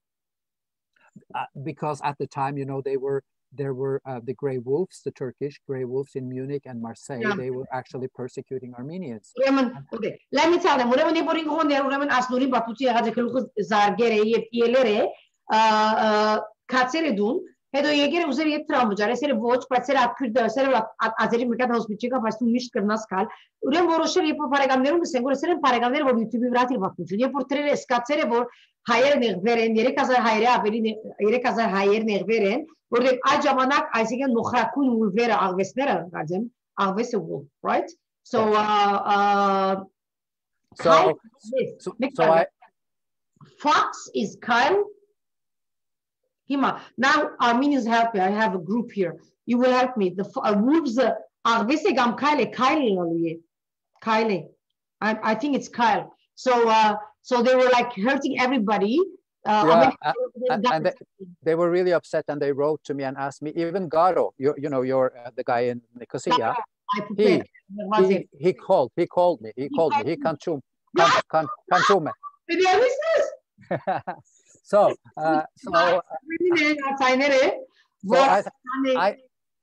because at the time, you know, there were the Grey Wolves, the Turkish Grey Wolves in Munich and Marseille. Yeah. They were actually persecuting Armenians. Okay, let me tell them. Հետո եկել ուզեր իդ տրամ վճար, այսերը ոչ, բայց սեր ակուրդ սեր ազերի մեկատ հոսպիչիկա, բայց դու միշտ կրնաս կալ։ Ուրեմն որոշել երբ որ բարեկամներում ասեն, որ սերեն բարեկամները որ YouTube-ի վրա դիր պատմություն, երբ որ դրել սկացել է որ հայերը նեղվեր են, 3000 հայերը ավելի 3000 հայեր նեղվեր են, որտեղ այդ ժամանակ այսինքն նոխրակուն ուլվերը աղվեսները, գազեմ, աղվեսը ուլ, right? So Fox is Kyle. Hima. Now Armenians help me. I have a group here. You will help me. The wolves are Kyle. I think it's Kyle. So they were like hurting everybody. And they were really upset, and they wrote to me and asked me. Even Garo, you know, the guy in Nicosia. He called me. He can't choom. So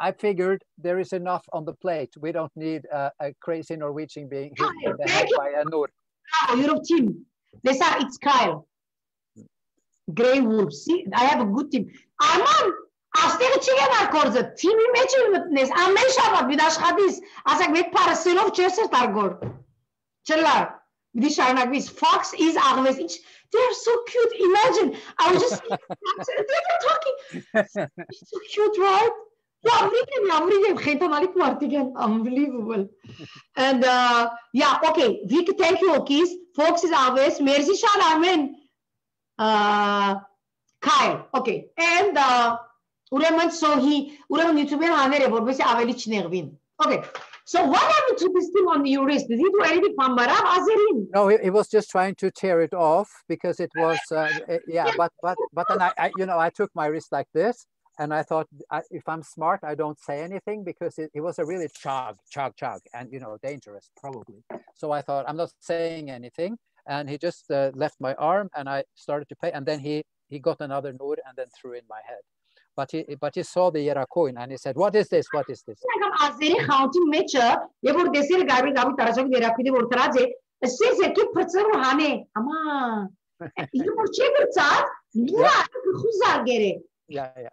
I figured there is enough on the plate. We don't need a crazy Norwegian being hit in the head by a nur. Europe team. It's Kyle. Grey Wolves. See, I have a good team. Arman, astեղ չի գնա Team-ի մեջ մտնես, ամեն շաբաթ վիդաշխատիս, ասեք մեկ պարսելով չես տարգոր։ Չլար, վիդիշարնակվիս, Fox is աղվես, they're so cute, imagine, I was just, they were talking, it's so cute, right? Unbelievable. And yeah, okay, Vic, thank you, Okis. Fox is աղվես, merci շան ամեն, Kyle, okay, and ուրեմն so he ուրեմն YouTube-ը հաներ է որովհետեւ ավելի չնեղվին. Okay. So what happened to this thing on your wrist? Did he do anything? Pambara, Azerin? No, he was just trying to tear it off because it was, yeah. But then I took my wrist like this, and I thought, if I'm smart, I don't say anything because it was a really chug, and dangerous probably. So I thought I'm not saying anything, and he just left my arm, and I started to pay, and then he got another note and then threw in my head. But he saw the Yera coin and he said, "What is this? What is this?" Azeri counting mecha, ye bur desir gabi tarajak de rapide bur taraje. Se ki pırtsır hane ama you bur çeker çat ya khuzar gere. Yeah.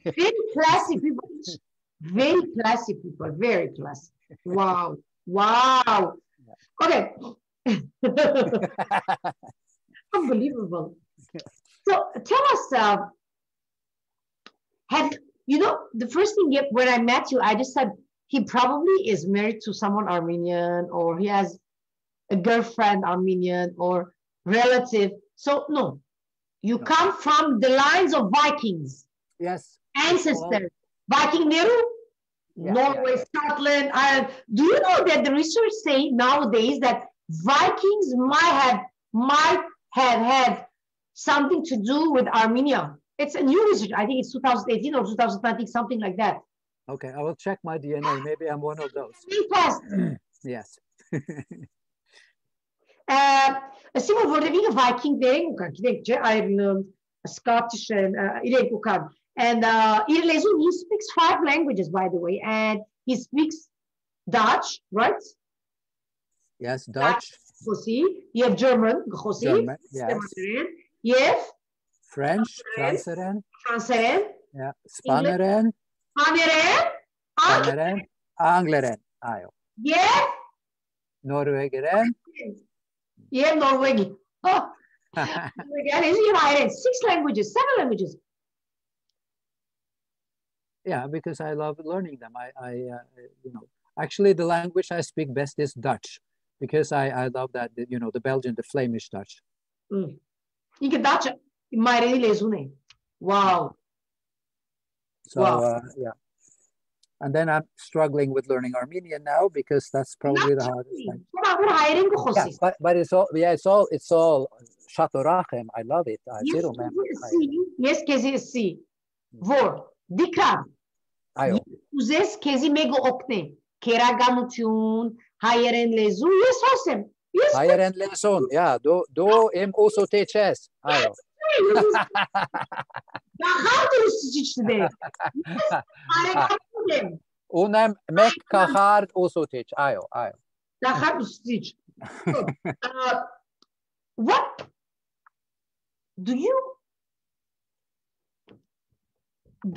Very classy people. Very classy people. Very classy. Wow. Okay. Unbelievable. So tell us, the first thing when I met you, I just said he probably is married to someone Armenian, or he has a girlfriend Armenian or relative. So no, you come from the lines of Vikings. Yes. Ancestors. Viking Nehru, Norway, Scotland, Ireland. Do you know that the research say nowadays that Vikings might have had something to do with Armenia? It's a new research. I think it's 2018 or 2019, something like that. Okay, I will check my DNA. Maybe I'm one of those. Yes. Simon, voor de wiegen Viking ding, kan ik Ireland, Scottish and and he speaks 5 languages, by the way, and he speaks Dutch, right? Yes, Dutch. You have German, yes. You have French, Franseren. Yeah, Spaneren. Angleren. Yeah. Norwegeren. Yeah, Norwegian. Oh. 6 languages, 7 languages. Yeah, because I love learning them. Actually the language I speak best is Dutch, because I love that, the Belgian, the Flemish Dutch. You get Dutch. Wow. So yeah. And then I'm struggling with learning Armenian now because that's probably the hardest thing. But it's all Shatorachem. I love it. Yes, kezi si. Vor. Dikram. Uzes kezi mego okne. Keraganutun. Hayeren lezu. Yes, hosem. Yes. Hayeren lezun. Yeah. Do em also teaches. Ayo. Unem mek kahard also teach. Ayo. What do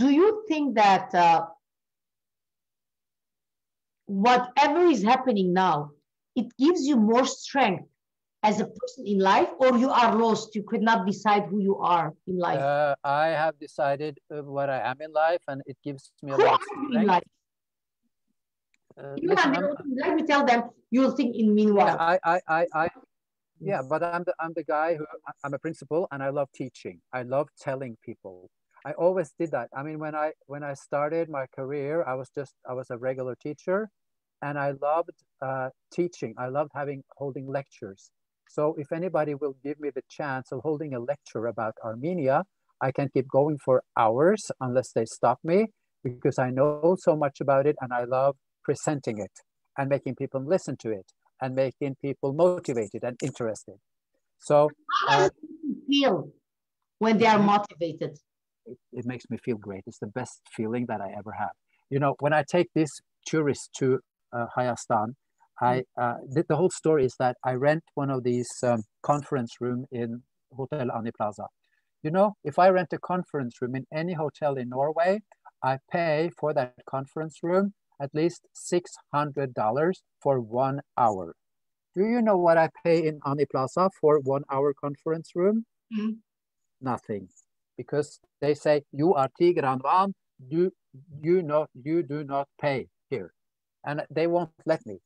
you think that whatever is happening now, it gives you more strength as a person in life, or you are lost, you could not decide who you are in life? I have decided what I am in life, and it gives me a lot of strength. Let me tell them, you'll think in meanwhile. Yeah, but I'm the guy who, I'm a principal, and I love teaching. I love telling people. I always did that. I mean, when I started my career, I was a regular teacher, and I loved teaching. I loved holding lectures. So if anybody will give me the chance of holding a lecture about Armenia, I can keep going for hours unless they stop me, because I know so much about it, and I love presenting it and making people listen to it and making people motivated and interested. So how does it feel when they are motivated? It makes me feel great. It's the best feeling that I ever have. When I take these tourists to Hayastan, the whole story is that I rent one of these conference room in Hotel Ani Plaza. If I rent a conference room in any hotel in Norway, I pay for that conference room at least $600 for 1 hour. Do you know what I pay in Ani Plaza for 1 hour conference room? Nothing. Because they say, you are Tigranvan, you do not pay here. And they won't let me.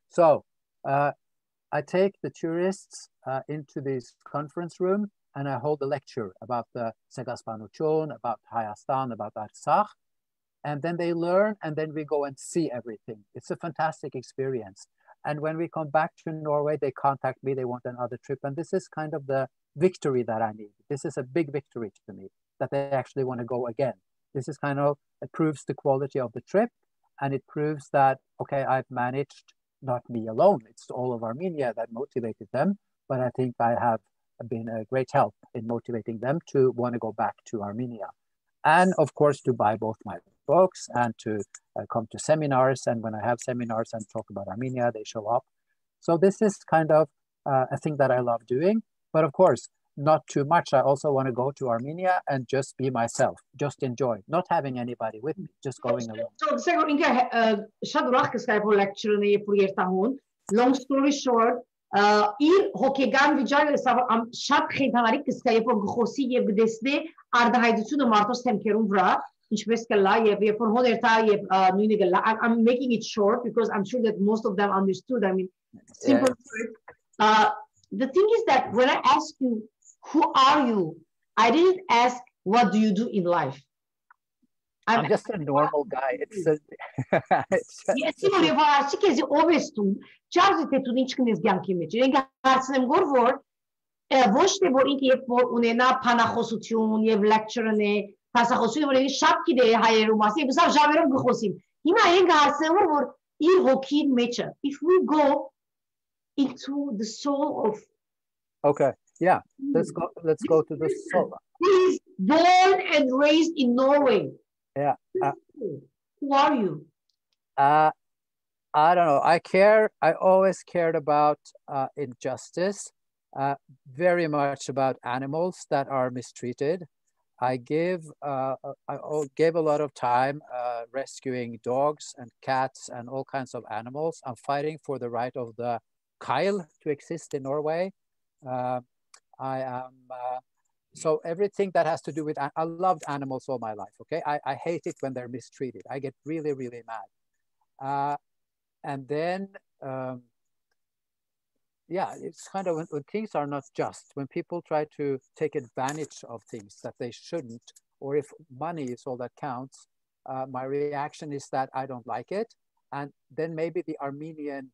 So I take the tourists into this conference room, and I hold a lecture about the Segaspanuchon, about Hayastan, about Artsakh. and then they learn, and then we go and see everything. It's a fantastic experience. And when we come back to Norway, they contact me, they want another trip. And this is kind of the victory that I need. This is a big victory to me, that they actually want to go again. This is kind of, it proves the quality of the trip, and it proves that, okay, I've managed, not me alone, it's all of Armenia that motivated them, but I think I have been a great help in motivating them to want to go back to Armenia. And of course, to buy both my books and to come to seminars. And when I have seminars and talk about Armenia, they show up. So this is kind of a thing that I love doing. But of course, not too much. I also want to go to Armenia and just be myself, just enjoy, not having anybody with me, just going alone. Long story short, իր հոգեգան վիճակը շատ խենթանալի կսկա, երբ որ գխոսի եւ գտեսնի արդահայտությունը մարդոց թեմքերուն վրա, ինչպես կլա եւ երբ որ հոներ տա եւ նույնը կլա. I'm making it short because I'm sure that most of them understood. I mean, simple. The thing is that when I ask you, who are you? I didn't ask, what do you do in life? I'm just a normal guy. It's a... Yes, Simon, if I ask you, always to charge the to each kines gyanki մեջ. Ինքը հարցնեմ գոր որ ոչ թե որ ինքը երբ որ ունենա փանախոսություն եւ lecture-ն է, փաստախոսություն որ ինքը շատ գիտե հայերու մասին, բսա ժավերով գխոսին։ Հիմա ինքը հարցնեմ որ իր հոգի մեջը, if we go into the soul of... Okay, yeah, let's go to the soul. He's born and raised in Norway. Yeah. Who are you? I don't know. I always cared about injustice, very much about animals that are mistreated. I gave a lot of time rescuing dogs and cats and all kinds of animals. I'm fighting for the right of the Kyle to exist in Norway. So everything that has to do with, I loved animals all my life, okay? I hate it when they're mistreated. I get really, really mad. And then, yeah, it's kind of when things are not just, when people try to take advantage of things that they shouldn't, or if money is all that counts, my reaction is that I don't like it. And then maybe the Armenian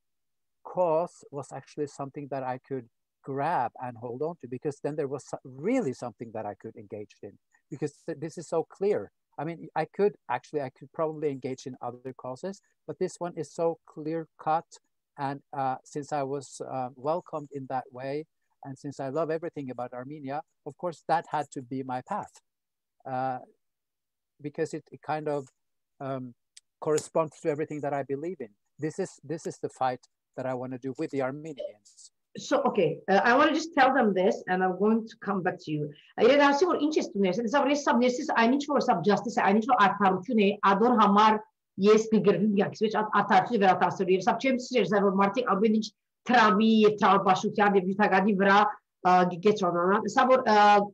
cause was actually something that I could grab and hold on to, because then there was really something that I could engage in, because this is so clear. I mean, I could probably engage in other causes, but this one is so clear cut. And since I was welcomed in that way, and since I love everything about Armenia, of course, that had to be my path, because it kind of corresponds to everything that I believe in. This is the fight that I want to do with the Armenians. So, okay, I want to just tell them this, and I'm going to come back to you. I see what interest in this. I need for some justice. I need for artarutune. Ador hamar yes biggervim yakis, which artarutune vera tasuri. Some champs are Martin Albinich Travi, Trabashutian, the Vitagadi Vera, get on. Sabor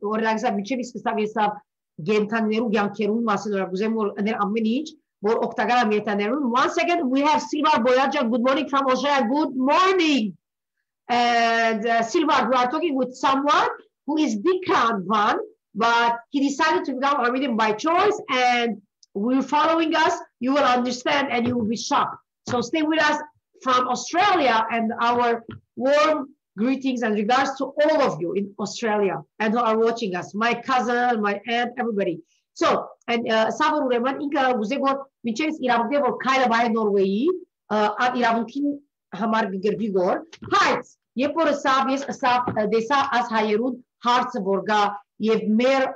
or Laxa Michevis Stavisa, Gentan Yankerun, Masidor Guzemur, and then Aminich, or Octagara Metanerun. Once again, we have Silva Boyaja. Good morning from Australia. Good morning. And Silva, we are talking with someone who is Dikran Van, but he decided to become Armenian by choice, and we're following us. You will understand and you will be shocked. So stay with us from Australia, and our warm greetings and regards to all of you in Australia and who are watching us, my cousin, my aunt, everybody. So, and Savor Reman, Inka Guzego, Michels Irabdevo, Kaila by Norway, at Irabunkin. Hamar Gervigor, Heights, Yepor Sabies, Sap, Desa as Hayerud, Hartsburga, Yev Mer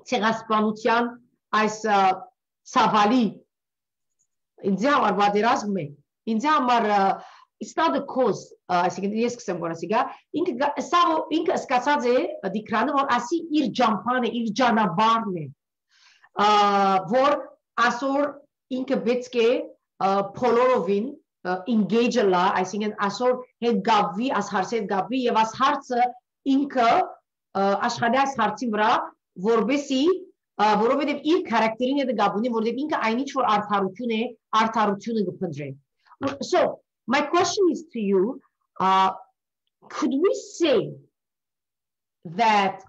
Tegaspanutian, as Savali. In Zamar Baderasme, in Zamar, it's not the cause, I think yes, Samborasiga, Inka Savo, Inka Skasaze, the Kranor, Asi Ir Jampane, Ir Janabarne, Vor Asor, Inka Betske, Polorovin. Engage a lot, I think, and Asor had Gavi as Harset Gavi, Yavas Hartz Inka Ashhadas Hartimra, Vorbesi, Vorovedev il characterin the Gabuni, Vordev Inka, I need for Artarutune the Pandre. So, my question is to you, could we say that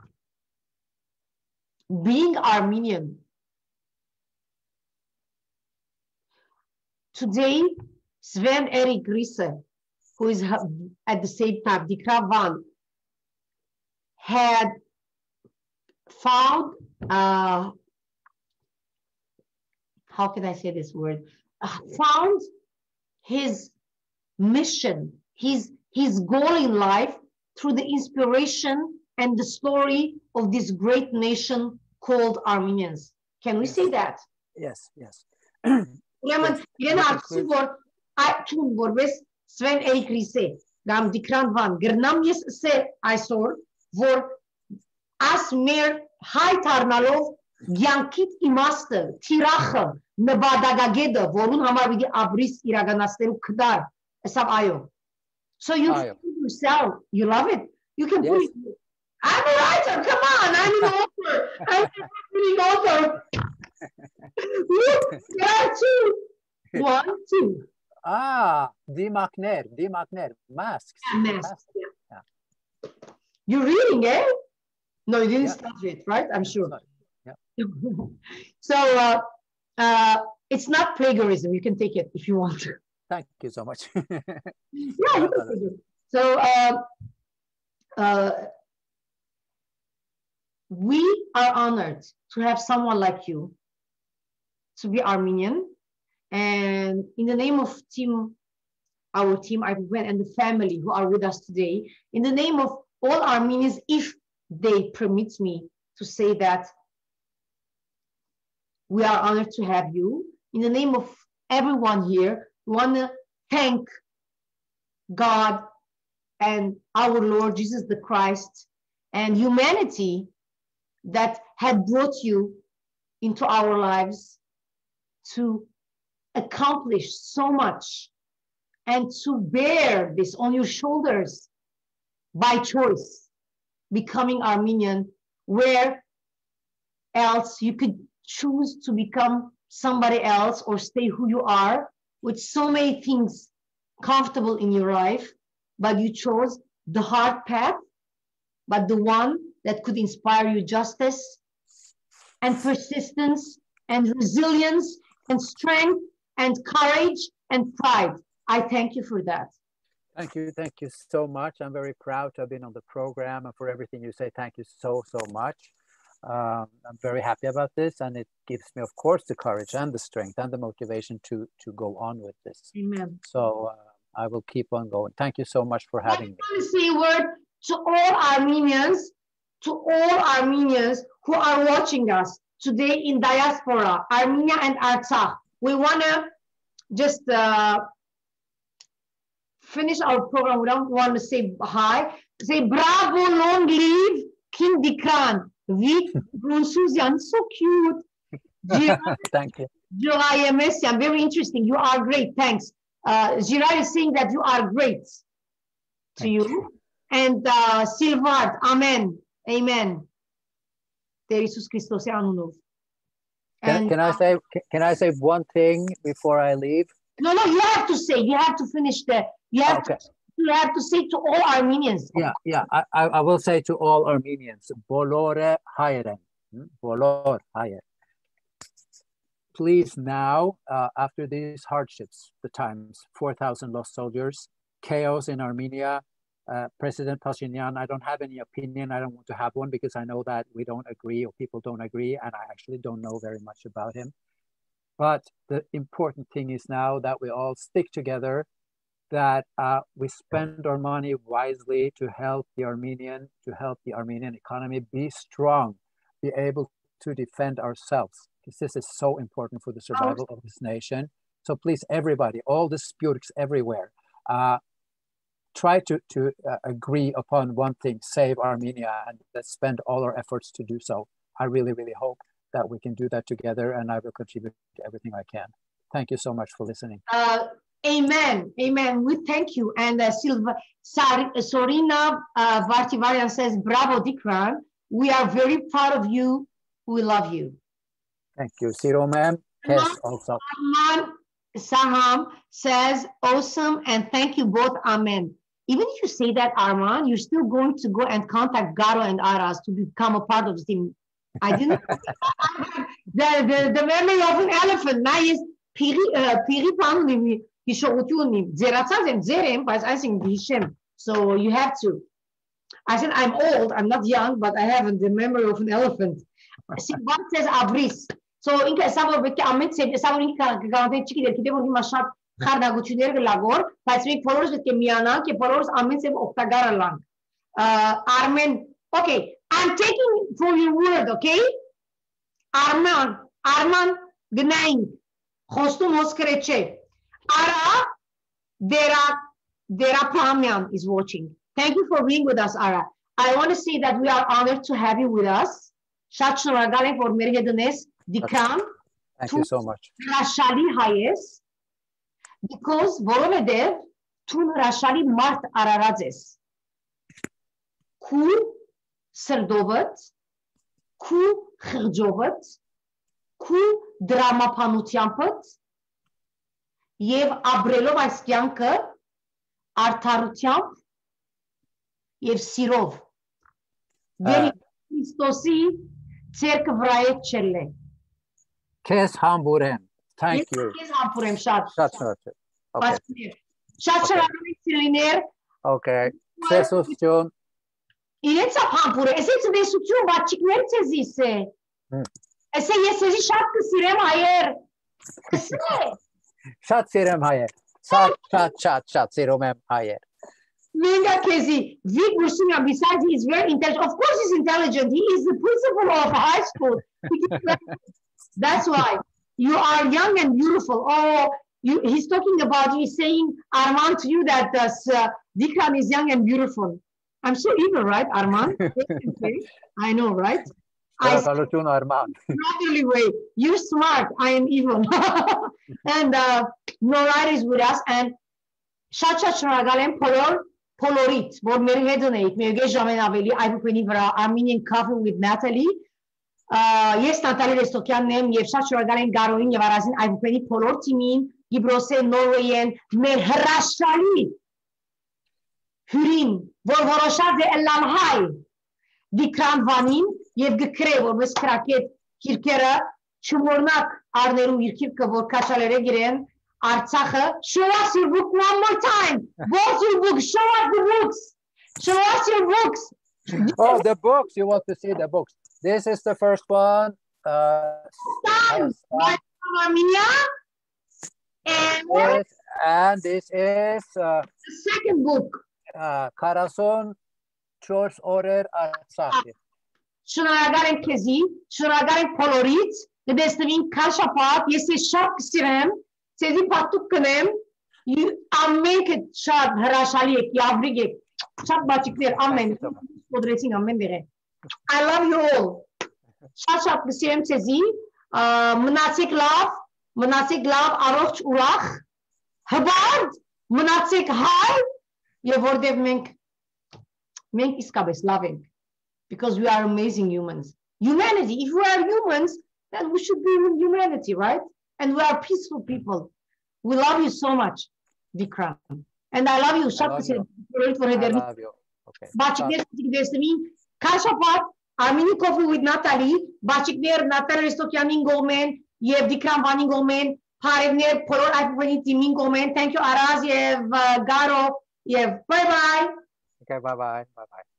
being Armenian Today, Sven Erik Riese, who is at the same time Dikra Van, had found, how can I say this word? Found his mission, his goal in life through the inspiration and the story of this great nation called Armenians. Can we say that? Yes, yes. Ուրեմն իրեն արդյուն որ այդուն որպես Սվեն Էրիկ Ռիսե կամ Դիկրան Վան գրնամ ես սե այսօր որ աս մեր հայտ առնալով յանքիդ իմաստը թիրախը նվադագագեդը որուն համար պիտի ապրիս իրականացնելու կդար ասավ այո. So you can put yourself, you love it, you can put it. I'm a writer, come on, I'm an author, I'm an author. There are two. 1, 2. Dimakner, masks. Masks. Yeah. You're reading, eh? No, you didn't start it, right? I'm sure. Yeah. So it's not plagiarism. You can take it if you want to. Thank you so much. Yeah, you can take it. So we are honored to have someone like you to be Armenian. And in the name of our team, and the family who are with us today, in the name of all Armenians, if they permit me to say that, we are honored to have you. In the name of everyone here, we want to thank God and our Lord Jesus the Christ and humanity that had brought you into our lives to accomplish so much and to bear this on your shoulders by choice, becoming Armenian, where else you could choose to become somebody else or stay who you are with so many things comfortable in your life, but you chose the hard path, but the one that could inspire you justice and persistence and resilience and strength and courage and pride. I thank you for that. Thank you so much. I'm very proud to have been on the program and for everything you say. Thank you so much. I'm very happy about this, and it gives me, of course, the courage and the strength and the motivation to go on with this. Amen. So I will keep on going. Thank you so much for having me. I want to say a word to all Armenians who are watching us today in diaspora, Armenia and Artsakh. We want to just finish our program. We don't want to say hi. Say bravo, long live King Dikran. Vit Brunsuzian, so cute. Thank you. July Messian, very interesting. You are great. Thanks. Jirai is saying that you are great to you. And Silvad, Amen. Amen. Jesus Christos Anunov. Can I say one thing before I leave? No, you have to say. You have to finish that. You have to say to all Armenians. Yeah. I will say to all Armenians, Bolore Hayeren. Bolor Hayer. Please now, after these hardships, the times, 4,000 lost soldiers, chaos in Armenia, President Pashinyan, I don't have any opinion. I don't want to have one because I know that we don't agree or people don't agree, and I actually don't know very much about him. But the important thing is now that we all stick together, that we spend our money wisely to help the Armenian economy be strong, be able to defend ourselves, because this is so important for the survival of this nation. So please, everybody, all the Sputniks everywhere, try to agree upon one thing: save Armenia, and let's spend all our efforts to do so. I really, really hope that we can do that together, and I will contribute to everything I can. Thank you so much for listening. Amen. We thank you. And Sorina Vartivarian says, bravo, Dikran. We are very proud of you. We love you. Thank you. Siro ma'am. Yes, also. Saham says, awesome, and thank you both. Amen. Even if you say that, Arman, you're still going to go and contact Garo and Aras to become a part of the team. I didn't know. the memory of an elephant. Now Փիրի բան ունի, հիշողություն ունի, ձերացած եմ, ձեր եմ, բայց այսինքն հիշեմ, so you have to. I said, I'm old, I'm not young, but I have the memory of an elephant. See, one says abris. So, ինքը սա որ պետք է ամեն սա որ ինքը կգանտեն չգիտեր, գիտեմ որ հիմա շատ խարդագություններ գլագոր, բայց մենք բոլորս պետք է միանանք եւ բոլորս ամեն սև օգտակար լանք։ Armen, okay, I'm taking for your word, okay? Arman, gnaing, խոստում ոսկրե չէ։ Ara, Dera Pramyan is watching. Thank you for being with us, Ara. I want to say that we are honored to have you with us. Շատ շնորհակալ ենք որ մեր հետ ունես Դիկրան։ Thank you so much. Հրաշալի հայ ես, because որովհետև դու հրաշալի մարդ արարած ես։ Քու սրդովդ, քու խղճովդ, քու դրամապանությամբ եւ ապրելով այս կյանքը արդարությամբ եւ սիրով։ Դերի Քրիստոսի ցերկը վրայ չելե։ Քեզ համբուրեմ։ Thank you. Քեզ համբուրեմ շատ։ Շատ շնորհակալ։ Okay. Շատ շնորհակալ։ Okay. Սեսություն։ Իրենց համբուրը, այսինքն ծնեսություն բաճիկներ ցեզիս է։ Այսե ես էսի շատ կսիրեմ հայեր։ Կսիրե։ Շատ սիրեմ հայեր։ Շատ սիրում եմ հայեր։ Minga Kezi, Vic Rusina, besides he is very intelligent. Of course he's intelligent. He is the principal of high school. That's why. You are young and beautiful. Oh, he's talking about, he's saying, Arman, to you that Dikran is young and beautiful. I'm so evil, right, Arman? I know, right? Naturally way. You're smart. I am evil. And Norai is with us. And Shacha Shragalem Polorit, որ մեր հետ ունեիք, մեր գեշ ժամեն ավելի այբուպենի վրա Armenian Coffee with Natalie, ես Նատալի Ռեստոկյանն եմ և շատ շնորհակալ եմ Գարոյին և Արազին այբուպենի բոլոր թիմին, Գիբրոսեն, Նորվեյեն, մեր հրաշալի հյուրին, որ որոշած է ըլլալ հայ, Դիկրան Վանին և գկրե, որպես կրակետ կիրկերը, չմորնակ արներու իր կիրկը, որ կաշալերը գիրեն, Artsakha, show us your book one more time. What's your book? Show us the books. Show us your books. Oh, the books. You want to see the books. This is the first one. By Armenia. And this is the second book. Karason George Order Artsakhi. Shunagaren Kezi, Shunagaren Polorit, the Destin Kashapat, yes, is Shak Sirem. Sezi patuk knem, ամենք է շատ հրաշալի եք, եավրիկ եք, շատ բաճիկներ, ամեն, կոդրեցին ամեն դեղ է։ I love you all, շատ կսիրեմ սեզի, մնացեք լավ, առողջ ուրախ, հբարդ, մնացեք հայ, և որդև մենք իսկապես լավ ենք, because we are amazing humans. Humanity, if we are humans, then we should be with humanity, right? And we are peaceful people. We love you so much, Dikran. And I love you. I love you. Okay. Bachikner Kashapat, Armenian Coffee with Natalie, Bachikner, Natalie Restokyanin Gomen, Yev Dikran Vanin Gomen, Parevner, Polor Ipani Timin Gomen. Thank you, Araz, Yev Garo, Yev. Bye bye. Okay, bye bye. Bye bye.